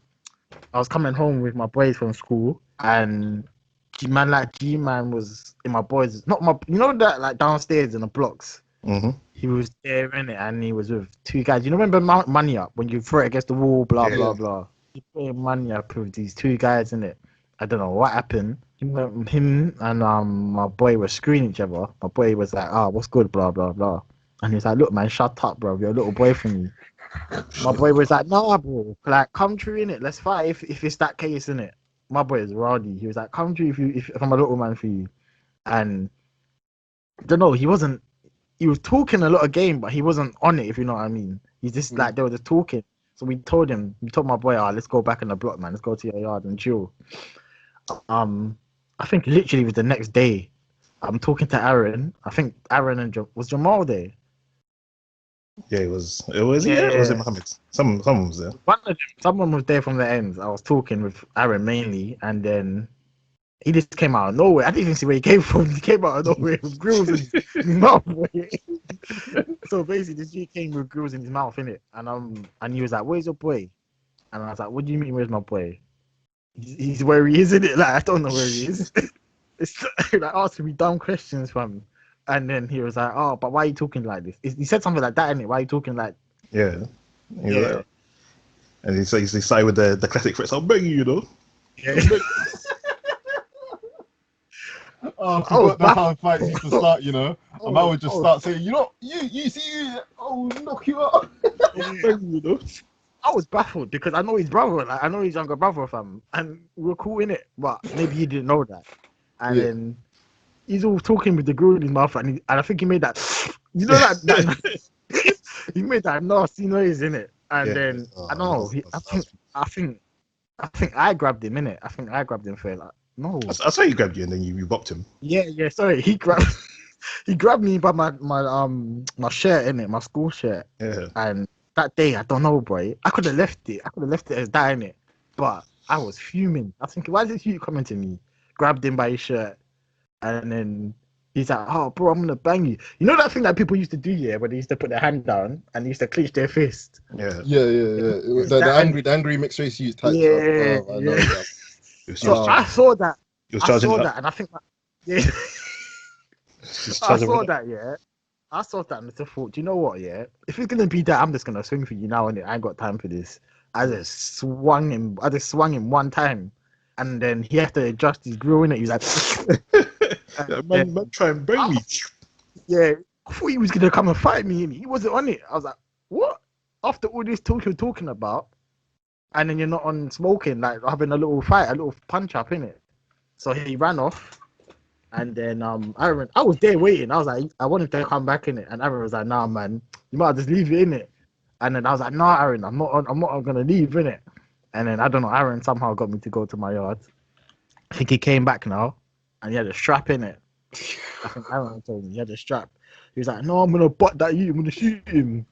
S1: was coming home with my boys from school, and G-Man was in my boys. Not my, you know that like downstairs in the blocks.
S3: Mm-hmm.
S1: He was there in it, and he was with two guys. You know, remember money up when you throw it against the wall, blah blah blah. He put money up with these two guys in it. I don't know what happened. Him and my boy were screening each other. My boy was like, what's good, blah, blah, blah. And he's like, look, man, shut up, bro. You're a little boy for me. My boy was like, nah, bro. Like, come true in it. Let's fight if it's that case in it. My boy is rowdy. He was like, come true if I'm a little man for you. And I don't know, he was talking a lot of game, but he wasn't on it, if you know what I mean. He's just like, they were just talking. So we told my boy, let's go back in the block, man. Let's go to your yard and chill. I think literally it was the next day. I'm talking to Aaron. I think Aaron and was Jamal there.
S3: Yeah, it was. It was Mohammed. Someone was there.
S1: Someone was there from the ends. I was talking with Aaron mainly, and then he just came out of nowhere. I didn't even see where he came from. He came out of nowhere with grills in his mouth. So basically, this dude came with grills in his mouth, innit? And he was like, "Where's your boy?" And I was like, "What do you mean, where's my boy?" he's where he is, isn't it? Like I don't know where he is. It's like asking me dumb questions from, and then he was like, "Oh, but why are you talking like this?" He said something like that, innit? Why are you talking like?
S3: Yeah.
S1: Yeah.
S3: And he started with the classic threats. I'll bang you, you know.
S1: Yeah.
S2: Oh, I
S1: I was
S2: forgot that's how fights used to start, you know. And I would just
S1: was-
S2: start saying, you see, I'll knock you out.
S3: Bang you, you know.
S1: I was baffled because I know his brother, like I know his younger brother, fam, and we were cool in it, but maybe he didn't know that. And
S2: Yeah.
S1: then he's all talking with the grill in his mouth, and I think he made that, you know, that he made that nasty noise in it. And
S3: Yeah.
S1: then I don't know, I think I grabbed him in it. I think I grabbed him for like no,
S3: I saw you grabbed you and then you bopped him.
S1: yeah. Sorry, he grabbed he grabbed me by my shirt in it, my school shirt.
S3: Yeah.
S1: And that day, I don't know, boy. I could have left it. I could have left it as that in it, but I was fuming. I was thinking, why is you coming to me? Grabbed him by his shirt, and then he's like, "Oh, bro, I'm gonna bang you." You know that thing that people used to do, yeah, where they used to put their hand down and they used to clench their fist.
S3: Yeah.
S2: Yeah. The angry mixed race use type stuff.
S1: Yeah,
S2: Oh, I know that.
S1: So I saw that.
S3: He was
S1: I
S3: charging
S1: saw
S3: it
S1: that,
S3: up.
S1: and I think, yeah,
S3: Just
S1: I
S3: charging
S1: saw
S3: it up.
S1: that, yeah. I saw that and I thought, do you know what, yeah? If it's gonna be that, I'm just gonna swing for you now, and I ain't got time for this. I just swung him one time, and then he had to adjust his grill in it. He was like,
S3: Yeah,
S1: and
S3: man, try and bang me.
S1: yeah, I thought he was gonna come and fight me, and he wasn't on it. I was like, what? After all this talk you're talking about, and then you're not on smoking, like having a little fight, a little punch up in it. So he ran off, and then I was there waiting. I was like, I wanted to come back in it, and Aaron was like, nah, man, you might just leave it in it. And then I was like, nah, Aaron, I'm not gonna leave in it. And then I don't know, Aaron somehow got me to go to my yard. I think he came back now, and he had a strap in it. I think Aaron told me he had a strap. He was like, no, I'm gonna butt that you. I'm gonna shoot him.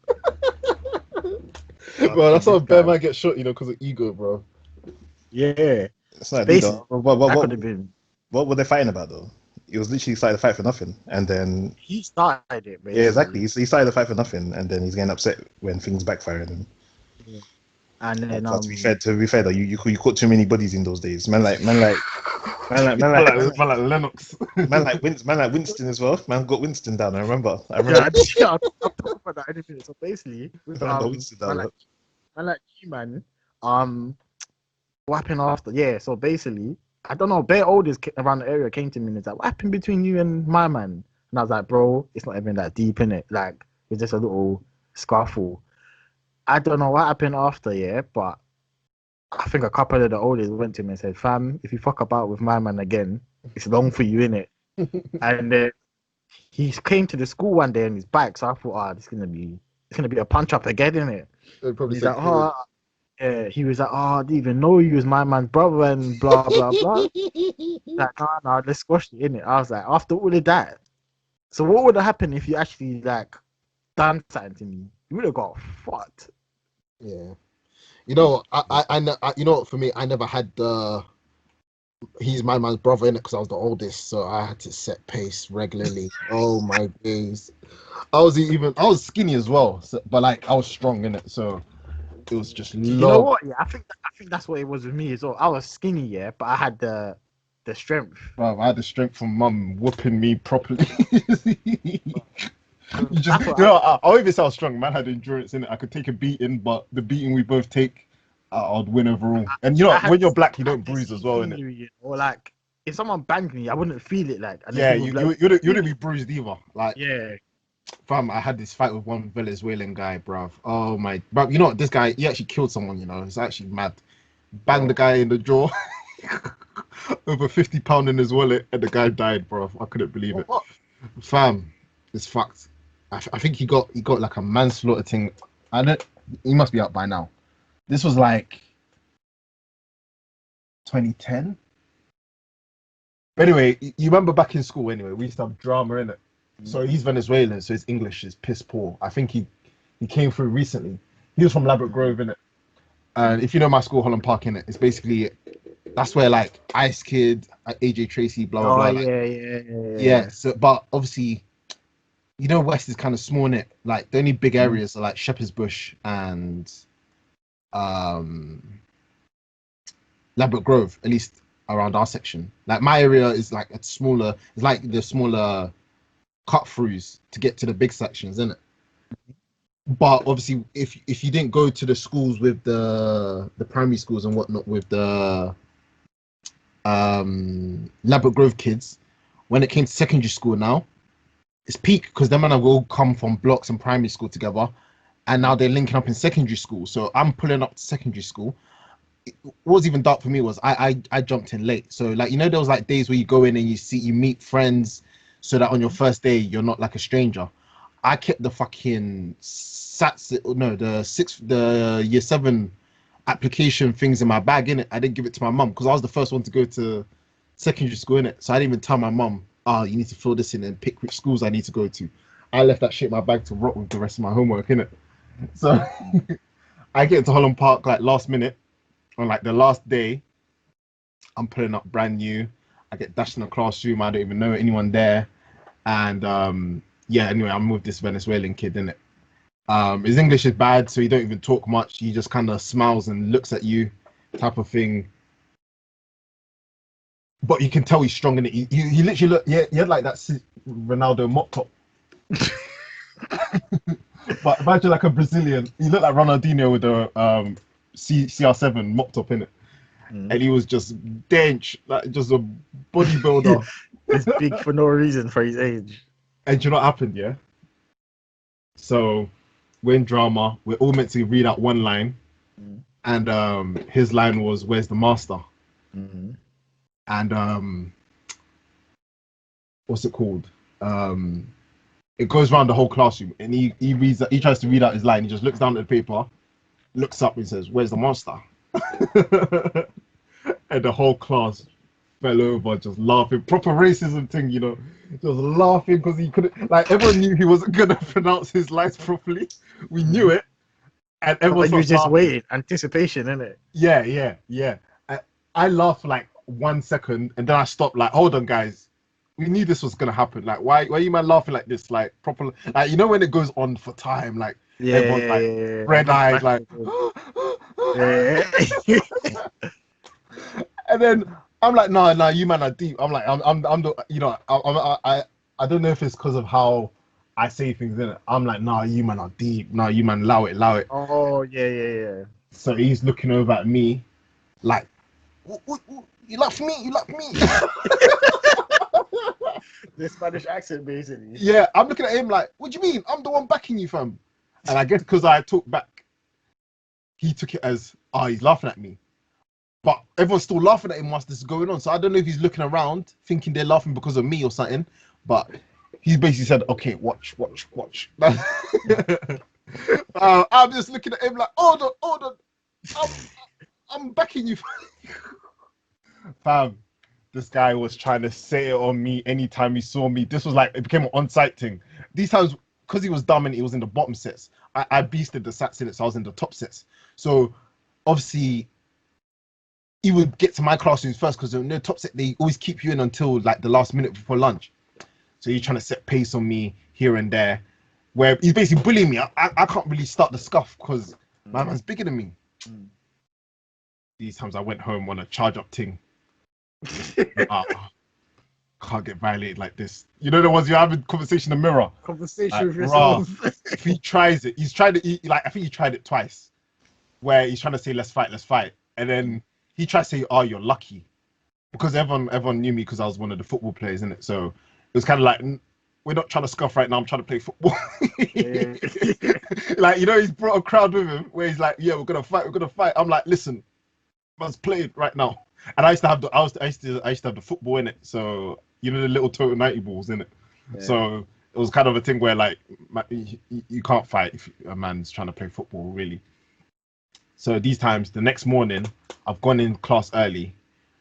S2: Bro, that's how
S1: This
S2: bear
S1: guy.
S2: man get shot, you know, because of ego, bro.
S1: Yeah,
S3: It's not
S1: basically,
S3: illegal.
S1: that could have been.
S3: What were they fighting about though? It was literally started the fight for nothing, and then
S1: He started it, basically.
S3: yeah, exactly. He started the fight for nothing, and then he's getting upset when things backfire. And
S1: Yeah. And then
S3: but to be fair though, you caught too many bodies in those days. Man like
S2: Lennox.
S3: man like Winston as well. Man got Winston down. I remember.
S1: yeah, I'll talk about that in a minute. So basically, with
S3: Man got Winston down.
S1: man like you, man, what happened after? Yeah, so basically, I don't know. Bare olders around the area came to me and was like, "What happened between you and my man?" And I was like, "Bro, it's not even that deep in it. Like, it's just a little scuffle." I don't know what happened after, yeah, but I think a couple of the olders went to me and said, "Fam, if you fuck about with my man again, it's long for you in it." And he came to the school one day on his bike, so I thought, it's gonna be a punch up again, isn't it?
S2: They'd probably
S1: He's
S2: say,
S1: like, yeah. He was like, I didn't even know you was my man's brother and blah blah blah. Like, nah, let's squash it, innit? I was like, after all of that, so what would have happened if you actually like done something to me? You would have got fucked.
S2: yeah. You know, you know what, for me, I never had he's my man's brother in it because I was the oldest, so I had to set pace regularly. Oh my days. I was skinny as well, so, but like I was strong in it, so it was just
S1: You know
S2: love.
S1: what? Yeah, I think that's what it was with me as well. I was skinny, yeah, but I had the strength.
S2: Bro, I had the strength from mum whooping me properly. You just,
S1: That's what
S2: you know, I'll even say I was strong. Man had endurance in it. I could take a beating, but the beating we both take, I'd win overall. And you know, when you're black, you don't bruise as well, innit?
S1: Or like, if someone banged me, I wouldn't feel it. Like, and then
S2: Yeah,
S1: people
S2: you
S1: would be like,
S2: you wouldn't be bruised either. Like,
S1: yeah,
S2: fam, I had this fight with one Venezuelan guy, bruv. Oh my, bruv, you know what? This guy, he actually killed someone. You know, it's actually mad. Banged the guy in the jaw. Over 50 pounds in his wallet, and the guy died, bruv. I couldn't believe it. Fam, it's fucked. I think he got like a manslaughter thing. He must be out by now. This was like 2010. Anyway, you remember back in school anyway, we used to have drama in it. So he's Venezuelan, so his English is piss poor. I think he came through recently. He was from Ladbroke Grove in it. And if you know my school, Holland Park in it, it's basically that's where like Ice Kid, AJ Tracy, blah blah blah. Yeah. So, but obviously, you know, West is kind of small in it. Like the only big areas are like Shepherd's Bush and Ladbroke Grove, at least around our section. Like my area is like it's smaller. It's like the smaller cut throughs to get to the big sections, isn't it? But obviously, if you didn't go to the schools with the primary schools and whatnot with the Ladbroke Grove kids, when it came to secondary school now, it's peak because them and I will come from blocks and primary school together, and now they're linking up in secondary school. So I'm pulling up to secondary school. What was even dark for me was I jumped in late. So like there was like days where you go in and you meet friends, so that on your first day you're not like a stranger. I kept the fucking the year 7 application things in my bag in it. I didn't give it to my mum because I was the first one to go to secondary school in it. So I didn't even tell my mum, you need to fill this in and pick which schools I need to go to. I left that shit in my bag to rot with the rest of my homework in it. So I get to Holland Park like last minute on like the last day. I'm pulling up brand new. I get dashed in the classroom. I don't even know anyone there. And anyway, I'm with this Venezuelan kid in it. His English is bad, so he don't even talk much. He just kind of smiles and looks at you, type of thing. But you can tell he's strong in it. He literally looked. Yeah, he had like that Ronaldo mop top. But imagine like a Brazilian. He looked like Ronaldinho with a CR7 mop top in it, and he was just dench, like just a bodybuilder.
S1: He's big for no reason for his age.
S2: And do you know what happened? Yeah. So we're in drama. We're all meant to read out one line, and his line was, "Where's the master?"
S1: Mm-hmm.
S2: And what's it called? It goes around the whole classroom, and he reads. He tries to read out his line. He just looks down at the paper, looks up, and says, "Where's the master?" And the whole class fell over, just laughing. Proper racism thing, just laughing because he couldn't. Like everyone knew he wasn't gonna pronounce his lines properly. We knew it, and everyone
S1: was just
S2: laughing.
S1: waiting, anticipation, innit?
S2: Yeah. I laughed for like 1 second, and then I stopped. Like, hold on, guys. We knew this was gonna happen. Like, why are you man laughing like this? Like, proper. Like, when it goes on for time, like everyone's like red-eyed, like.
S1: Yeah.
S2: And then I'm like, no, you man are deep. I'm like, I'm the, I don't know if it's because of how I say things in it. I'm like, nah, you man are deep. Nah, you man, allow it.
S1: Oh yeah.
S2: So he's looking over at me, like, you love me.
S1: The Spanish accent, basically.
S2: Yeah, I'm looking at him like, what do you mean? I'm the one backing you, fam. And I guess because I talked back, he took it as, he's laughing at me. But everyone's still laughing at him whilst this is going on. So I don't know if he's looking around thinking they're laughing because of me or something. But he basically said, okay, watch. I'm just looking at him like, hold on. I'm backing you. Fam, this guy was trying to say it on me anytime he saw me. This was like, it became an on-site thing. These times, because he was dumb and he was in the bottom sets, I beasted the sats in it, so I was in the top sets. So obviously, he would get to my classrooms first because in the top set, they always keep you in until like the last minute before lunch. So he's trying to set pace on me here and there, where he's basically bullying me. I can't really start the scuff because my man's bigger than me. These times I went home on a charge up thing. Can't get violated like this. You know the ones you have in conversation in the mirror.
S1: Conversation with yourself.
S2: If he tries it, I think he tried it twice, where he's trying to say let's fight, and then he tried to say, "Oh, you're lucky," because everyone knew me because I was one of the football players, innit? So it was kind of like, we're not trying to scuff right now. I'm trying to play football. Like he's brought a crowd with him where he's like, "Yeah, we're gonna fight." I'm like, "Listen, let's play it right now." And I used to have the football in it, so the little Total 90 balls in it. Yeah. So it was kind of a thing where like you can't fight if a man's trying to play football, really. So these times, the next morning, I've gone in class early,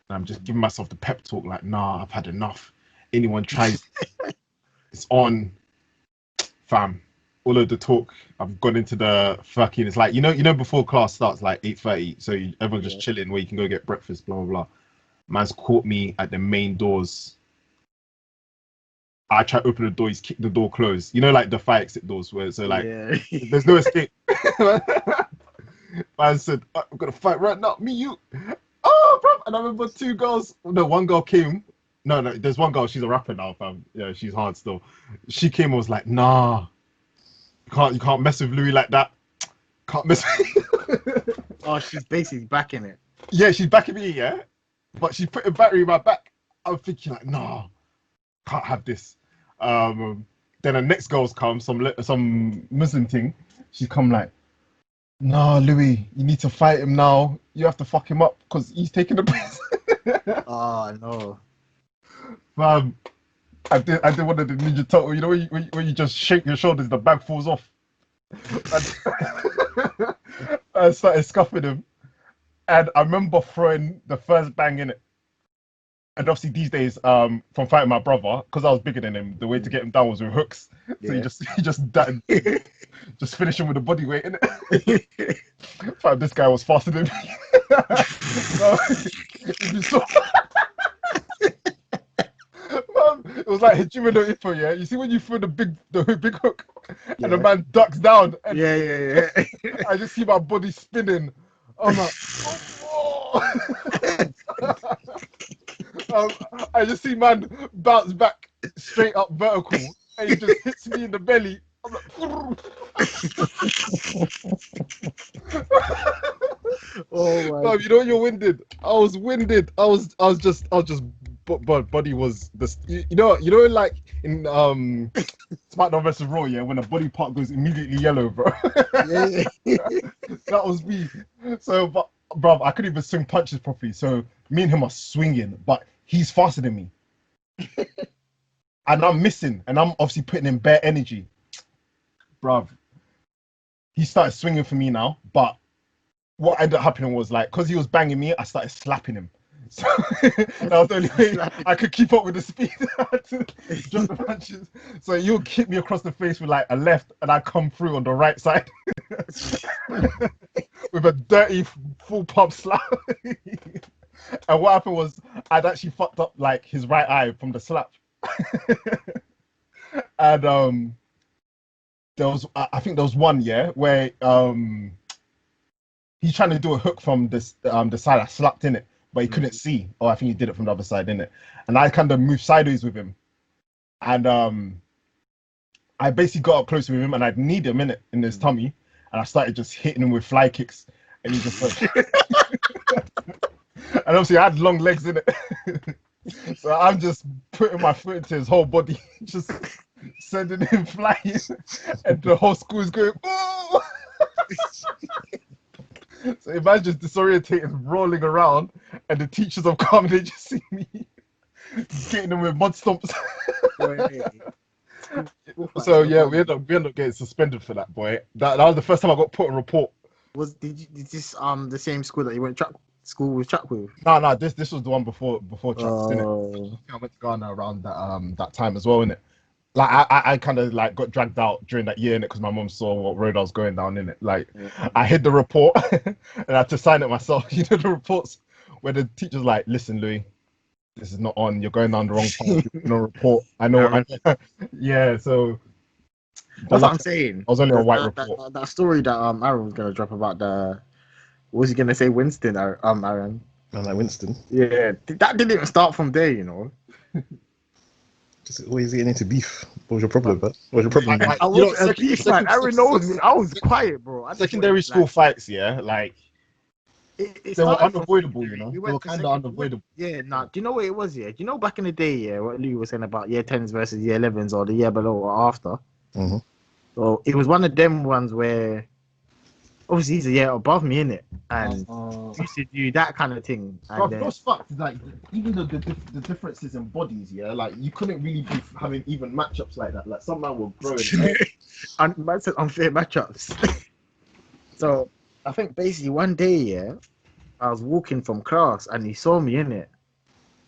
S2: and I'm just giving myself the pep talk, like, nah, I've had enough. Anyone tries, it's on, fam. All of the talk, I've gone into the fucking. It's like before class starts, like 8:30, so everyone's just chilling where you can go get breakfast, blah blah blah. Man's caught me at the main doors. I try to open the door, he's kicked the door closed. Like the fire exit doors, where there's no escape. Man said, "I'm gonna fight right now, me, you." Oh, bro, and I remember two girls. No, one girl came. No, there's one girl. She's a rapper now, fam. Yeah, she's hard still. She came and was like, "Nah, you can't mess with Louis like that. Can't mess."
S1: Oh, she's basically backing it.
S2: Yeah, she's backing me. Yeah, but she put a battery in my back. I'm thinking like, "Nah, can't have this." Then the next girl's come, some Muslim thing. She come like, "Nah, Louis, you need to fight him now. You have to fuck him up because he's taking the piss."
S1: Oh no.
S2: I did one of the Ninja Turtle. You know when you just shake your shoulders, the bag falls off. I started scuffing him, and I remember throwing the first bang in it. And obviously these days, from fighting my brother, because I was bigger than him, the way to get him down was with hooks. So
S1: Yeah.
S2: you just finish him with a body weight in it. Fam, this guy was faster than me. So, if you saw, man, it was like Hajime no Ippo, yeah. You see when you throw the big hook, and the man ducks down, and
S1: Yeah.
S2: I just see my body spinning. I'm like, oh. I just see man bounce back straight up vertical, and he just hits me in the belly. I'm like,
S1: Oh my.
S2: man, you know you're winded. I was winded. I was just, but body was this. You know, like in SmackDown vs Raw, yeah, when a body part goes immediately yellow, bro.
S1: Yeah.
S2: That was me. So, but bro, I couldn't even swing punches properly. So me and him are swinging, but he's faster than me, and I'm missing, and I'm obviously putting in bare energy, bruv. He started swinging for me now, but what ended up happening was like, because he was banging me, I started slapping him. So that was the only way I could keep up with the speed. I had to drop the punches. So you'll hit me across the face with like a left, and I come through on the right side with a dirty full pump slap. And what happened was I'd actually fucked up like his right eye from the slap. And I think there was one where he's trying to do a hook from the side I slapped in it, but he couldn't see. Oh, I think he did it from the other side, didn't it? And I kind of moved sideways with him, and I basically got up close with him, and I'd need him in his tummy, and I started just hitting him with fly kicks, and he just went. And obviously I had long legs in it, so I'm just putting my foot into his whole body, just sending him flying, and the whole school is going, "Oh!" So imagine disorientated, rolling around, and the teachers have come and they just see me getting them with mud stomps. So yeah, we ended up getting suspended for that, boy. That was the first time I got put on report.
S1: Is this the same school that you went school with Chuck with?
S2: No, this was the one before Chuck's, innit? I went to Ghana around that time as well, innit? Like I kind of like got dragged out during that year, innit, because my mum saw what road I was going down, innit. Like I hid the report and I had to sign it myself. You know the reports where the teacher's like, "Listen, Louis, this is not on. You're going down the wrong path. You're gonna report." I know. Yeah, so
S1: that's what I'm saying.
S2: I was only a white report.
S1: That story that Aaron was gonna drop about what was he gonna say, Winston? Aaron.
S3: I'm like Winston.
S1: Yeah, that didn't even start from there, you know.
S3: Just always getting into beef. What was your problem, bud? What was your problem?
S1: I wasn't a beef man. Aaron knows me. I was quiet, bro.
S2: Secondary school fights, yeah, like they were unavoidable, you know.
S1: They
S2: were kind of unavoidable.
S1: Yeah, nah. Do you know what it was? Yeah, do you know back in the day, yeah, what Louis was saying about year 10s versus year 11s or the year below or after?
S3: Mm-hmm.
S1: So it was one of them ones where obviously he's a year above me, innit? And used to do that kind of thing.
S2: Bro, those facts, like even the differences in bodies, yeah, like you couldn't really be having even matchups like that. Like some man will grow
S1: and man said unfair matchups. So I think basically one day, yeah, I was walking from class and he saw me in it,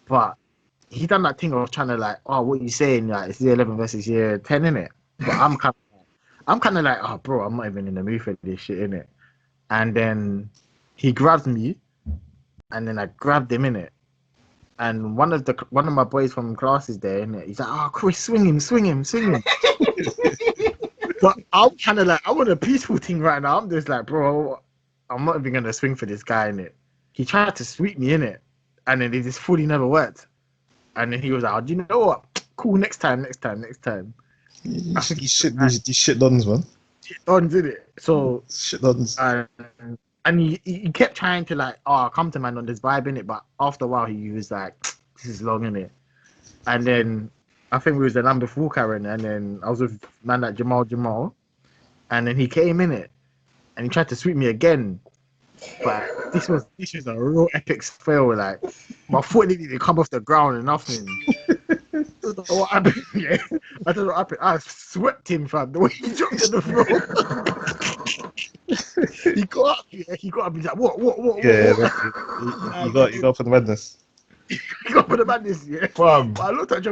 S1: but he done that thing of trying to like, oh, what you saying? Like it's year 11 versus year 10, innit? But I'm kind of like, oh, bro, I'm not even in the mood for this shit, innit? And then he grabbed me, and then I grabbed him, innit? And one of my boys from class is there, innit? He's like, oh, Chris, swing him. But I'm kind of like, I want a peaceful thing right now. I'm just like, bro, I'm not even gonna swing for this guy, innit? He tried to sweep me, innit? and then this fully never worked. And then he was like, oh, do you know what? Cool, next time.
S3: You shit dons, man.
S1: Shit done, did it? So
S3: Shit dons.
S1: And he kept trying to like, oh, come to man on this vibe in it, but after a while he was like, this is long in it. And then I think we was the number 4 Karen, and then I was with man like Jamal, and then he came in it, and he tried to sweep me again. But this was a real epic fail. Like my foot didn't even come off the ground and nothing. I don't know what happened. Yeah, I don't know what happened. I swept him, fam. The way he jumped to the floor. He got up. Yeah, he got up. He's like, what?
S3: Yeah, you got for the madness.
S1: He got for the madness. Yeah. But I looked at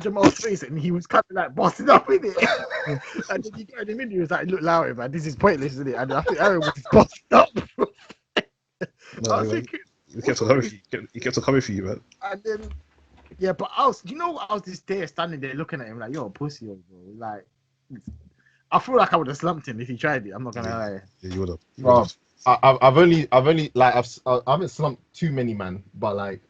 S1: Jamal's face, and he was kind of like busting up in it. And then he got in the middle. He was like, "Look, Larry, man, this is pointless, isn't it?" And I think Aaron was busting up.
S3: He kept on coming for you, man.
S1: And then, but I was just there standing there looking at him like, you're a pussy, bro. Like, I feel like I would have slumped him if he tried it. I'm not gonna lie.
S3: Yeah, you would have.
S2: Bro, I've only like I haven't slumped too many, man. But like,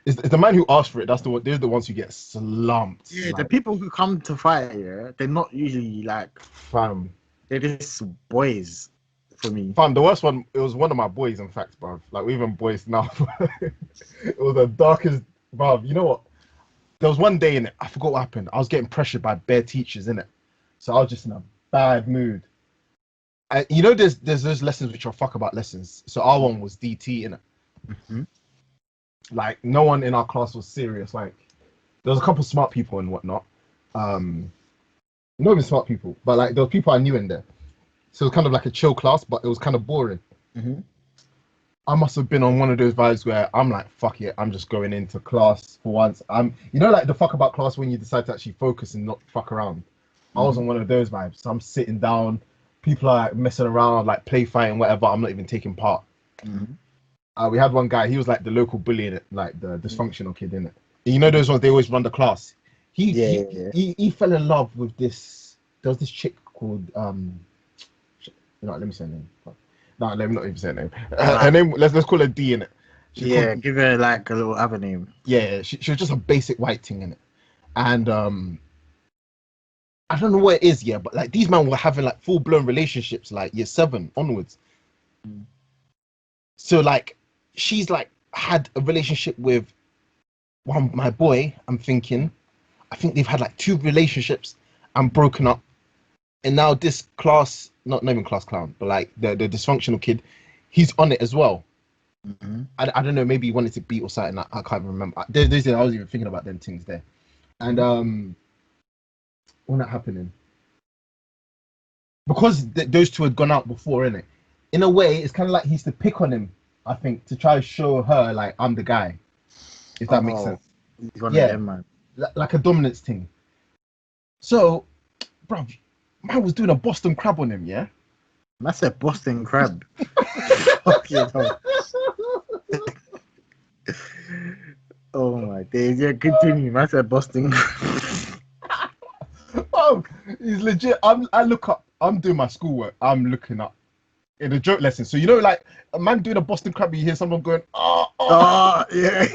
S2: it's the man who asked for it. They're the ones who get slumped.
S1: Yeah,
S2: like,
S1: the people who come to fight, they're not usually like,
S2: fam.
S1: They're just boys. For me,
S2: fam, the worst one, it was one of my boys, in fact, bruv. Like, we're even boys now. It was the darkest, bruv. You know what? There was one day in it, I forgot what happened. I was getting pressured by bare teachers in it, so I was just in a bad mood. And you know, there's those lessons which are fuck about lessons. So our one was DT in it.
S1: Mm-hmm.
S2: Like, no one in our class was serious. Like, there was a couple smart people and whatnot. Not even smart people, but like there were people I knew in there. So it was kind of like a chill class, but it was kind of boring.
S1: Mm-hmm.
S2: I must have been on one of those vibes where I'm like, fuck it, I'm just going into class for once. You know, like the fuck about class when you decide to actually focus and not fuck around. Mm-hmm. I was on one of those vibes. So I'm sitting down, people are like messing around, like play fighting, whatever. I'm not even taking part.
S1: Mm-hmm.
S2: We had one guy, he was like the local bully in it, like the dysfunctional kid in it. And you know those ones, they always run the class. He fell in love with this, there was this chick called, let me say her name. No, let me not even say her name. Her name, let's call her D in it.
S1: Give her like a little other name.
S2: Yeah, she was just a basic white thing in it. And I don't know what it is, but like these men were having like full blown relationships, like year 7 onwards. So like she's like had a relationship with my boy. I think they've had like 2 relationships and broken up. And now this class, not even class clown, but like the dysfunctional kid, he's on it as well.
S1: Mm-hmm.
S2: I don't know, maybe he wanted to beat or something. I can't remember. I was even thinking about them things there. And when that happening, because those 2 had gone out before, innit? In a way, it's kind of like he used to pick on him, I think, to try to show her like I'm the guy. If that makes sense.
S1: Them, man.
S2: Like a dominance thing. So, bro, man was doing a Boston crab on him, yeah?
S1: That's a Boston crab. Oh my days. Yeah, continue. That's a Boston crab.
S2: Oh, he's legit. I look up. I'm doing my schoolwork. I'm looking up in a joke lesson. So, you know, like a man doing a Boston crab, you hear someone going,
S1: yeah.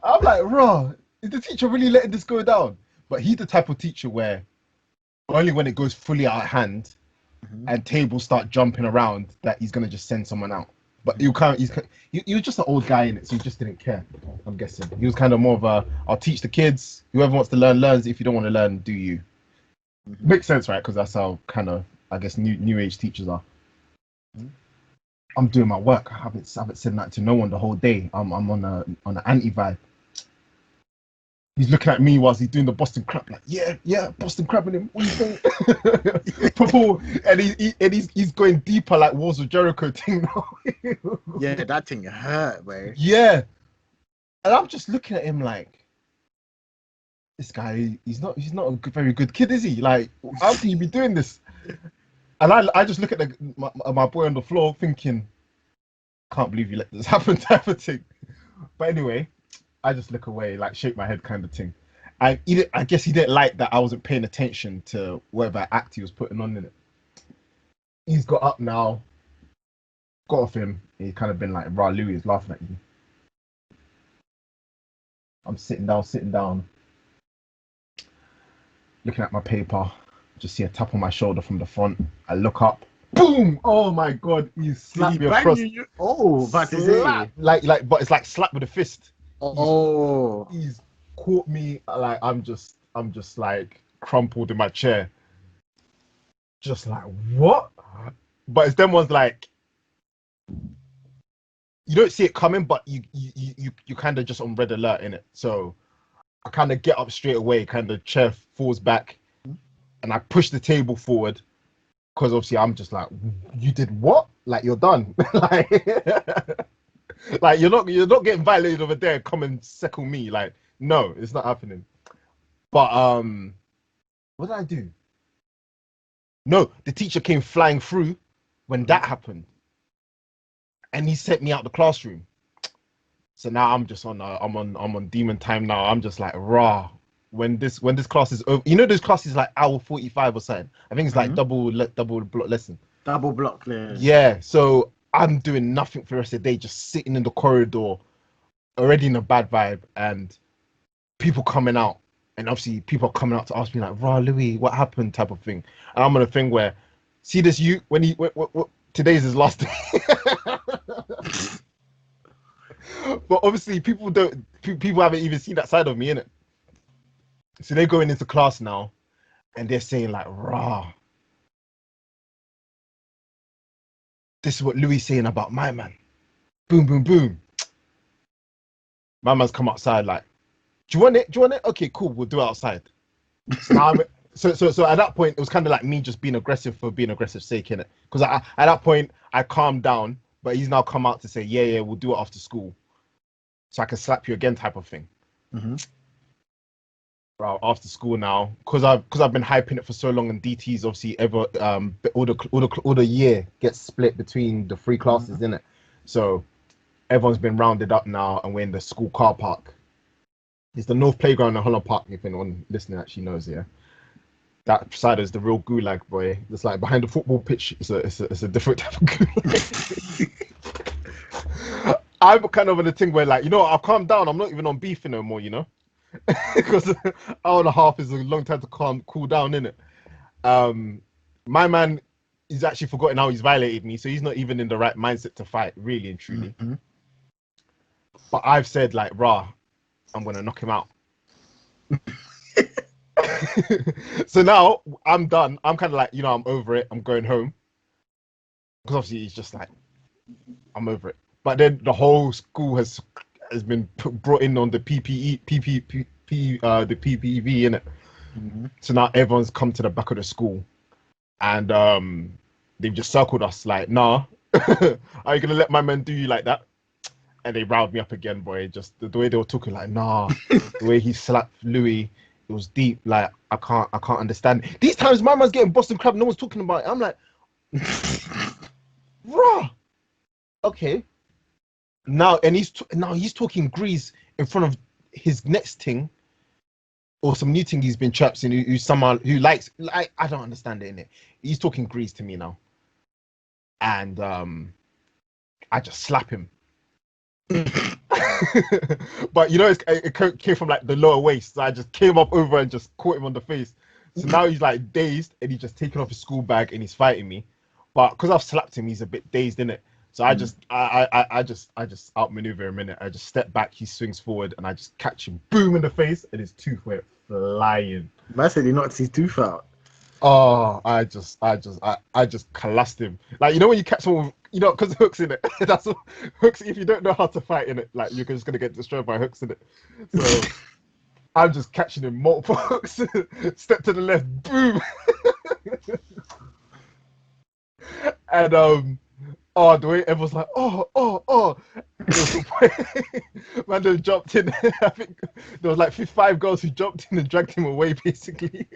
S2: I'm like, raw. Is the teacher really letting this go down? But he's the type of teacher where only when it goes fully out of hand and tables start jumping around that he's gonna just send someone out. But you can't. He was just an old guy in it, so he just didn't care. I'm guessing he was kind of more of I'll teach the kids. Whoever wants to learn learns. If you don't want to learn, do you? Makes sense, right? Because that's how kind of, I guess, new age teachers are. I'm doing my work. I haven't said that to no one the whole day. I'm on an anti vibe. He's looking at me whilst he's doing the Boston crab, like, yeah, Boston crabbing him. What do you think? and he's going deeper, like Walls of Jericho thing now.
S1: Yeah, that thing hurt, man.
S2: Yeah, and I'm just looking at him like, this guy, he's not a very good kid, is he? Like, how can you be doing this? And I just look at my boy on the floor, thinking, can't believe you let this happen, type of thing. But anyway, I just look away, like shake my head kind of thing. I guess he didn't like that I wasn't paying attention to whatever act he was putting on in it. He's got up now. got off him. He kind of been like, "Rah, Louis is laughing at you." I'm sitting down, looking at my paper. Just see a tap on my shoulder from the front. I look up. Boom! Oh my god, he slapped me across.
S1: You? Oh, but
S2: but it's like slap with a fist.
S1: Oh,
S2: He's caught me like I'm just like crumpled in my chair. Just like what? But it's them ones like you don't see it coming, but you kind of just on red alert in it. So I kind of get up straight away, kind of chair falls back, and I push the table forward because obviously I'm just like, you did what? Like you're done. like you're not getting violated over there. Come and second me. Like no, it's not happening. But what did I do? No, the teacher came flying through when that happened, and he sent me out the classroom. So now I'm just on I'm on demon time now. I'm just like rah. When this class is over, you know this class is like hour 45 or something. I think it's like double block lesson.
S1: Double block there.
S2: Yeah. So I'm doing nothing for the rest of the day, just sitting in the corridor, already in a bad vibe, and people coming out. And obviously people are coming out to ask me like, "Rah, Louis, what happened?" type of thing. And I'm on a thing where, see this you when today's his last day. But obviously people haven't even seen that side of me, innit? So they're going into class now, and they're saying like, "Rah, this is what Louis saying about my man." Boom, boom, boom. My man's come outside like, "Do you want it? Do you want it? Okay, cool. We'll do it outside." So now so at that point, it was kind of like me just being aggressive for being aggressive's sake, innit? Because at that point, I calmed down, but he's now come out to say, yeah, we'll do it after school, so I can slap you again, type of thing. Bro, after school now, because I've been hyping it for so long, and DT's obviously all the year gets split between the three classes, innit? So everyone's been rounded up now, and we're in the school car park. It's the North Playground in Holland Park, if anyone listening actually knows, yeah. That side is the real gulag, boy. It's like behind the football pitch, it's a different type of gulag. I'm kind of in a thing where, like, you know, I'll calm down. I'm not even on beef no more, you know? Because an hour and a half is a long time to cool down, innit? My man, he's actually forgotten how he's violated me, so he's not even in the right mindset to fight, really and truly. But I've said, like, rah, I'm gonna knock him out. So now I'm done. I'm kind of like, you know, I'm over it. I'm going home because obviously he's just like, I'm over it. But then the whole school has been brought in on the PPV in it. So now everyone's come to the back of the school, and they've just circled us like, nah, are you gonna let my man do you like that? And they riled me up again, boy. Just the way they were talking, like, nah, the way he slapped Louis, it was deep. Like, I can't understand. These times, my man's getting Boston crab. No one's talking about it. I'm like, raw. Okay. Now, and he's talking grease in front of his next thing, or some new thing he's been trapped in. Who's someone who likes. Like, I don't understand it, innit? He's talking grease to me now, and I just slap him. But you know, it came from like the lower waist, so I just came up over and just caught him on the face. So now he's like dazed, and he's just taken off his school bag and he's fighting me. But because I've slapped him, he's a bit dazed, innit? So I just outmaneuver him, innit? I just step back, he swings forward, and I just catch him, boom in the face, and his tooth went flying.
S1: Man said he knocked his tooth out.
S2: Oh, I just collapsed him. Like, you know when you catch someone, you know, because hooks in it. That's what, hooks. If you don't know how to fight in it, like, you're just gonna get destroyed by hooks in it. So I'm just catching him multiple hooks. Step to the left, boom. And the way everyone's like, oh. Man, they jumped in. I think there was like 5 girls who jumped in and dragged him away, basically.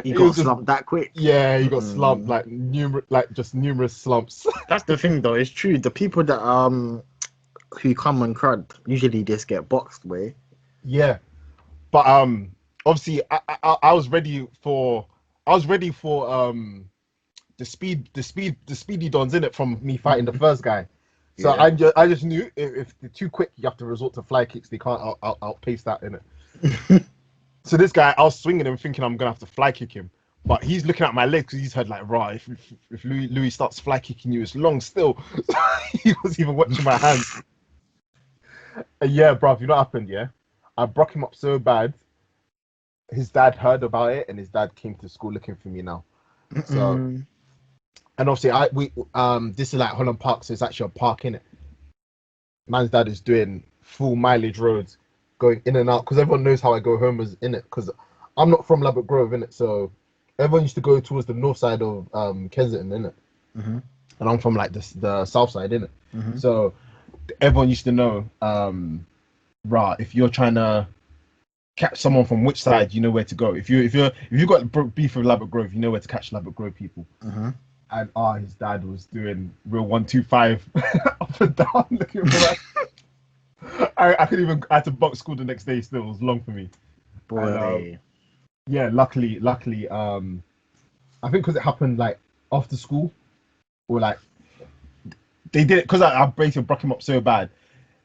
S1: He got slumped that quick.
S2: Yeah, he got slumped like numerous slumps.
S1: That's the thing, though. It's true. The people that who come and crud usually just get boxed, way.
S2: Yeah, but obviously I was ready for the speedy dons in it from me fighting the first guy. So
S1: Yeah.
S2: I just knew if they're too quick, you have to resort to fly kicks. They can't outpace that in it. So this guy, I was swinging him, thinking I'm gonna have to fly kick him, but he's looking at my legs because he's heard like, right, if Louis starts fly kicking you, it's long still. He was even watching my hands. Yeah, bruv, you know what happened? Yeah, I broke him up so bad. His dad heard about it, and his dad came to school looking for me now. So, and obviously, this is like Holland Park, so it's actually a park in it. Man's dad is doing full mileage roads, going in and out because everyone knows how I go home is in it. Because I'm not from Labatt Grove in it, so everyone used to go towards the north side of Kensington in it, and I'm from like the south side in it. So everyone used to know, if you're trying to catch someone from which side, you know where to go. If you got beef with Labatt Grove, you know where to catch Labatt Grove people. And his dad was doing real 1-2-5 up and down looking for that. I couldn't even. I had to box school the next day. Still, it was long for me.
S1: Boy.
S2: And, luckily, I think because it happened like after school, or like they did it because I basically broke him up so bad.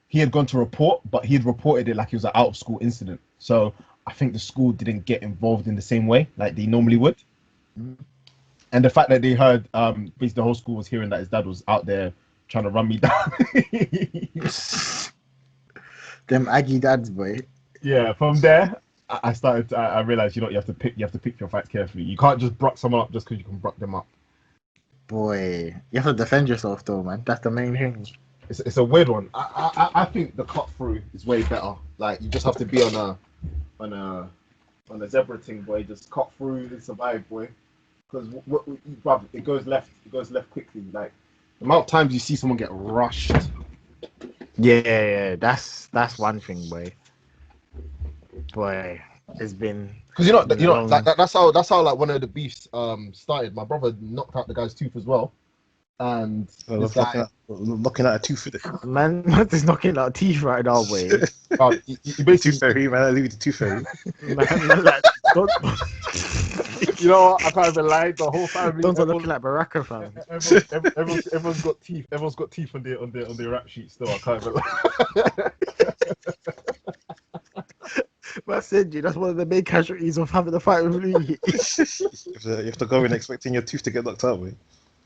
S2: He had gone to report, but he had reported it like it was an out of school incident. So I think the school didn't get involved in the same way like they normally would. And the fact that they heard, basically the whole school was hearing that his dad was out there trying to run me down.
S1: Them Aggie dads, boy.
S2: Yeah, from there, I realized, you have to pick your fights carefully. You can't just brock someone up just because you can brock them up.
S1: Boy, you have to defend yourself though, man. That's the main thing.
S2: It's a weird one. I think the cut through is way better. Like you just have to be on a zebra thing, boy. Just cut through and survive, boy. Because it goes left. It goes left quickly. Like the amount of times you see someone get rushed.
S1: Yeah. That's one thing, boy. Boy, it's been
S2: because that's how like one of the beefs started. My brother knocked out the guy's tooth as well, and this guy
S3: knocking out a tooth with it.
S1: Man is knocking out teeth right now, boy.
S2: You basically
S3: tooth fairy, man. I leave it to tooth fairy.
S1: man, like,
S2: you know what? I can't even lie. The whole family.
S1: Don't looking like Baraka, fam.
S2: Everyone's got teeth. Everyone's got teeth on their rap sheet. Still, I can't even lie.
S1: But I said, that's one of the main casualties of having a fight with Louis.
S3: You have to go in expecting your tooth to get knocked out, man.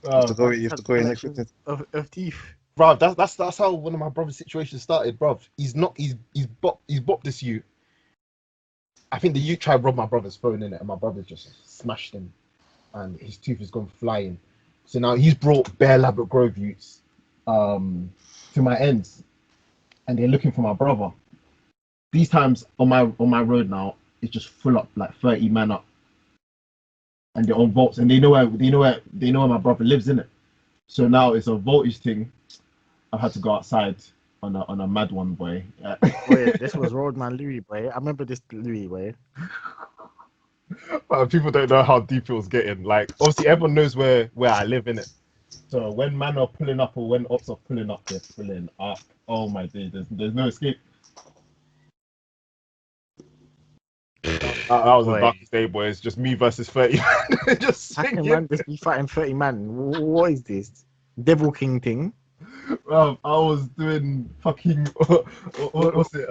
S3: You have to go in expecting
S1: of teeth.
S2: Bro, that's how one of my brother's situations started, bro. He's bopped this youth. I think the youth tried to rob my brother's phone in it, and my brother just smashed him, and his tooth has gone flying. So now he's brought bare Labatt Grove youths to my ends, and they're looking for my brother. These times on my road now, it's just full up, like 30 man up, and they're on volts, and they know where my brother lives in it. So now it's a voltage thing. I've had to go outside on a mad one, boy.
S1: Boy, this was Roadman Louis, boy. I remember this Louis, boy.
S2: But people don't know how deep it was getting. Like obviously everyone knows where I live in it. So when man are pulling up or when ops are pulling up, they're pulling up. Oh my days, there's no escape. That was the darkest day, boy. It's just me versus 30 man. Just
S1: singing. Man, just be fighting 30 man. What is this? Devil King thing?
S2: I was doing fucking what's it?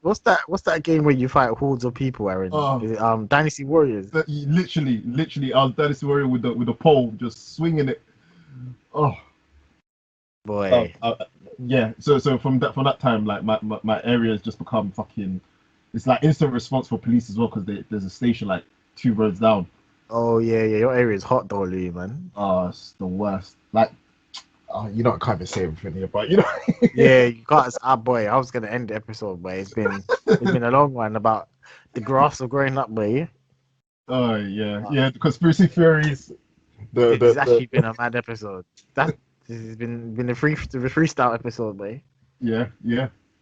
S1: What's that game where you fight hordes of people, Aaron? Is it, Dynasty Warriors.
S2: Literally, I was Dynasty Warrior with the pole, just swinging it. Oh,
S1: boy.
S2: Yeah. So from that time, like my area has just become fucking. It's like instant response for police as well because there's a station like 2 roads down.
S1: Oh yeah. Your area is hot though, Louis, man.
S2: Oh, it's the worst. Like, I can't even say everything here, but
S1: yeah, you can't. Boy, I was gonna end the episode, but it's been a long one about the grass of growing up, boy.
S2: Oh yeah. The conspiracy theories.
S1: It's actually been a mad episode. This has been the freestyle episode, boy.
S2: Yeah.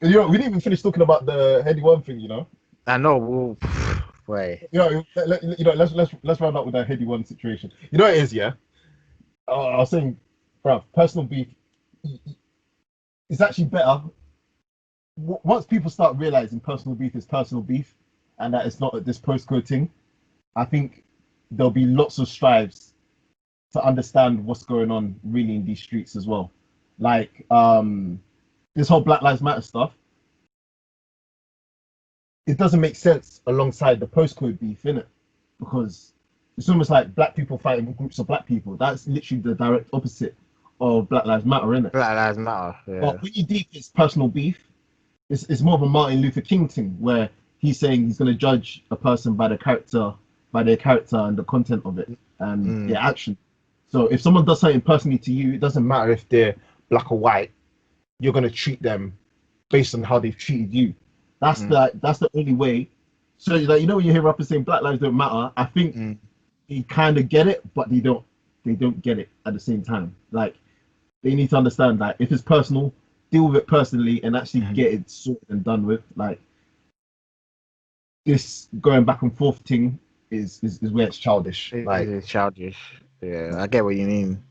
S2: And, we didn't even finish talking about the Heady One thing,
S1: I know. Boy.
S2: Let's round up with that Heady One situation. You know what it is, yeah. I was saying, bro, personal beef. It's actually better once people start realizing personal beef is personal beef, and that it's not this postcode thing. I think there'll be lots of strives to understand what's going on really in these streets as well. Like this whole Black Lives Matter stuff, it doesn't make sense alongside the postcode beef, innit? Because it's almost like black people fighting groups of black people. That's literally the direct opposite of Black Lives Matter, innit?
S1: Black Lives Matter. Yeah.
S2: But when you deep it's personal beef, it's more of a Martin Luther King thing where he's saying he's going to judge a person by their character and the content of it and their action. So if someone does something personally to you, it doesn't matter if they're black or white. You're going to treat them based on how they've treated you. That's the only way. So like, you know, when you hear rappers saying Black Lives don't matter, I think they kind of get it, but they don't get it at the same time. Like they need to understand that if it's personal, deal with it personally and actually get it sorted and done with. Like this going back and forth thing is where it's childish.
S1: It's childish. Yeah, I get what you mean.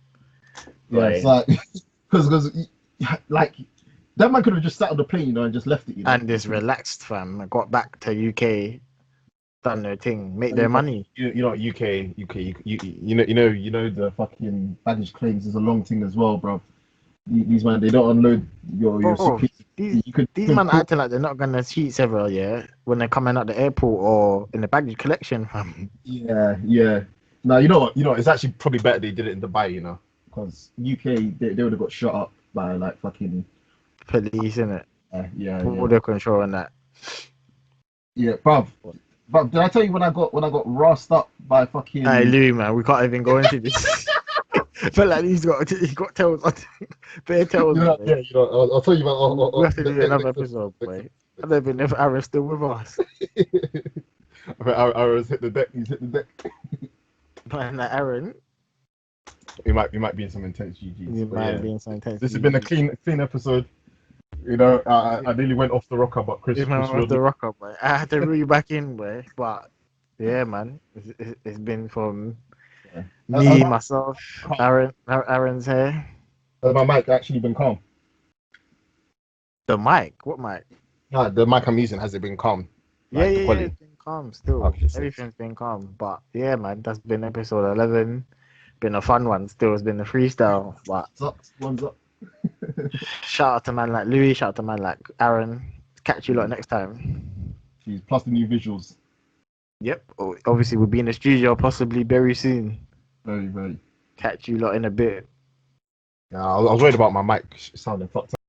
S2: Yeah, it's like because like that man could have just sat on the plane, you know, and just left it. You know?
S1: And just relaxed, fam. I got back to UK, done their thing, make their money.
S2: You know, UK, you know the fucking baggage claims is a long thing as well, bro. These man, they don't unload your suitcase.
S1: These man acting like they're not gonna cheat several, yeah, when they're coming out the airport or in the baggage collection, fam.
S2: Yeah. Now you know what, it's actually probably better they did it in Dubai, you know, because UK they would have got shot up by like fucking
S1: police, innit? Border control and that.
S2: Yeah, bruv, did I tell you when I got rossed up by fucking?
S1: Hey Louis, man, we can't even go into this. I feel like he got tails on bare tails.
S2: I'll tell you about.
S1: We have to do another episode, boy. I don't even know if Aaron's still with us.
S2: I mean, Aaron's hit the deck. He's hit the deck.
S1: Man, like Aaron.
S2: He might be in some intense GGs.
S1: He might be in some intense.
S2: This has been a clean episode. You know, I nearly went off the rocker, but Chris
S1: went off the rocker, boy. I had to reel you back in, boy. But yeah, man, it's been from me, myself, Aaron's here.
S2: Has my mic actually been calm?
S1: The mic? What mic?
S2: No, the mic I'm using, has it been calm?
S1: Like yeah, it's been calm still. Okay, everything's been calm. But yeah, man, that's been episode 11. Been a fun one still. It's been a freestyle. But
S2: one's up.
S1: Shout out to man like Louis, shout out to man like Aaron. Catch you lot next time.
S2: Jeez, plus the new visuals.
S1: Yep. Obviously we'll be in the studio possibly very soon.
S2: Very.
S1: Catch you lot in a bit.
S2: Yeah, I was worried about my mic sounding fucked up.